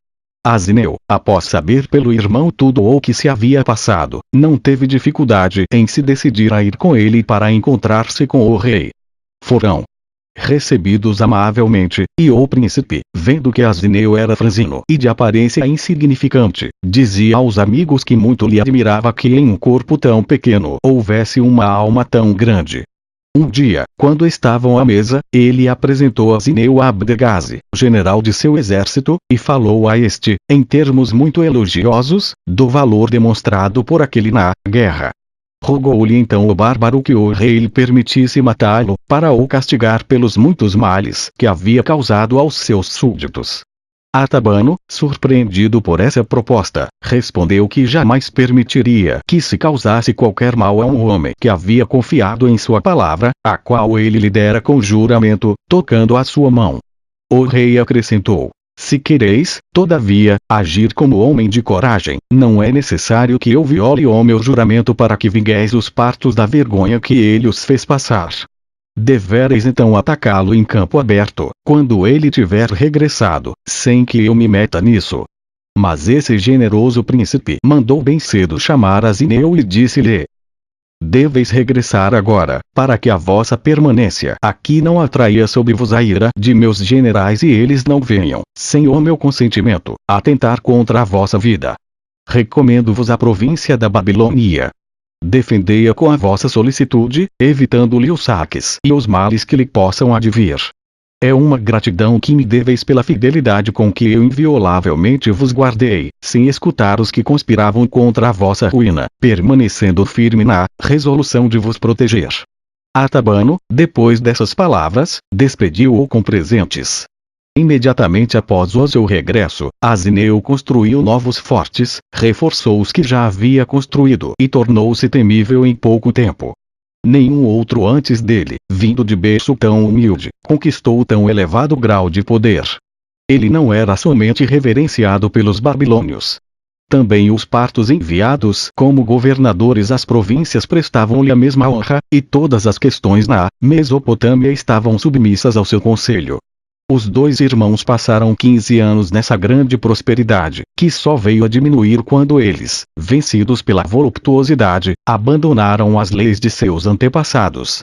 Azineu, após saber pelo irmão tudo o que se havia passado, não teve dificuldade em se decidir a ir com ele para encontrar-se com o rei. Foram recebidos amavelmente, e o príncipe, vendo que Azineu era franzino e de aparência insignificante, dizia aos amigos que muito lhe admirava que em um corpo tão pequeno houvesse uma alma tão grande. Um dia, quando estavam à mesa, ele apresentou a Zineu a Abdegazi, general de seu exército, e falou a este, em termos muito elogiosos, do valor demonstrado por aquele na guerra. Rogou-lhe então o bárbaro que o rei lhe permitisse matá-lo, para o castigar pelos muitos males que havia causado aos seus súditos. Atabano, surpreendido por essa proposta, respondeu que jamais permitiria que se causasse qualquer mal a um homem que havia confiado em sua palavra, a qual ele lhe dera com juramento, tocando a sua mão. O rei acrescentou: se quereis, todavia, agir como homem de coragem, não é necessário que eu viole o meu juramento para que vingueis os partos da vergonha que ele os fez passar. Devereis então atacá-lo em campo aberto, quando ele tiver regressado, sem que eu me meta nisso. Mas esse generoso príncipe mandou bem cedo chamar a Zineu e disse-lhe: deveis regressar agora, para que a vossa permanência aqui não atraia sobre vos a ira de meus generais e eles não venham, sem o meu consentimento, atentar contra a vossa vida. Recomendo-vos a província da Babilônia. Defendei-a com a vossa solicitude, evitando-lhe os saques e os males que lhe possam advir. É uma gratidão que me deveis pela fidelidade com que eu inviolavelmente vos guardei, sem escutar os que conspiravam contra a vossa ruína, permanecendo firme na resolução de vos proteger. Atabano, depois dessas palavras, despediu-o com presentes. Imediatamente após o seu regresso, Azineu construiu novos fortes, reforçou os que já havia construído e tornou-se temível em pouco tempo. Nenhum outro antes dele, vindo de berço tão humilde, conquistou tão elevado grau de poder. Ele não era somente reverenciado pelos babilônios. Também os partos enviados como governadores às províncias prestavam-lhe a mesma honra, e todas as questões na Mesopotâmia estavam submissas ao seu conselho. Os dois irmãos passaram 15 anos nessa grande prosperidade, que só veio a diminuir quando eles, vencidos pela voluptuosidade, abandonaram as leis de seus antepassados.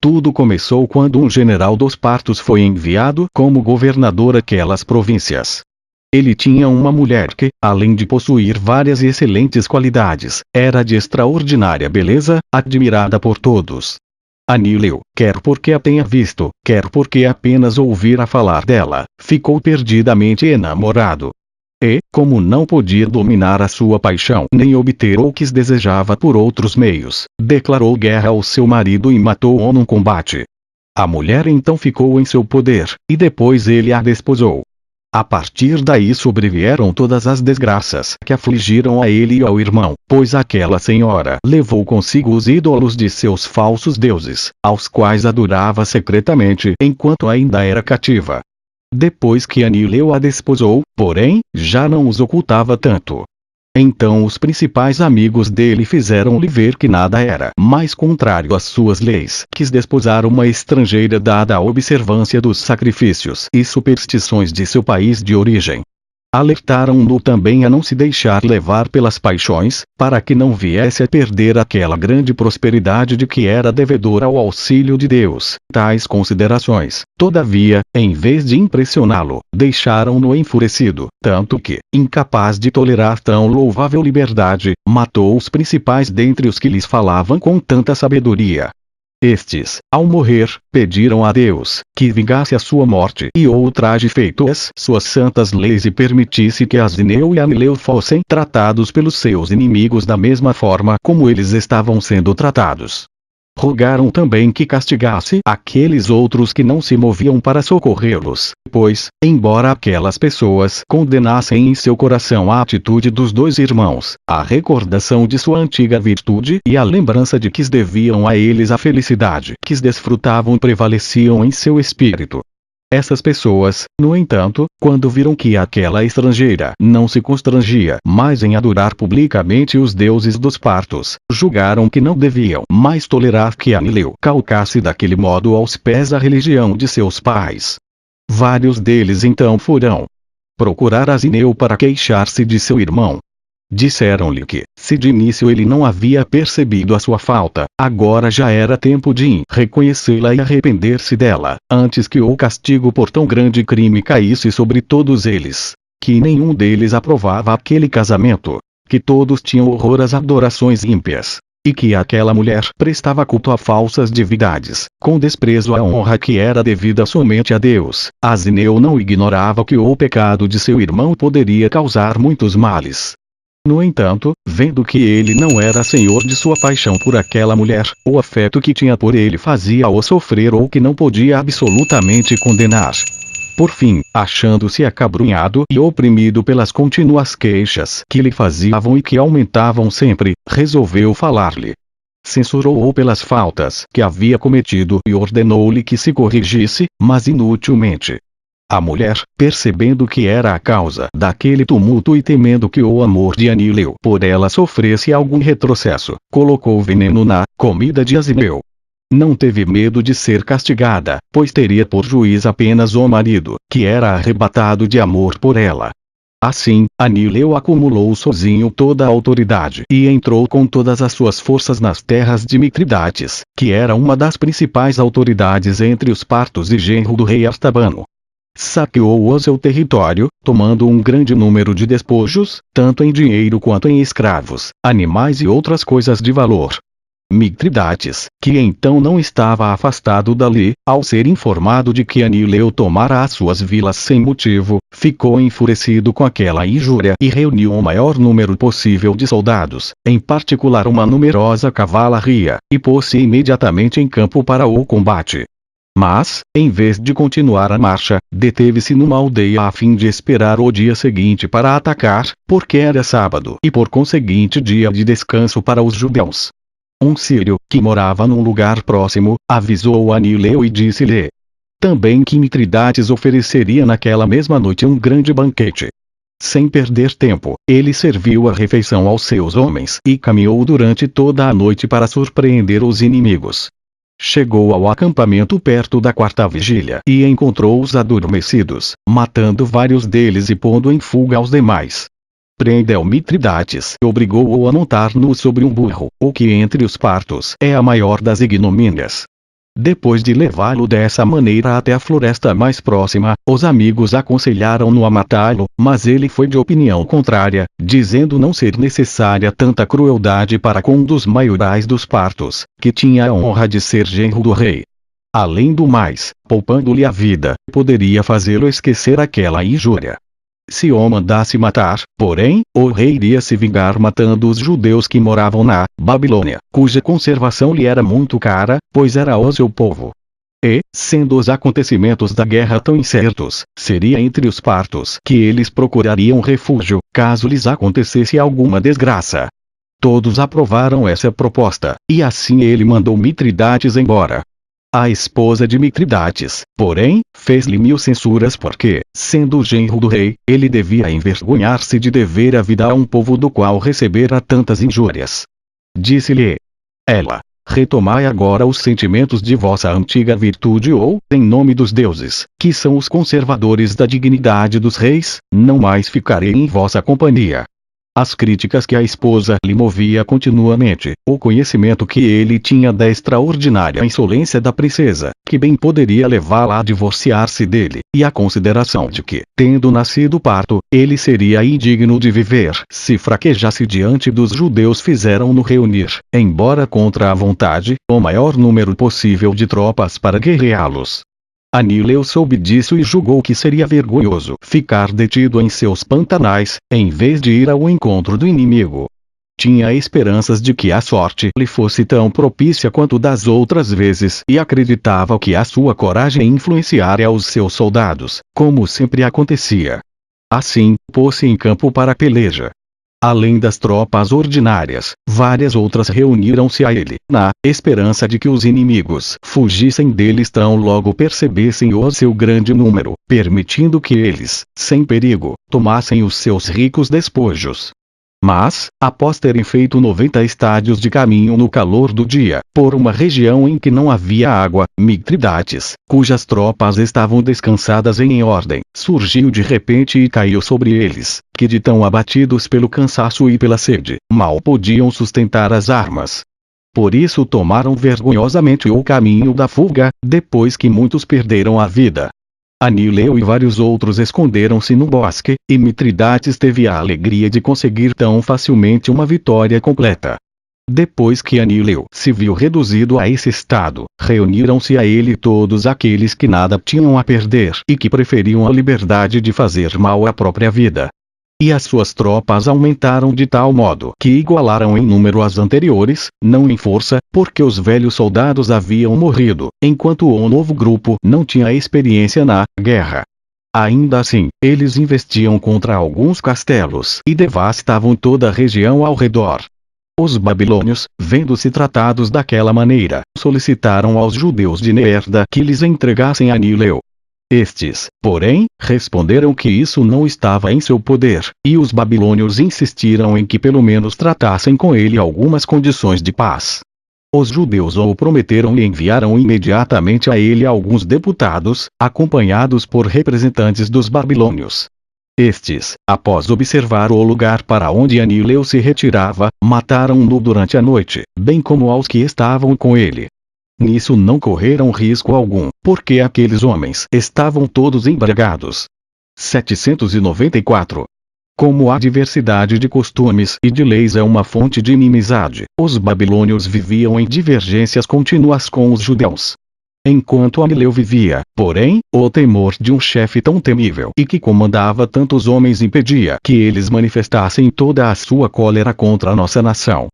Tudo começou quando um general dos partos foi enviado como governador àquelas províncias. Ele tinha uma mulher que, além de possuir várias e excelentes qualidades, era de extraordinária beleza, admirada por todos. Anileu, quer porque a tenha visto, quer porque apenas ouvira falar dela, ficou perdidamente enamorado. E, como não podia dominar a sua paixão nem obter o que desejava por outros meios, declarou guerra ao seu marido e matou-o num combate. A mulher então ficou em seu poder, e depois ele a desposou. A partir daí sobrevieram todas as desgraças que afligiram a ele e ao irmão, pois aquela senhora levou consigo os ídolos de seus falsos deuses, aos quais adorava secretamente enquanto ainda era cativa. Depois que Anileu a desposou, porém, já não os ocultava tanto. Então os principais amigos dele fizeram-lhe ver que nada era mais contrário às suas leis que desposar uma estrangeira dada à observância dos sacrifícios e superstições de seu país de origem. Alertaram-no também a não se deixar levar pelas paixões, para que não viesse a perder aquela grande prosperidade de que era devedor ao auxílio de Deus. Tais considerações, todavia, em vez de impressioná-lo, deixaram-no enfurecido, tanto que, incapaz de tolerar tão louvável liberdade, matou os principais dentre os que lhes falavam com tanta sabedoria. Estes, ao morrer, pediram a Deus que vingasse a sua morte e o ultraje feito às suas santas leis e permitisse que Asineu e Anileu fossem tratados pelos seus inimigos da mesma forma como eles estavam sendo tratados. Rogaram também que castigasse aqueles outros que não se moviam para socorrê-los, pois, embora aquelas pessoas condenassem em seu coração a atitude dos dois irmãos, a recordação de sua antiga virtude e a lembrança de que deviam a eles a felicidade que desfrutavam prevaleciam em seu espírito. Essas pessoas, no entanto, quando viram que aquela estrangeira não se constrangia mais em adorar publicamente os deuses dos partos, julgaram que não deviam mais tolerar que Anileu calcasse daquele modo aos pés a religião de seus pais. Vários deles então foram procurar Asineu para queixar-se de seu irmão. Disseram-lhe que, se de início ele não havia percebido a sua falta, agora já era tempo de reconhecê-la e arrepender-se dela, antes que o castigo por tão grande crime caísse sobre todos eles. Que nenhum deles aprovava aquele casamento, que todos tinham horror às adorações ímpias, e que aquela mulher prestava culto a falsas divindades, com desprezo à honra que era devida somente a Deus. Asineu não ignorava que o pecado de seu irmão poderia causar muitos males. No entanto, vendo que ele não era senhor de sua paixão por aquela mulher, o afeto que tinha por ele fazia-o sofrer ou que não podia absolutamente condenar. Por fim, achando-se acabrunhado e oprimido pelas contínuas queixas que lhe faziam e que aumentavam sempre, resolveu falar-lhe. Censurou-o pelas faltas que havia cometido e ordenou-lhe que se corrigisse, mas inutilmente. A mulher, percebendo que era a causa daquele tumulto e temendo que o amor de Anileu por ela sofresse algum retrocesso, colocou veneno na comida de Asineu. Não teve medo de ser castigada, pois teria por juiz apenas o marido, que era arrebatado de amor por ela. Assim, Anileu acumulou sozinho toda a autoridade e entrou com todas as suas forças nas terras de Mitridates, que era uma das principais autoridades entre os partos e genro do rei Artabano. Saqueou o seu território, tomando um grande número de despojos, tanto em dinheiro quanto em escravos, animais e outras coisas de valor. Mitridates, que então não estava afastado dali, ao ser informado de que Anileu tomara as suas vilas sem motivo, ficou enfurecido com aquela injúria e reuniu o maior número possível de soldados, em particular uma numerosa cavalaria, e pôs-se imediatamente em campo para o combate. Mas, em vez de continuar a marcha, deteve-se numa aldeia a fim de esperar o dia seguinte para atacar, porque era sábado e por conseguinte dia de descanso para os judeus. Um sírio, que morava num lugar próximo, avisou Anileu e disse-lhe também que Mitridates ofereceria naquela mesma noite um grande banquete. Sem perder tempo, ele serviu a refeição aos seus homens e caminhou durante toda a noite para surpreender os inimigos. Chegou ao acampamento perto da quarta vigília e encontrou-os adormecidos, matando vários deles e pondo em fuga os demais. Prendeu Mitridates e obrigou-o a montar-no sobre um burro, o que entre os partos é a maior das ignomínias. Depois de levá-lo dessa maneira até a floresta mais próxima, os amigos aconselharam-no a matá-lo, mas ele foi de opinião contrária, dizendo não ser necessária tanta crueldade para com um dos maiorais dos partos, que tinha a honra de ser genro do rei. Além do mais, poupando-lhe a vida, poderia fazê-lo esquecer aquela injúria. Se o mandasse matar, porém, o rei iria se vingar matando os judeus que moravam na Babilônia, cuja conservação lhe era muito cara, pois era o seu povo. E, sendo os acontecimentos da guerra tão incertos, seria entre os partos que eles procurariam refúgio, caso lhes acontecesse alguma desgraça. Todos aprovaram essa proposta, e assim ele mandou Mitridates embora. A esposa de Mitridates, porém, fez-lhe 1000 censuras porque, sendo o genro do rei, ele devia envergonhar-se de dever a vida a um povo do qual recebera tantas injúrias. Disse-lhe ela: retomai agora os sentimentos de vossa antiga virtude ou, em nome dos deuses, que são os conservadores da dignidade dos reis, não mais ficarei em vossa companhia. As críticas que a esposa lhe movia continuamente, o conhecimento que ele tinha da extraordinária insolência da princesa, que bem poderia levá-la a divorciar-se dele, e a consideração de que, tendo nascido parto, ele seria indigno de viver se fraquejasse diante dos judeus, fizeram-no reunir, embora contra a vontade, o maior número possível de tropas para guerreá-los. Anileu soube disso e julgou que seria vergonhoso ficar detido em seus pantanais, em vez de ir ao encontro do inimigo. Tinha esperanças de que a sorte lhe fosse tão propícia quanto das outras vezes e acreditava que a sua coragem influenciaria os seus soldados, como sempre acontecia. Assim, pôs-se em campo para a peleja. Além das tropas ordinárias, várias outras reuniram-se a ele, na esperança de que os inimigos fugissem deles tão logo percebessem o seu grande número, permitindo que eles, sem perigo, tomassem os seus ricos despojos. Mas, após terem feito 90 estádios de caminho no calor do dia, por uma região em que não havia água, Mitridates, cujas tropas estavam descansadas em ordem, surgiu de repente e caiu sobre eles, que de tão abatidos pelo cansaço e pela sede, mal podiam sustentar as armas. Por isso tomaram vergonhosamente o caminho da fuga, depois que muitos perderam a vida. Anileu e vários outros esconderam-se no bosque, e Mitridates teve a alegria de conseguir tão facilmente uma vitória completa. Depois que Anileu se viu reduzido a esse estado, reuniram-se a ele todos aqueles que nada tinham a perder e que preferiam a liberdade de fazer mal à própria vida. E as suas tropas aumentaram de tal modo que igualaram em número as anteriores, não em força, porque os velhos soldados haviam morrido, enquanto o novo grupo não tinha experiência na guerra. Ainda assim, eles investiam contra alguns castelos e devastavam toda a região ao redor. Os babilônios, vendo-se tratados daquela maneira, solicitaram aos judeus de Neerda que lhes entregassem Anileu. Estes, porém, responderam que isso não estava em seu poder, e os babilônios insistiram em que pelo menos tratassem com ele algumas condições de paz. Os judeus o prometeram e enviaram imediatamente a ele alguns deputados, acompanhados por representantes dos babilônios. Estes, após observar o lugar para onde Anileu se retirava, mataram-no durante a noite, bem como aos que estavam com ele. Nisso não correram risco algum, porque aqueles homens estavam todos embriagados. 794. Como a diversidade de costumes e de leis é uma fonte de inimizade, os babilônios viviam em divergências contínuas com os judeus. Enquanto Anileu vivia, porém, o temor de um chefe tão temível e que comandava tantos homens impedia que eles manifestassem toda a sua cólera contra a nossa nação.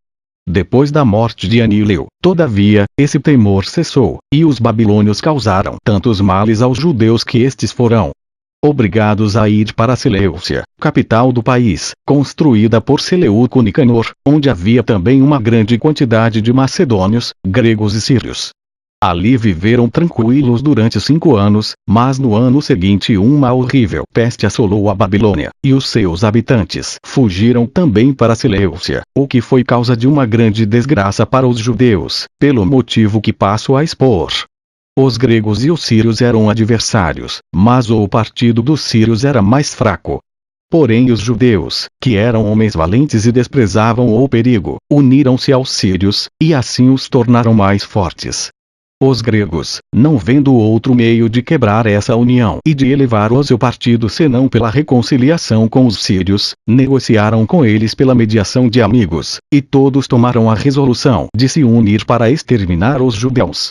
Depois da morte de Anileu, todavia, esse temor cessou, e os babilônios causaram tantos males aos judeus que estes foram obrigados a ir para Seleucia, capital do país, construída por Seleuco Nicanor, onde havia também uma grande quantidade de macedônios, gregos e sírios. Ali viveram tranquilos durante 5 anos, mas no ano seguinte uma horrível peste assolou a Babilônia, e os seus habitantes fugiram também para Seleucia, o que foi causa de uma grande desgraça para os judeus, pelo motivo que passo a expor. Os gregos e os sírios eram adversários, mas o partido dos sírios era mais fraco. Porém os judeus, que eram homens valentes e desprezavam o perigo, uniram-se aos sírios, e assim os tornaram mais fortes. Os gregos, não vendo outro meio de quebrar essa união e de elevar o seu partido senão pela reconciliação com os sírios, negociaram com eles pela mediação de amigos, e todos tomaram a resolução de se unir para exterminar os judeus.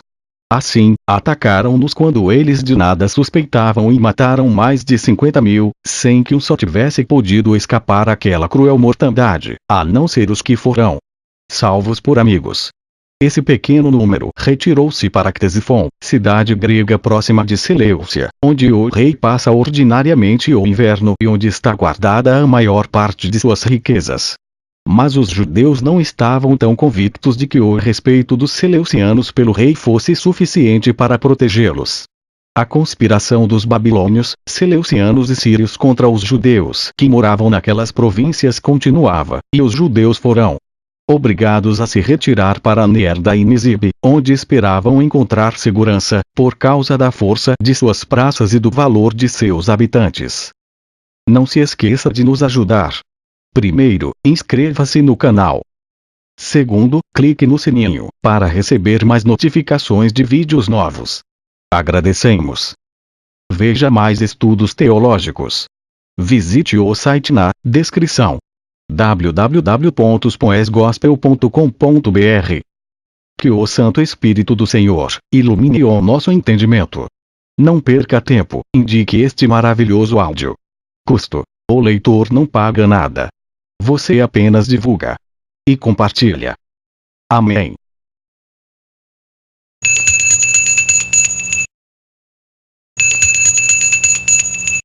Assim, atacaram-nos quando eles de nada suspeitavam e mataram mais de 50.000, sem que um só tivesse podido escapar àquela cruel mortandade, a não ser os que foram salvos por amigos. Esse pequeno número retirou-se para Ctesifon, cidade grega próxima de Seleucia, onde o rei passa ordinariamente o inverno e onde está guardada a maior parte de suas riquezas. Mas os judeus não estavam tão convictos de que o respeito dos seleucianos pelo rei fosse suficiente para protegê-los. A conspiração dos babilônios, seleucianos e sírios contra os judeus que moravam naquelas províncias continuava, e os judeus foram obrigados a se retirar para Nerda e Nisibe, onde esperavam encontrar segurança, por causa da força de suas praças e do valor de seus habitantes. Não se esqueça de nos ajudar. Primeiro, inscreva-se no canal. Segundo, clique no sininho, para receber mais notificações de vídeos novos. Agradecemos. Veja mais estudos teológicos. Visite o site na descrição. www.spoesgospel.com.br. Que o Santo Espírito do Senhor ilumine o nosso entendimento. Não perca tempo, indique este maravilhoso áudio. Custo: o leitor não paga nada. Você apenas divulga e compartilha. Amém.